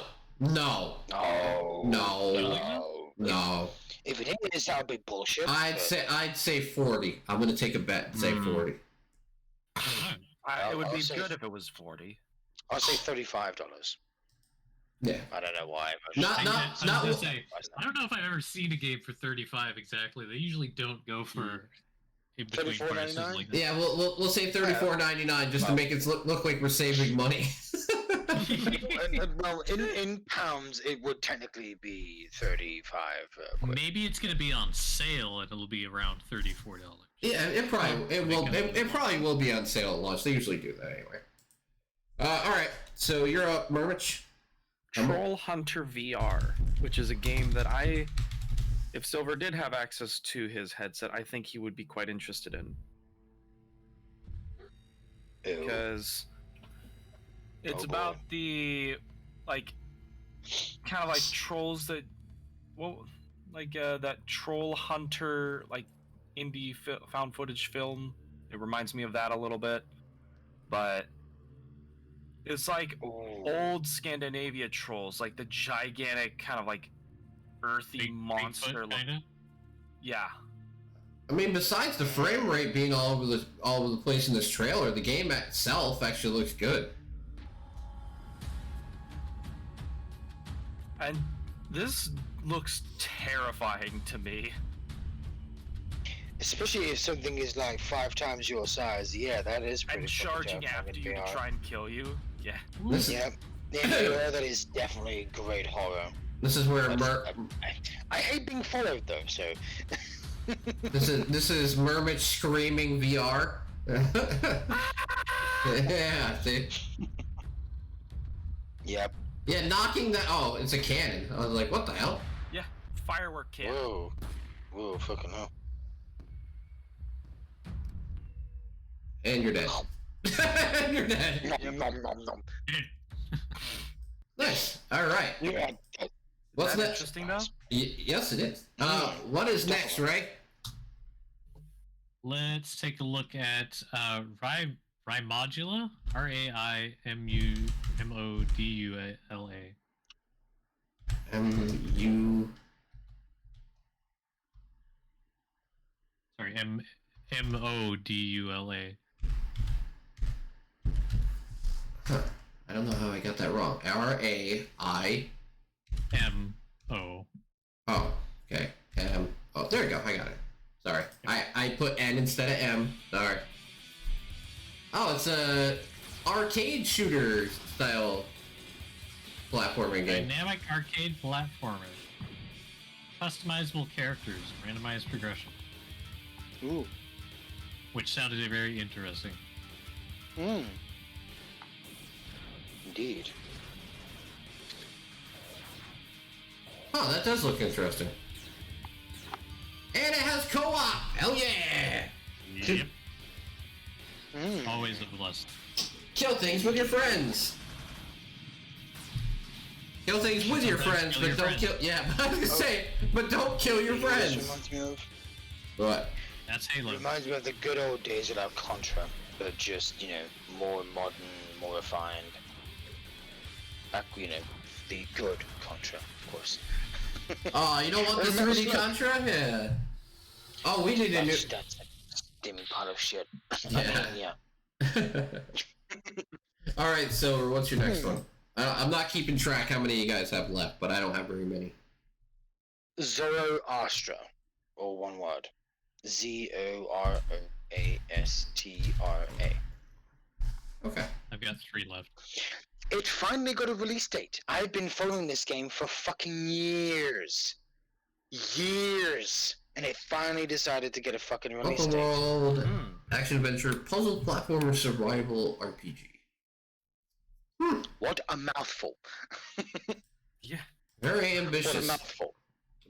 If it is, that would be bullshit. I'd say 40. I'm gonna take a bet and say 40. It would I'll be say- good if it was 40. I'll say $35. Yeah. I don't know why. Not. I was gonna say, I don't know if I've ever seen a game for 35 exactly. They usually don't go for in between prices $34.99? like that. Yeah, we'll say $34.99 just to make it look like we're saving money. Well, in pounds, it would technically be 35. Maybe it's gonna be on sale and it'll be around $34. Yeah, it probably will be on sale at launch. They usually do that anyway. All right, so you're up, Murmich. Troll Hunter VR, which is a game that if Silver did have access to his headset, I think he would be quite interested in. Because it's about the, like, kind of like trolls that, that Troll Hunter, like, indie found footage film. It reminds me of that a little bit. But it's like old Scandinavia trolls, like the gigantic kind of like earthy monster. Yeah. I mean, besides the frame rate being all over the place in this trailer, the game itself actually looks good. And this looks terrifying to me. Especially if something is like 5 times your size. Yeah, that is pretty. And charging after you to try and kill you. Yeah. Yeah, that is definitely great horror. This is where I hate being followed though, so. This is Murmich screaming VR. Yeah, see? Yep. Yeah, knocking that. Oh, it's a cannon. I was like, what the hell? Yeah, firework cannon. Whoa, fucking hell. And you're dead. And you're dead. Nom. Nice. All right. Yeah. What's that next? interesting though? Yes, it is. What is next, Ray? Let's take a look at Raimodula, Raimodula. Sorry, Modula. Huh. I don't know how I got that wrong. R-A-I... M-O. Oh, okay. Oh, there we go. I got it. Sorry. I put N instead of M. Sorry. Oh, it's a arcade shooter style platforming game. Dynamic arcade platformer. Customizable characters, randomized progression. Ooh. Which sounded very interesting. Indeed. Oh, that does look interesting. And it has co-op! Hell yeah! Yep. Always a blessing. Kill things with your friends! Kill things with your friends, but don't kill. Yeah, I was gonna say, but don't kill your friends. Reminds me of, What? That's Halo. reminds me of the good old days without Contra, but just, you know, more modern, more refined. Back, you know, the good Contra, of course. Oh, you don't want the 3D Contra? Yeah. Oh, we need a new. That's a steaming pile of shit. Yeah. Yeah. Alright, Silver, what's your next one? I'm not keeping track how many you guys have left, but I don't have very many. Zoroastra, or one word. Zoroastra. Okay. I've got 3 left. It finally got a release date. I've been following this game for fucking years. Years. And it finally decided to get a fucking release Open date. world, action adventure, puzzle platformer, survival RPG. What a mouthful. Yeah. Very What a ambitious. mouthful.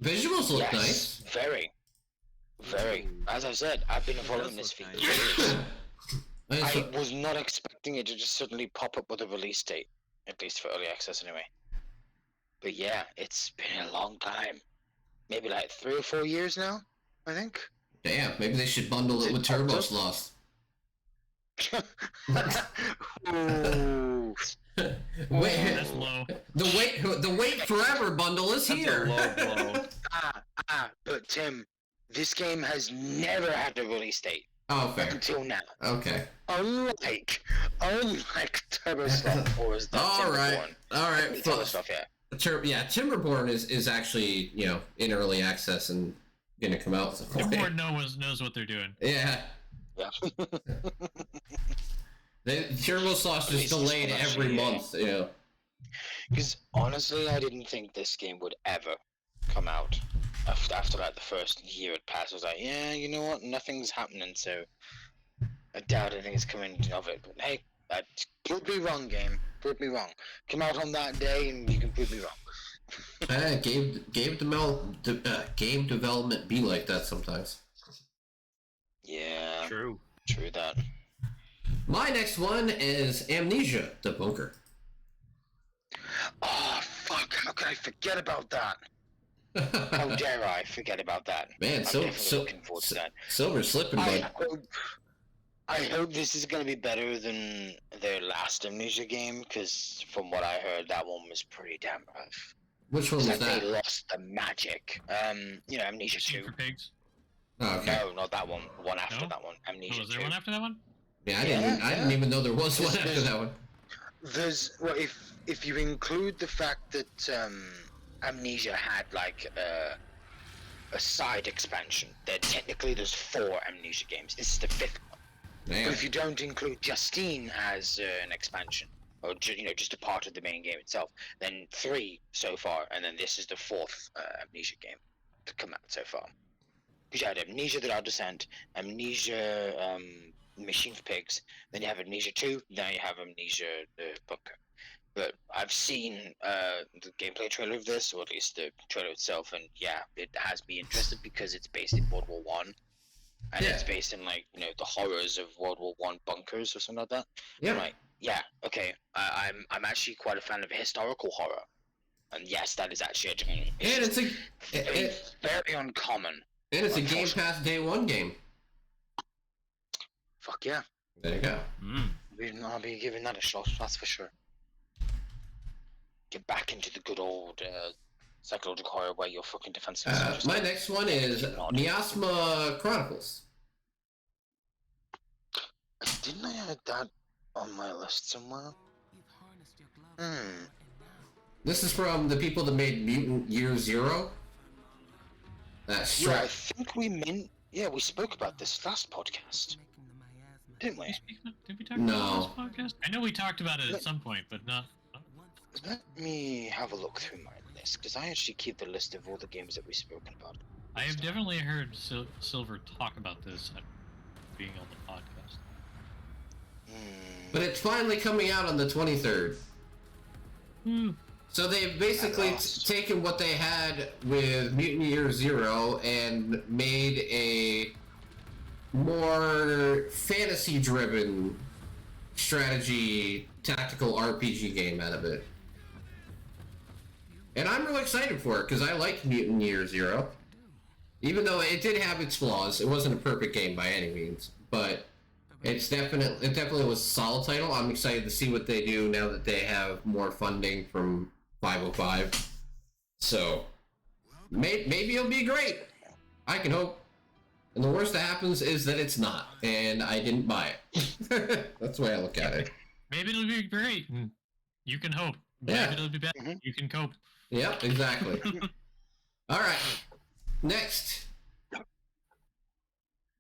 Visuals look Yes, nice. very. Very. As I said, I've been following this for look years. And I so- was not expecting it to just suddenly pop up with a release date. At least for early access anyway. But yeah, it's been a long time. Maybe like 3 or 4 years now, I think. Damn, maybe they should bundle it with Turbo Sloth. Ooh. Wait, That's low. the wait forever bundle is That's a here. low blow. But Tim, this game has never had a release date Oh, fair. until now. Okay. Unlike Turbo Sloth, or is that All right. Timberborn? All right. Turbo Sloth, yeah. Timberborn is actually, you know, in early access and gonna come out. So Everyone knows what they're doing. yeah. Yeah. Turbo Sloth just It's just delayed actually, every yeah. month. You know. Because honestly, I didn't think this game would ever come out. After like the first year had passed, I was like, yeah, you know what? Nothing's happening, so I doubt anything's coming of it. But hey, prove me wrong, game. Prove me wrong. Come out on that day, and you can prove me wrong. Game development be like that sometimes. Yeah, True. true that. My next one is Amnesia: The Bunker. Oh fuck! How could I forget about that? How dare I forget about that? Man, I'm so definitely looking forward to that. Silver slipping, bud. I hope this is gonna be better than their last Amnesia game, because from what I heard, that one was pretty damn rough. Which one It's was like that? they lost the magic. You know, Amnesia 2. For pigs. Oh, okay. No, not that one. The one after No? that one. Oh, Amnesia was 2. there one after that one? Yeah, I Yeah. didn't even know there was one after There's- that one. There's well, if you include the fact that Amnesia had like a side expansion, then technically there's 4 Amnesia games. This is the 5th one. But Damn. if you don't include Justine as an expansion, or just a part of the main game itself, then 3 so far, and then this is the 4th Amnesia game to come out so far. Because you had Amnesia: The Dark Descent, Amnesia Machine for Pigs, then you have Amnesia 2, now you have Amnesia the Bunker. But I've seen the gameplay trailer of this, or at least the trailer itself, and yeah, it has me interested because it's based in World War One, and Yeah. it's based in like the horrors of World War One bunkers or something like that. Yeah. I'm like, yeah, okay. I'm actually quite a fan of historical horror, and yes, that is actually a genre. And just it's very uncommon. a Game Pass Day 1 game. Fuck yeah, There you go. I'll be giving that a shot. That's for sure. Get back into the good old psychological horror where you're fucking defensive. My next one is Miasma Chronicles. Didn't I add that on my list somewhere? This is from the people that made Mutant Year Zero. That's Yeah, I think we spoke about this last podcast, didn't we? Did we talk No. about this podcast? I know we talked about it at some point, but not. Let me have a look through my list, because I actually keep the list of all the games that we've spoken about. I have definitely heard Silver talk about this at being on the podcast. But it's finally coming out on the 23rd. So they've basically taken what they had with Mutant Year Zero and made a more fantasy-driven strategy tactical RPG game out of it. And I'm really excited for it because I like Mutant Year Zero. Even though it did have its flaws, it wasn't a perfect game by any means. But it definitely was a solid title. I'm excited to see what they do now that they have more funding from 505. So maybe it'll be great. I can hope. And the worst that happens is that it's not, and I didn't buy it. That's the way I look at it. Maybe it'll be great. You can hope. Maybe it'll be bad. You can cope. Yep, exactly. All right. Next.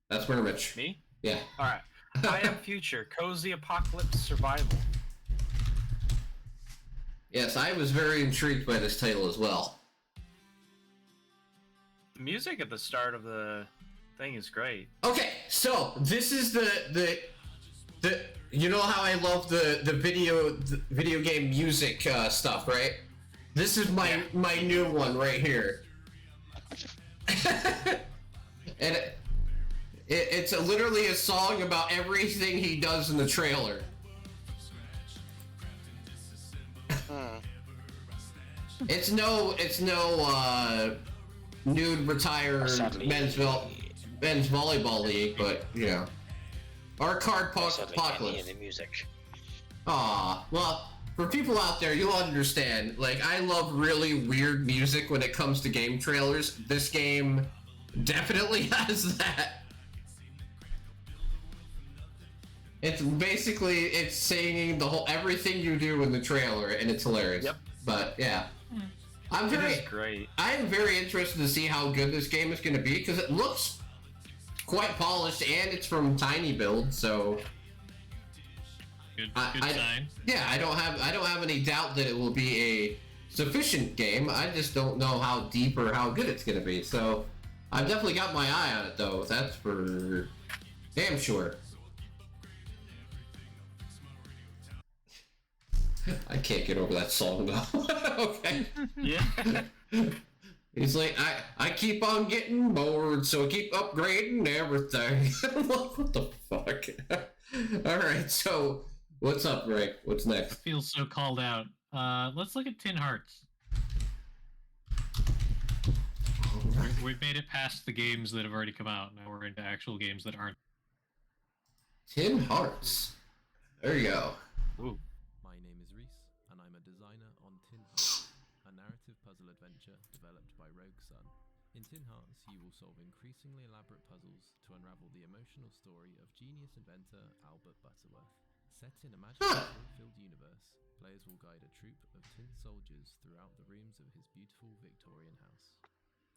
That's Murmich. Me? Yeah. All right. I Am Future, Cozy Apocalypse Survival. Yes, I was very intrigued by this title as well. The music at the start of the thing is great. Okay, so this is the you know how I love the video game music stuff, right? This is my new one right here. And it's literally a song about everything he does in the trailer. It's no nude retired men's volleyball league, but you know, our card apocalypse. The music. Aw, well, for people out there, you'll understand. Like, I love really weird music when it comes to game trailers. This game definitely has that. It's basically, it's singing the whole everything you do in the trailer, and it's hilarious. Yep. But yeah, It is great. I am very interested to see how good this game is going to be because it looks quite polished, and it's from Tiny Build, so. Good sign. Yeah, I don't have any doubt that it will be a sufficient game. I just don't know how deep or how good it's going to be. So I've definitely got my eye on it, though. That's for damn sure. I can't get over that song though. Okay. Yeah. He's like, I keep on getting bored, so I keep upgrading everything. What the fuck? Alright, so what's up, Ray? What's next? I feel so called out. Let's look at Tin Hearts. We've made it past the games that have already come out. Now we're into actual games that aren't. Tin Hearts. There you go. Ooh. My name is Reese, and I'm a designer on Tin Hearts, a narrative puzzle adventure developed by Rogue Sun. In Tin Hearts, you will solve increasingly elaborate puzzles to unravel the emotional story of genius inventor Albert Butterworth. Set in a magical filled universe, players will guide a troop of tin soldiers throughout the rooms of his beautiful Victorian house.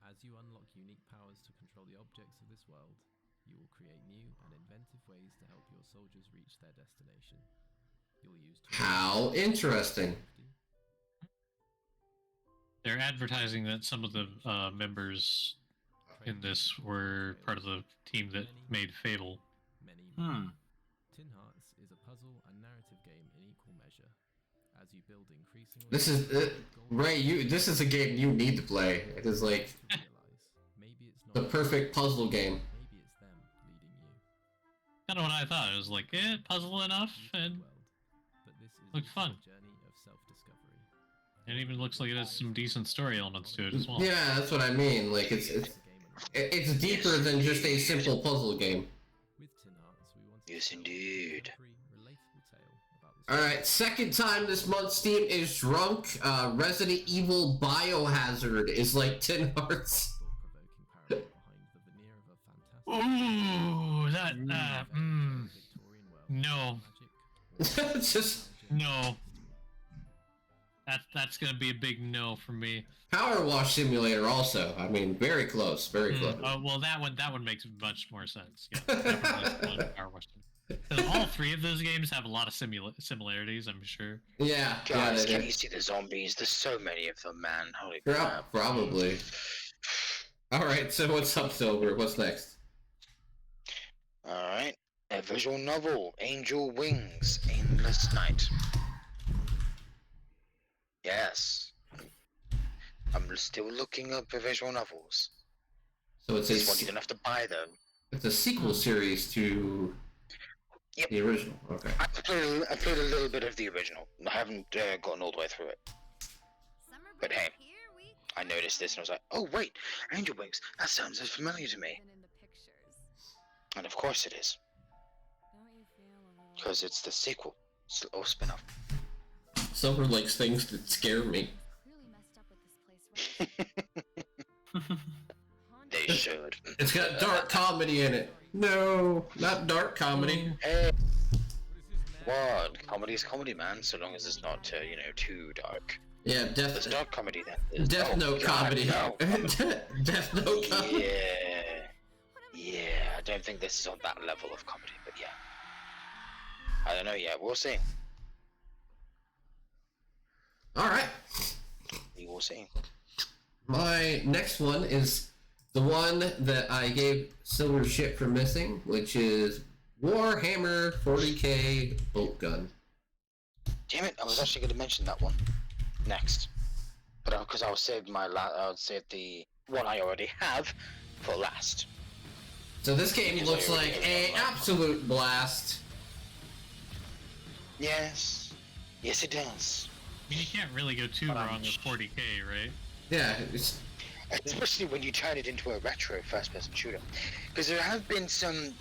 As you unlock unique powers to control the objects of this world, you will create new and inventive ways to help your soldiers reach their destination. You'll use How interesting. They're advertising that some of the members in this were part of the team that made Fable. Tin Hearts is a puzzle and narrative game in equal measure. As you build increasingly... This is Ray. This is a game you need to play. It is like maybe it's not the perfect puzzle game. maybe it's them leading you. Kind of what I thought. It was like, puzzle enough, and But this is looked fun. a journey of self-discovery. it even looks like it has some decent story elements to it as well. Yeah, that's what I mean. Like it's deeper than just a simple puzzle game. With Tin Hearts, we want Yes, indeed. relatable tale about the Alright, second time this month Steam is drunk. Resident Evil Biohazard is like Tin Hearts. thought-provoking parallel behind the veneer of a fantastic Ooh, that, Victorian world. no, Magic, Just no. That's gonna be a big no for me. Power Wash Simulator also. I mean, very close, very close. Well, that one makes much more sense. Yeah, definitely Power Wash. 'Cause all three of those games have a lot of similarities, I'm sure. Yeah, Guys, yeah, can you see the zombies? There's so many of them, man. Holy yeah, crap. probably. Alright, so what's up, Silver? What's next? Alright. A visual novel, Angel Wings, Aimless Night. Yes. I'm still looking up for visual novels. So it's This one you a, don't have to buy though. it's a sequel series to Yep. the original. Okay. I played a little bit of the original. I haven't gotten all the way through it. But hey, I noticed this and I was like, oh wait, Angel Wings, that sounds familiar to me. And of course it is. Because it's the sequel, or spin-off. Silver likes things that scare me. They should. It's got dark comedy in it. No, not dark comedy. Hey, what? Comedy is comedy, man, so long as it's not, too dark. Yeah, There's dark comedy then. Death Note comedy. No. Death Note comedy. Yeah, I don't think this is on that level of comedy, but yeah. I don't know yet, we'll see. Alright. We will see. My next one is the one that I gave Silver shit for missing, which is Warhammer 40k Bolt Gun. Damn it, I was actually going to mention that one next. But because I'll save the one I already have for last. So this game Because looks I already like have an one. absolute blast. Yes. Yes, it does. I mean, you can't really go too wrong with 40k, right? Yeah, it's Especially when you turn it into a retro first-person shooter. Because there have been some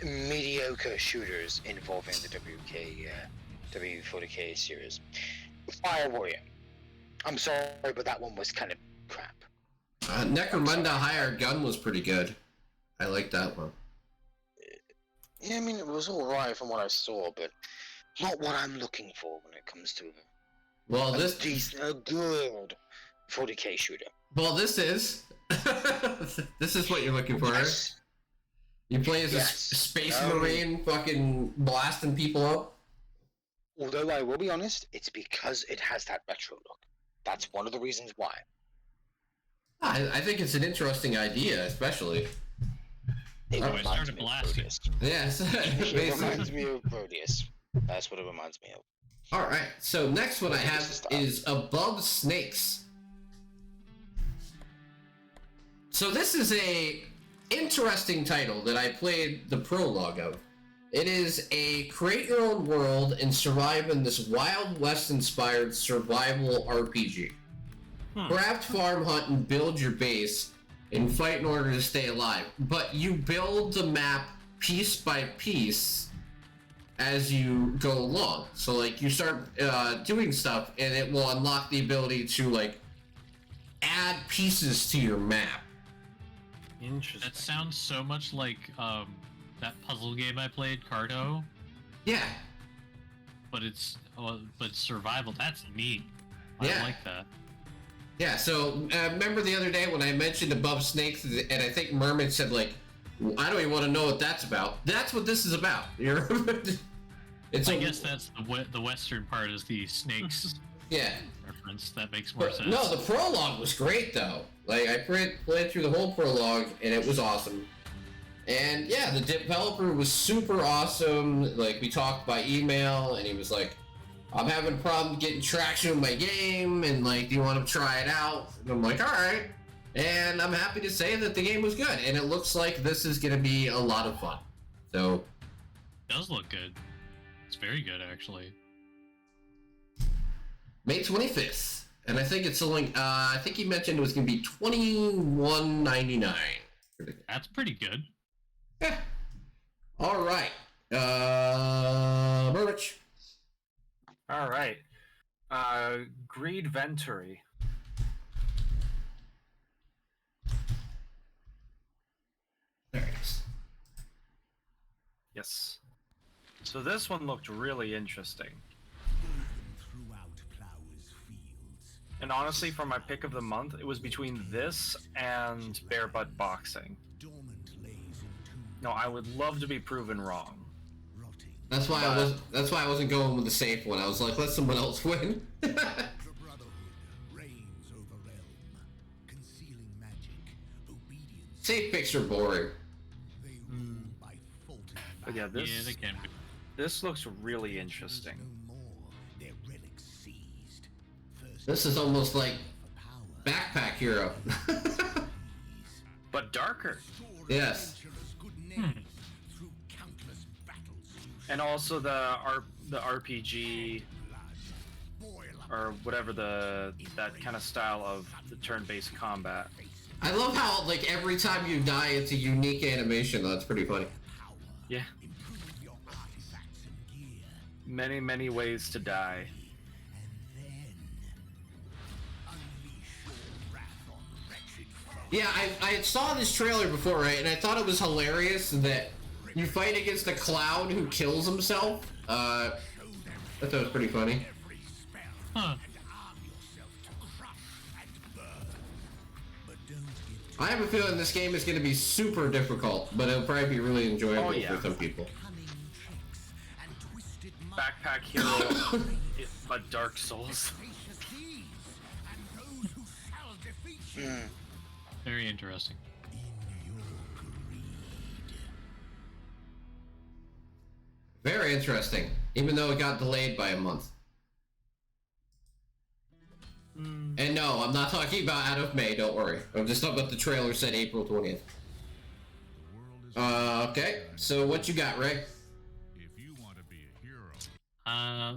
mediocre shooters involving the W40k series. Fire Warrior. I'm sorry, but that one was kind of crap. Necromunda Hired Gun was pretty good. I like that one. Yeah, I mean, it was alright from what I saw, but not what I'm looking for when it comes to Well, a this good 40k shooter. Well, this is. This is what you're looking for. Yes. You play as a Yes. space marine fucking blasting people up. Although I will be honest, it's because it has that retro look. That's one of the reasons why. I think it's an interesting idea, especially. It Oh, I reminds started me of blasting. Proteus. Yes. It basically. reminds me of Proteus. That's what it reminds me of. Alright, so next one I have is Above Snakes. So this is a interesting title that I played the prologue of. It is a create your own world and survive in this Wild West inspired survival RPG. Craft, farm, hunt, and build your base and fight in order to stay alive. But you build the map piece by piece as you go along. So like you start doing stuff and it will unlock the ability to like add pieces to your map. Interesting. That sounds so much like that puzzle game I played, Carto, Yeah. but it's survival. That's neat. Yeah. I like that. Yeah, so remember the other day when I mentioned Above Snakes and I think Mermaid said like, I don't even want to know what that's about. That's what this is about. It's I guess that's the western part is the snakes yeah. reference. That makes more But, sense. no, the prologue was great though. Like I played through the whole prologue and it was awesome. And yeah, the developer was super awesome. Like we talked by email and he was like, I'm having a problem getting traction with my game and like, do you want to try it out? And I'm like, all right. And I'm happy to say that the game was good and it looks like this is going to be a lot of fun. So It does look good. It's very good, actually. May 25th. And I think it's only, I think he mentioned it was going to be $21.99. That's pretty good. Yeah. All right. Merch. All right. Greed Venturi. There it is. Yes. So this one looked really interesting. And honestly, for my pick of the month, it was between this and Bare Butt Boxing. No, I would love to be proven wrong. That's why I wasn't going with the safe one. I was like, let someone else win. Safe picks are boring. But yeah, Yeah, they can be. this looks really interesting. This is almost like Backpack Hero. But darker. Yes. And also the RPG or whatever that kind of style of the turn-based combat. I love how like every time you die, it's a unique animation. That's pretty funny. Yeah. Many ways to die. Yeah, I saw this trailer before, right? And I thought it was hilarious that you fight against a clown who kills himself. I thought it was pretty funny. Huh. I have a feeling this game is going to be super difficult, but it'll probably be really enjoyable for some people. Backpack Hero, but Dark Souls. Very interesting. Very interesting, even though it got delayed by a month. And no, I'm not talking about out of May, don't worry. I'm just talking about the trailer said April 20th. Okay, so what you got, Ray?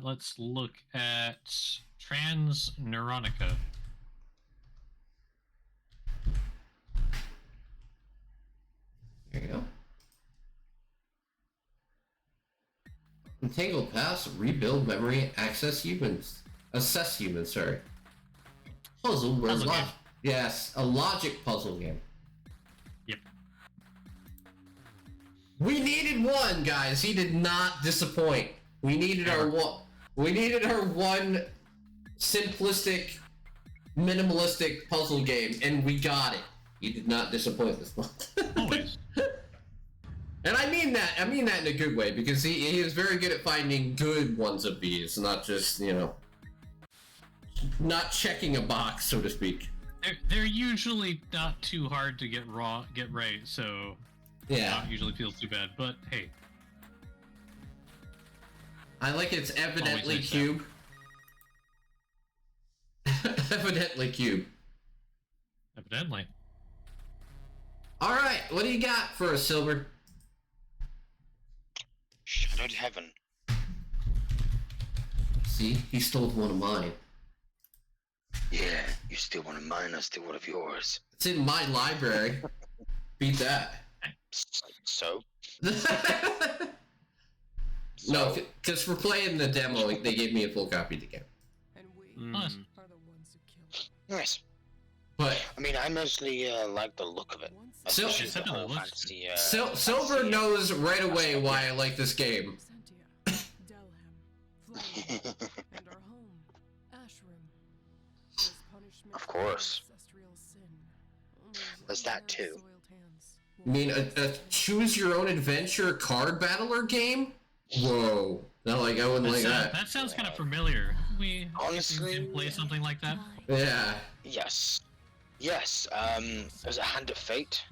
Let's look at Transneuronica. There you go. Entangled Pass, rebuild memory, assess humans, sorry. Puzzle where logic. Yes, a logic puzzle game. Yep. We needed one, guys. He did not disappoint. We needed our one simplistic, minimalistic puzzle game, and we got it. He did not disappoint this month. Always. And I mean that in a good way, because he is very good at finding good ones of these, not just, you know, not checking a box, so to speak. They're usually not too hard to get right, so yeah, it usually feels too bad. But hey, I like it's evidently cube. Evidently cube. Evidently. All right, what do you got for us, Silver? Shadowed Heaven. See, he stole one of mine. Yeah, you steal one of mine, I steal one of yours. It's in my library. Beat that. So? No, because for playing the demo, they gave me a full copy of the game. And we Nice. are the ones who kill. Nice. But I mean, I mostly like the look of it. So- Especially Except the for the whole looks. fantasy, Silver fantasy, knows right away why I like this game. Sentia, Delham, Flamwood, and our home, Ashram. There's punishment Of for course. ancestral sin. There's that too. Soiled hands I mean, a choose-your-own-adventure card battler game? Whoa. Not like, I wouldn't like that. That sounds kind of familiar. We Honestly, didn't play something like that. Yeah. Yes. Yes, there's a Hand of Fate.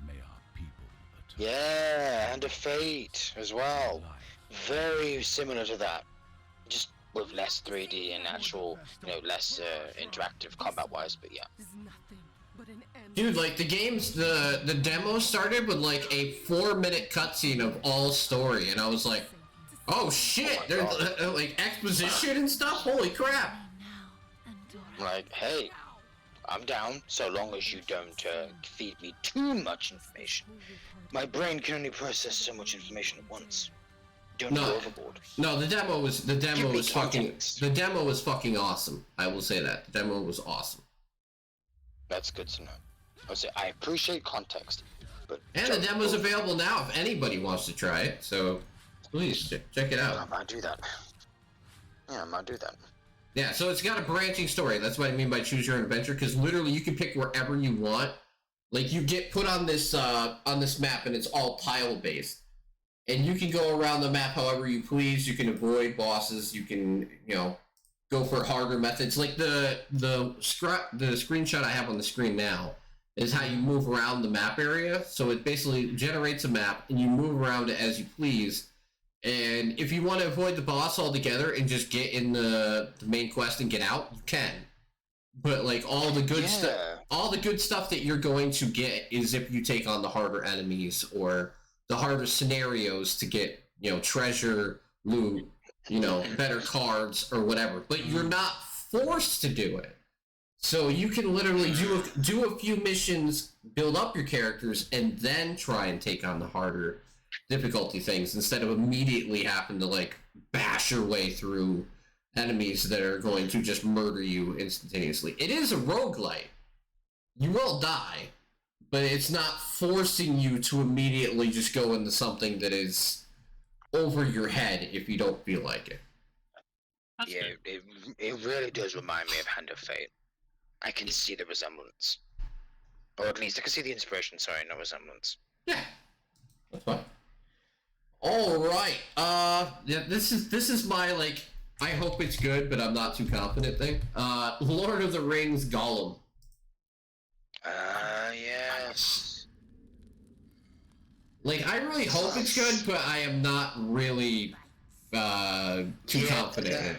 Yeah, Hand of Fate as well. Very similar to that. Just with less 3D and actual, you know, less interactive combat-wise, but yeah. is nothing but an end. Dude, like, the game's, the demo started with, like, a 4-minute cutscene of all story, and I was like, oh shit, Oh my there's, like, exposition and stuff? Holy crap. Like, hey, I'm down, so long as you don't feed me too much information. My brain can only process so much information at once. Don't No. go overboard. No, the demo was context. fucking awesome. I will say that. The demo was awesome. That's good to know. I'll say I appreciate context, but And the don't demo's go- available now if anybody wants to try it, so please check it I out. might do that. Yeah, I might do that. Yeah, so it's got a branching story. That's what I mean by choose your own adventure, because literally you can pick wherever you want. Like, you get put on this map, and it's all tile based, and you can go around the map however you please. You can avoid bosses. You can, you know, go for harder methods. Like the screenshot I have on the screen now is how you move around the map area. So it basically generates a map, and you move around it as you please. And if you want to avoid the boss altogether and just get in the main quest and get out, you can. But like all the good stuff that you're going to get is if you take on the harder enemies or the harder scenarios to get, you know, treasure, loot, you know, better cards or whatever. But you're not forced to do it. So you can literally do a few missions, build up your characters, and then try and take on the harder difficulty things instead of immediately having to like bash your way through enemies that are going to just murder you instantaneously. It is a roguelite. You will die, but it's not forcing you to immediately just go into something that is over your head if you don't feel like it. That's Yeah, good. it really does remind me of Hand of Fate. I can see the resemblance. Or at least I can see the inspiration, sorry, no resemblance. Yeah, that's fine. All right. Yeah, this is my like. I hope it's good, but I'm not too confident thing. Lord of the Rings Gollum. Yes. Like, I really hope it's good, but I am not really too confident in it.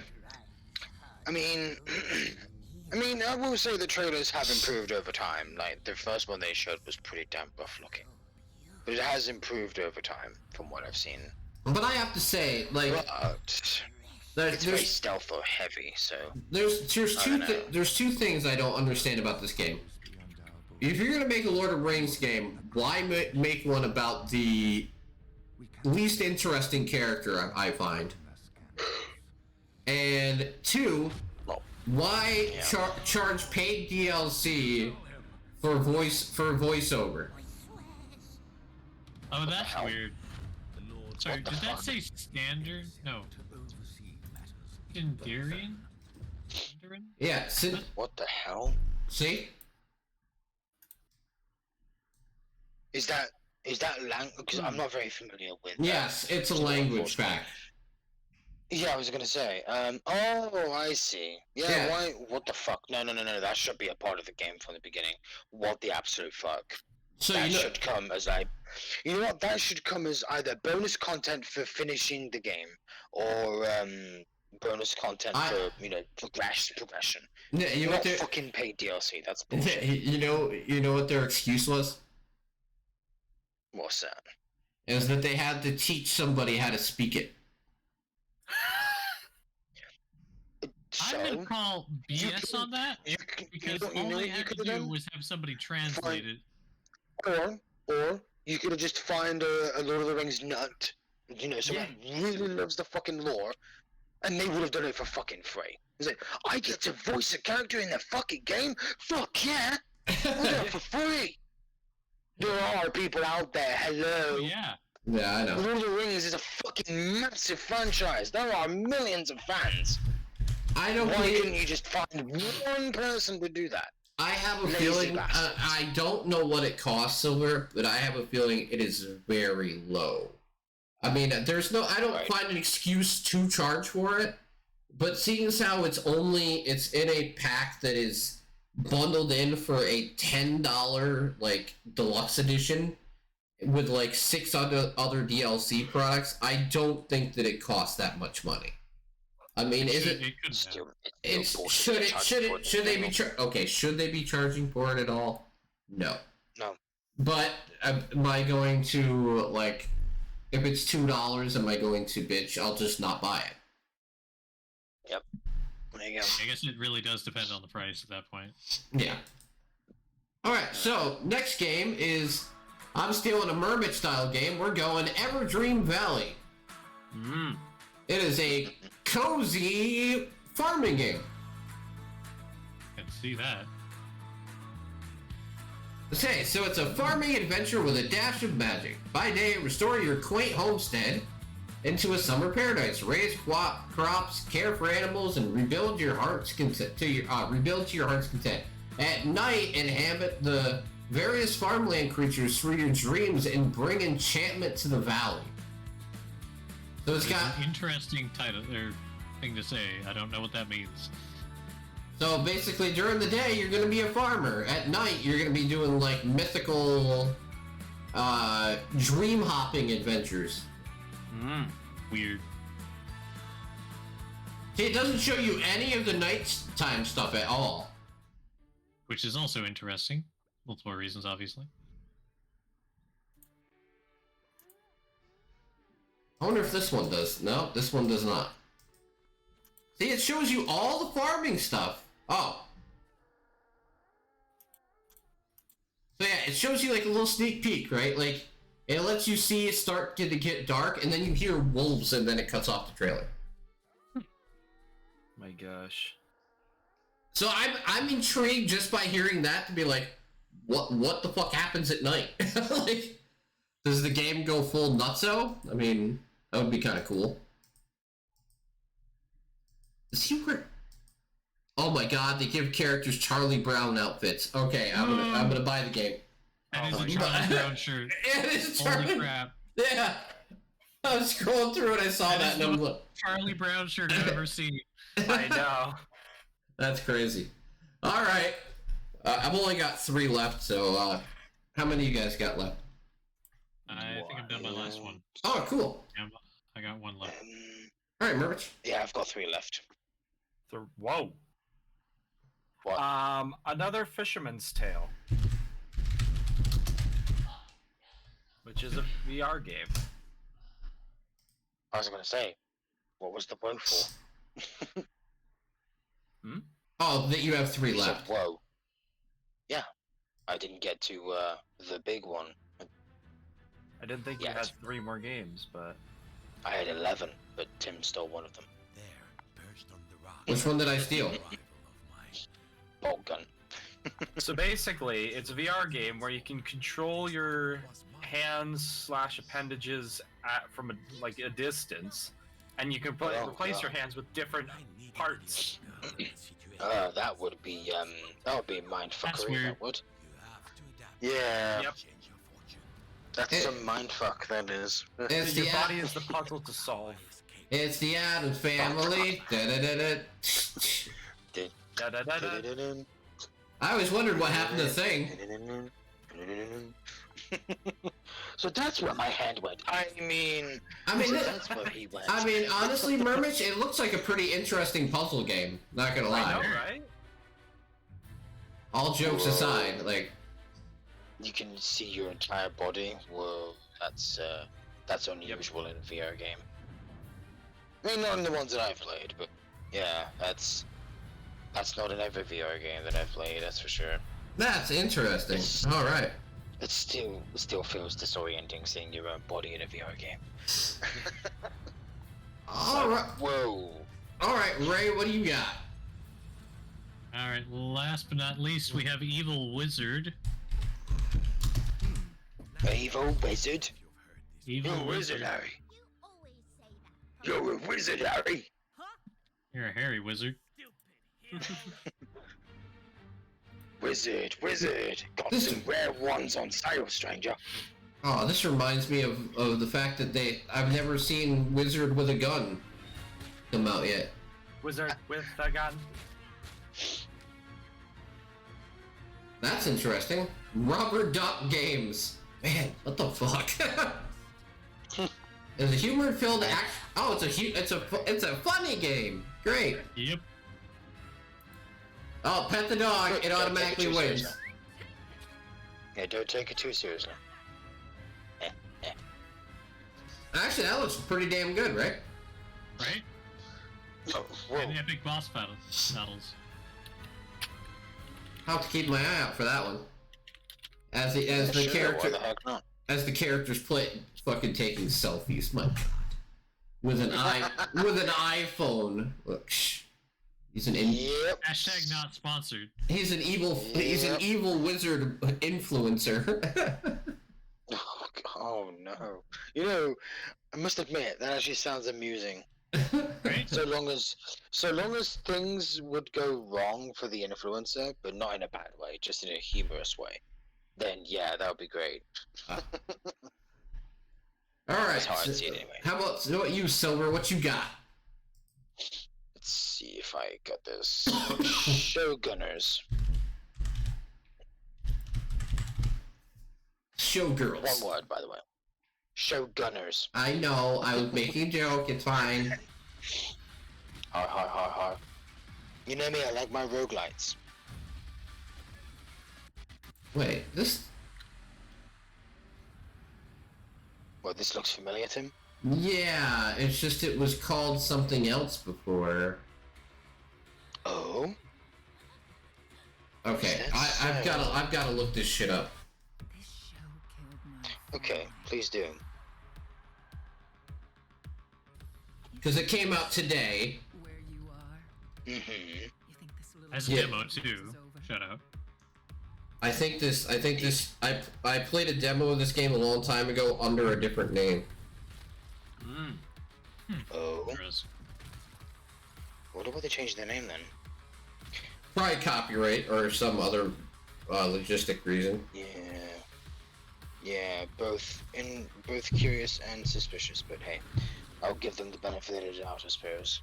I mean, I will say the trailers have improved over time. Like, the first one they showed was pretty damn rough looking. But it has improved over time, from what I've seen. But I have to say, like, But it's very stealth or heavy, so... There's two things I don't understand about this game. If you're gonna make a Lord of the Rings game, why make one about the least interesting character I find? And two, why charge paid DLC for voiceover? Oh, that's weird. Sorry, did that say standard? No. Sindarian? Yeah, What the hell? See? Is that language? Because I'm not very familiar with. Yes, it's a language pack. Yeah, I was gonna say. Oh, I see. Yeah. Why? What the fuck? No. That should be a part of the game from the beginning. What the absolute fuck? So that should come as you know what? That should come as either bonus content for finishing the game, or bonus content for progression. Yeah, you know not fucking paid DLC. That's bullshit. You know what their excuse was? What's that? Is that they had to teach somebody how to speak it. I'm gonna call BS on that because all they had to do was have somebody translate it. Or you could have just find a Lord of the Rings nut, someone who really loves the fucking lore, and they would have done it for fucking free. It's like, I get to voice a character in the fucking game? Fuck yeah! We'll do it for free! There are people out there, hello! Oh, yeah. Yeah, I know. Lord of the Rings is a fucking massive franchise. There are millions of fans. I don't Why couldn't you just find one person to do that? I have a feeling, I don't know what it costs, Silver, but I have a feeling it is very low. I mean, I don't find an excuse to charge for it, but seeing as how it's in a pack that is bundled in for a $10, like, deluxe edition, with, like, 6 other DLC products, I don't think that it costs that much money. I mean, should they be charging for it at all? No. No. But am I going to, like, if it's $2, am I going to bitch? I'll just not buy it. Yep. There you go. I guess it really does depend on the price at that point. Yeah. Alright, so next game is, I'm stealing a Mermit style game. We're going Everdream Valley. It is a cozy farming game. I can see that. Okay, so it's a farming adventure with a dash of magic. By day, restore your quaint homestead into a summer paradise. Raise crops, care for animals, and rebuild to your heart's content. At night, inhabit the various farmland creatures through your dreams and bring enchantment to the valley. So it's got an interesting title or thing to say. I don't know what that means. So basically, during the day, you're going to be a farmer. At night, you're going to be doing, like, mythical, dream hopping adventures. Weird. See, it doesn't show you any of the nighttime stuff at all. Which is also interesting. Multiple reasons, obviously. I wonder if this one does. No, this one does not. See, it shows you all the farming stuff. Oh. So yeah, it shows you like a little sneak peek, right? Like, it lets you see it start to get dark, and then you hear wolves, and then it cuts off the trailer. My gosh. So I'm intrigued just by hearing that to be like, what the fuck happens at night? Like, does the game go full nutso? I mean, that would be kind of cool. Does he wear? Oh my god, they give characters Charlie Brown outfits. Okay, I'm gonna buy the game. That is my a Charlie Brown shirt. It is Holy Charlie. crap. Yeah. I was scrolling through and I saw that and I'm like, Charlie Brown shirt I've ever seen. I know. that's crazy. All right, I've only got 3 left. So, how many of you guys got left? I think I've done my last one. Oh, cool. Yeah, I got one left. All right, Mervich. Yeah, I've got 3 left. Whoa. What? Another Fisherman's Tale, which is a VR game. I was gonna say, what was the woe for? Oh, that you have 3 You said left. whoa. Yeah, I didn't get to the big one. I didn't think you had 3 more games, but I had 11, but Tim stole one of them. Which one did I steal? Bolt gun. so basically, it's a VR game where you can control your hands / appendages from a distance, and you can replace your hands with different parts. That would be mindfuckery. That's weird. That would. Yeah. Yep. That's a mindfuck. That is. It's Your the body is the puzzle to solve. It's the Addams Family. Da-da-da-da. Da-da-da-da. I always wondered what happened to Thing. So that's where my hand went. I mean, so that's where he went. I mean, honestly, Mermich, it looks like a pretty interesting puzzle game. Not gonna lie. I know, right? All jokes aside, like, You can see your entire body. Whoa, that's unusual in a VR game. I mean, not in the ones that I've played, but yeah, that's not in every VR game that I've played. That's for sure. that's interesting. All right. It still feels disorienting seeing your own body in a VR game. All right. Whoa. All right, Ray, what do you got? Alright, last but not least, we have Evil Wizard. Evil wizard. Evil You're a wizard, Wizard. Harry. You're a wizard, Harry. You're a hairy wizard. Wizard. Got This- some rare ones on sale, stranger. Oh, this reminds me of the fact that I've never seen Wizard with a gun come out yet. Wizard with a gun. That's interesting. Rubber Duck Games. Man, what the fuck? Is a humor-filled action? Oh, it's a funny game. Great. Yep. Oh, pet the dog. It Don't take automatically it too wins. seriously. Yeah, don't take it too seriously. Actually, that looks pretty damn good, right? Right? Oh, whoa. And epic boss battles. I'll have to keep my eye out for that one. As the Sure, character why the heck not? as the characters play fucking taking selfies. My God, with an iPhone. Look, shh. He's an Yep. Hashtag not sponsored. he's an evil wizard influencer. Oh no. You know, I must admit that actually sounds amusing. Right? So long as things would go wrong for the influencer, but not in a bad way, just in a humorous way, then yeah, that would be great. All right. That's how I see it anyway. How about you, Silver? What you got? Let's see if I got this. Showgunners. Showgirls. One word, by the way. Showgunners. I know. I was making a joke. It's fine. Har. You know me, I like my roguelites. Wait, this. Well, this looks familiar, Tim. Yeah, it's just it was called something else before. Oh? Okay, I've gotta look this shit up. This show killed my Okay, family. please do. Because it came out today. Where you are, Mm-hmm. you think this little As a Yeah. demo is too. over. Shout out. I played a demo of this game a long time ago under a different name. Oh. Interesting. Wonder why they changed their name then. Probably copyright or some other logistic reason. Yeah. Yeah, both curious and suspicious, but hey, I'll give them the benefit of the doubt, I suppose.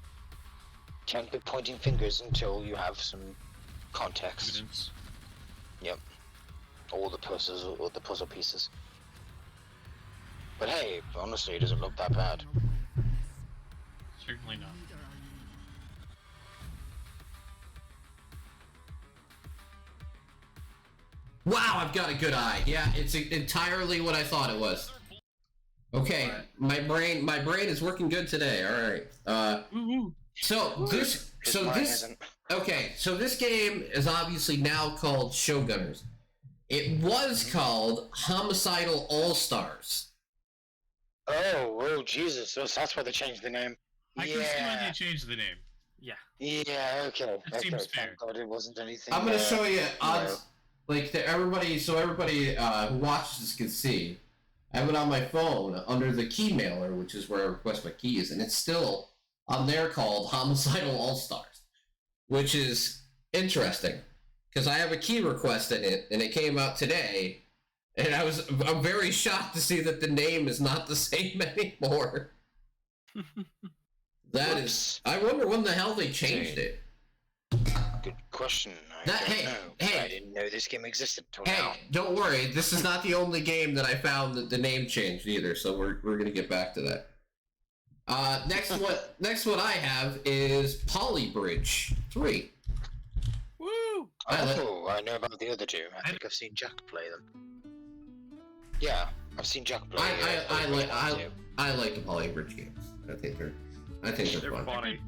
Can't be pointing fingers until you have some context. Evidence. All the puzzles or the puzzle pieces. But hey, honestly, it doesn't look that bad. Certainly not. Neither are you. Wow, I've got a good eye. Yeah, it's entirely what I thought it was. Okay, my brain is working good today. All right. So this game is obviously now called Showgunners. It was called Homicidal All-Stars. Oh, Jesus, so that's why they changed the name. I can see why they changed the name. Yeah. Yeah, okay. That seems Thank fair. God it wasn't anything. I'm gonna show you know. odds, like everybody who watches this can see. I have it on my phone under the key mailer, which is where I request my keys, and it's still on there called Homicidal All-Stars, which is interesting because I have a key request in it, and it came out today, and I'm very shocked to see that the name is not the same anymore. That Whoops. is, I wonder when the hell they changed it. Good question. I That- don't hey, know. hey. I didn't know this game existed till Hey, now. don't worry. This is not the only game that I found that the name changed either. So we're gonna get back to that. Next one I have is Polybridge 3. Woo! Oh, I know about the other two. I think I've seen Jack play them. Yeah, I've seen Jack play. I like the Polybridge games. I think they're They're fun. funny.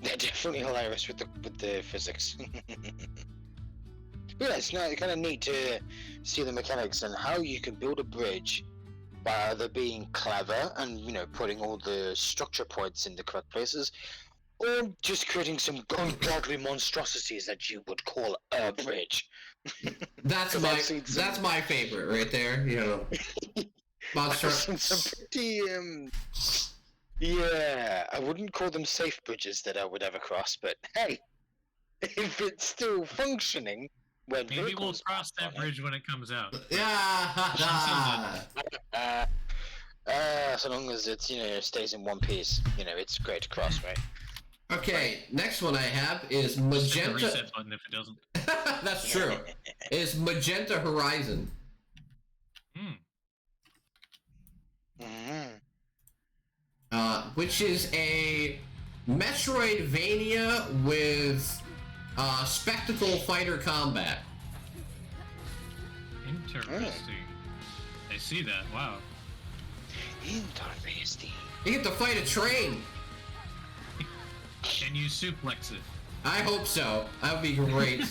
They're definitely hilarious with the physics. Yeah, it's kind of neat to see the mechanics and how you can build a bridge by either being clever and putting all the structure points in the correct places, or just creating some ungodly monstrosities that you would call a bridge. That's 'Cause I've seen some- that's my favorite right there. You know, monster. I've seen some pretty yeah, I wouldn't call them safe bridges that I would ever cross, but hey, if it's still functioning when Maybe we'll vehicles cross pass that on bridge when it comes out. Yeah. it, so long as it's stays in one piece, it's great to cross, right? Okay, next one I have is Just hit the Magenta. reset button if it doesn't. That's true. Is Magenta Horizon. Mm-hmm. Which is a Metroidvania with spectacle fighter combat. Interesting. I see that. Wow. Interesting. You get to fight a train. Can you suplex it? I hope so. That would be great.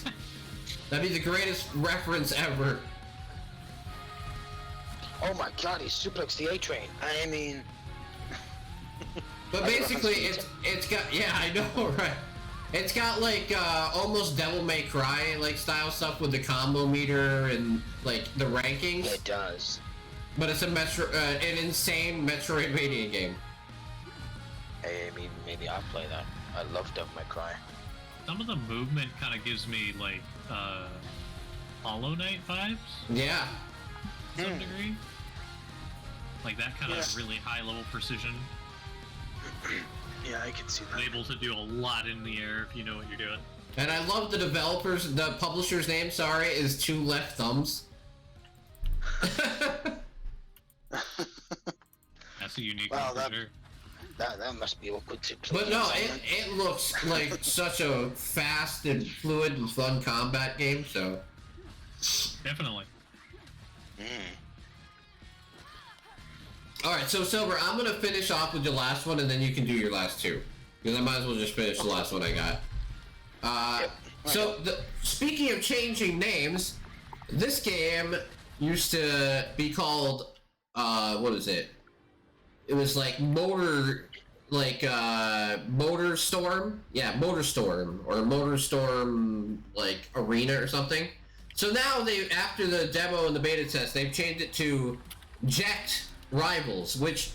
That'd be the greatest reference ever. Oh my God, he suplexed the A-Train. I mean, But basically, it's got, yeah, I know, right? It's got like almost Devil May Cry like style stuff with the combo meter and like the rankings. it does. But it's an insane Metroidvania game. I mean, maybe I'll play that. I love Devil May Cry. Some of the movement kind of gives me like Hollow Knight vibes Yeah. to some degree. Like that kind of Yeah. really high level precision. Yeah, I can see Able to do a lot in the air if you know what you're doing. And I love the publisher's name, sorry, is Two Left Thumbs. That's a unique Well, one for that- sure. That must be awkward to play. But no, it looks like such a fast and fluid and fun combat game, so. Definitely. Alright, so Silver, I'm gonna finish off with your last one and then you can do your last two. Because I might as well just finish the last one I got. Speaking of changing names, this game used to be called, what is it? It was like Motor Storm? Yeah, Motor Storm, or Motor Storm, like, Arena or something. So now after the demo and the beta test, they've changed it to Jet Rivals, which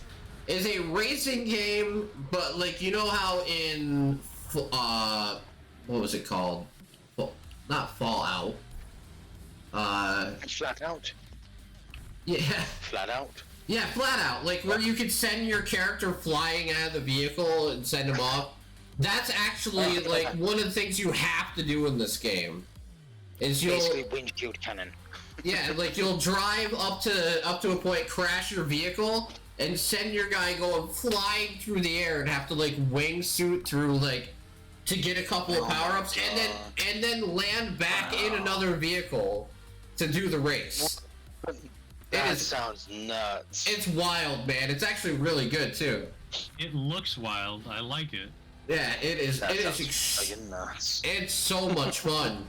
is a racing game, but, like, you know how in, what was it called? Not Fallout. Flat Out. Yeah. Flat Out. Yeah, Flat Out. Like, where you could send your character flying out of the vehicle and send him off. That's actually, like, one of the things you have to do in this game. Is Basically windshield cannon. Yeah, like, you'll drive up to a point, crash your vehicle, and send your guy going flying through the air and have to, like, wingsuit through, like, to get a couple of power-ups, and then land back in another vehicle to do the race. That sounds nuts. It's wild, man. It's actually really good too. It looks wild. I like it. Yeah, it is. That it is fucking nuts. It's so much fun.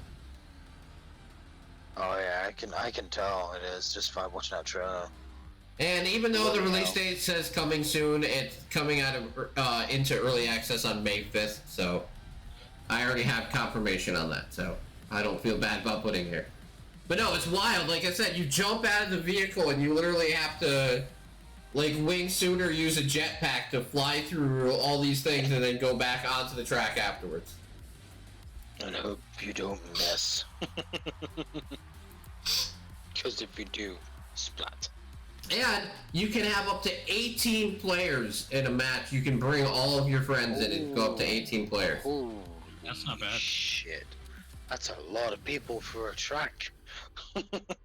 Oh yeah, I can tell it is just by watching that trailer. And even though the release date says coming soon, it's coming out of into early access on May 5th. So I already have confirmation on that. So I don't feel bad about putting it here. But no, it's wild. Like I said, you jump out of the vehicle and you literally have to, like, wingsuit or use a jetpack to fly through all these things and then go back onto the track afterwards. And I hope you don't miss. Because if you do, splat. And you can have up to 18 players in a match. You can bring all of your friends in and go up to 18 players. Ooh, That's not bad. Shit. That's a lot of people for a track.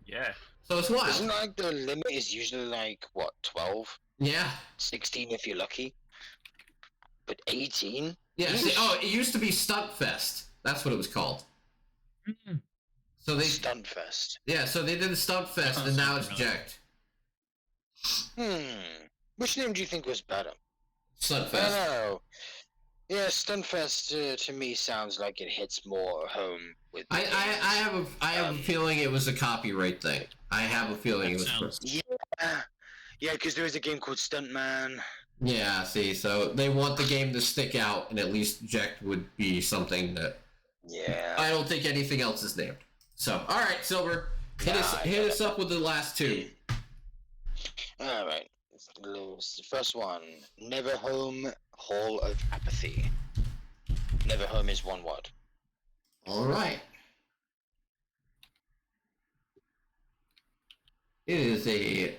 Yeah. So it's wild. Isn't like the limit is usually like, what, 12? Yeah. 16 if you're lucky? But 18? Yeah. See, it used to be Stunt Fest. That's what it was called. So they Stunt Fest. Yeah, so they did the Stunt Fest and now it's Jacked. Which name do you think was better? Stunt I Fest. don't know. Yeah, Stunfest to me sounds like it hits more home with. I have a feeling it was a copyright thing. I have a feeling it was. Yeah, because there is a game called Stuntman. Yeah, see, so they want the game to stick out, and at least Jacked would be something that. Yeah. I don't think anything else is named. So, all right, Silver, hit us up with the last two. All right. The first one, Never Home Hall of Apathy. Never Home is one word. All right. It is a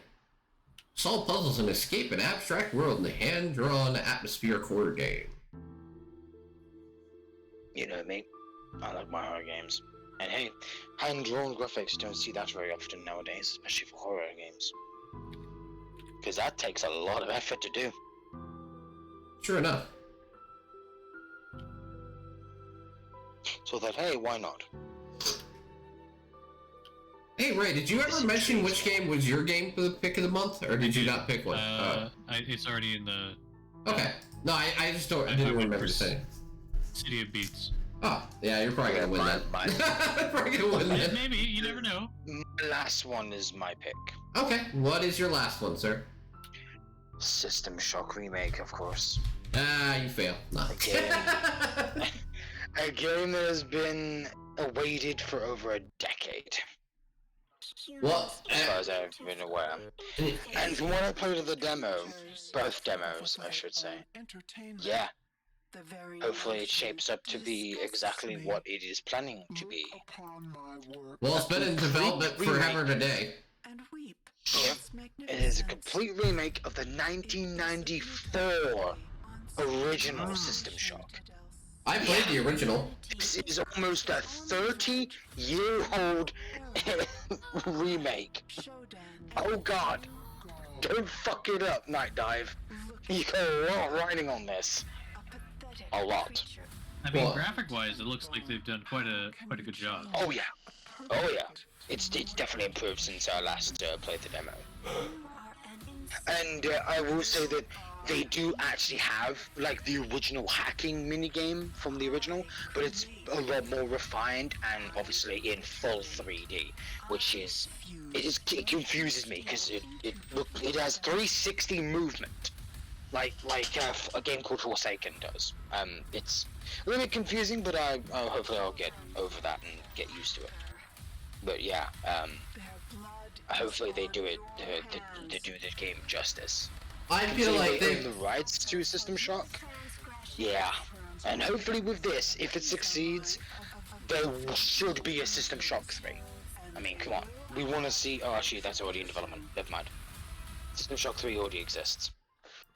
solve puzzles and escape an abstract world in a hand-drawn atmosphere horror game. You know me. I like my horror games. And hey, hand-drawn graphics, don't see that very often nowadays, especially for horror games. Because that takes a lot of effort to do. Sure enough. So I thought, hey, why not? Hey, Ray, did you ever mention which game was your game for the pick of the month, or did you not pick one? It's already in the. Okay. No, I just don't. I didn't remember saying. City of Beats. Oh, yeah, you're probably gonna win that. Probably gonna win that. Maybe, you never know. My last one is my pick. Okay, what is your last one, sir? System Shock Remake, of course. Ah, you fail. No. A game that has been awaited for over a decade. Well, as far as I've been aware. And from what I played of the demo, both demos, I should say, yeah. Hopefully it shapes up to be exactly what it is planning to be. Well, it's been in development forever today. Yep. It is a complete remake of the 1994 original System Shock. I played the original. This is almost a 30-year-old remake. Oh god. Don't fuck it up, Night Dive. You got a lot riding on this. A lot. I mean, graphic-wise, it looks like they've done quite a good job. Oh yeah. Oh yeah. It's definitely improved since I last played the demo. And I will say that they do actually have like the original hacking minigame from the original, but it's a lot more refined and obviously in full 3D, which is it confuses me because it has 360 movement, like a game called Forsaken does. It's a little bit confusing, but hopefully I'll get over that and get used to it. But yeah, hopefully they do it to do the game justice. I feel like they own the rights to System Shock. Yeah, and hopefully with this, if it succeeds, there should be a System Shock 3. I mean, come on, we want to see. Oh, actually, that's already in development. Never mind. System Shock 3 already exists.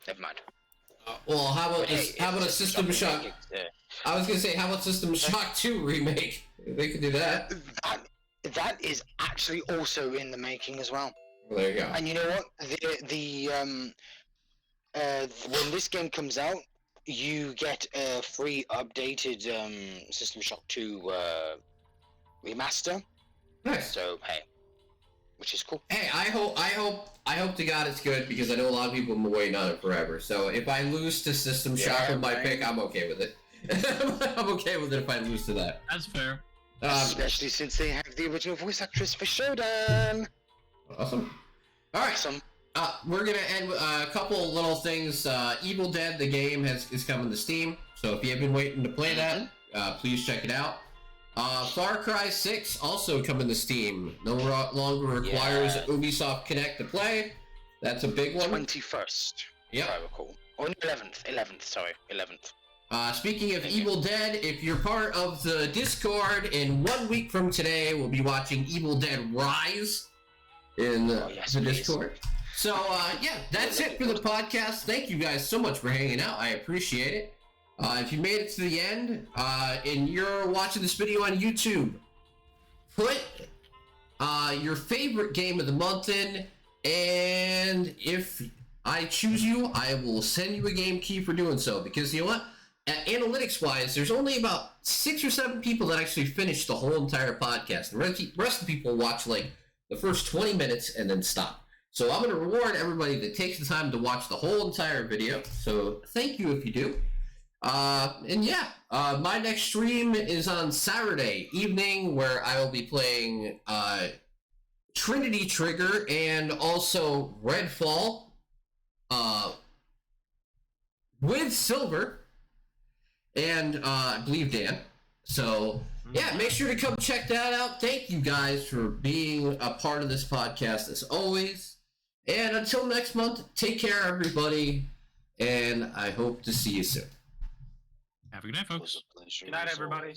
Never mind. Well, how about But how about a System Shock? remake, I was gonna say, how about System Shock 2 remake? They could do that. that is actually also in the making as well. Well, there you go. And you know what? When this game comes out, you get a free updated System Shock 2 remaster. Nice. So hey, which is cool. Hey, I hope to God it's good, because I know a lot of people have been waiting on it forever. So if I lose to System Shock with my pick, I'm okay with it. I'm okay with it if I lose to that. That's fair. Especially since they have the original voice actress for Shodan. Awesome. All right. Awesome. We're gonna end with a couple little things. Evil Dead, the game, is coming to Steam. So if you have been waiting to play that, please check it out. Far Cry 6 also coming to Steam. No longer requires Ubisoft Connect to play. That's a big one. 21st. Yep. If I recall. Or 11th. Speaking of Evil Dead, if you're part of the Discord, in 1 week from today, we'll be watching Evil Dead Rise in the Discord. So, yeah, that's it for the podcast. Thank you guys so much for hanging out. I appreciate it. If you made it to the end, and you're watching this video on YouTube, put your favorite game of the month in, and if I choose you, I will send you a game key for doing so, because you know what? Analytics-wise, there's only about 6 or 7 people that actually finish the whole entire podcast. The rest of the people watch, like, the first 20 minutes and then stop. So I'm going to reward everybody that takes the time to watch the whole entire video. So thank you if you do. And yeah, my next stream is on Saturday evening, where I will be playing Trinity Trigger and also Redfall with Silver. And I believe Dan. So yeah, make sure to come check that out. Thank you guys for being a part of this podcast as always. And until next month, take care, everybody. And I hope to see you soon. Have a good night, folks. Good night, everybody.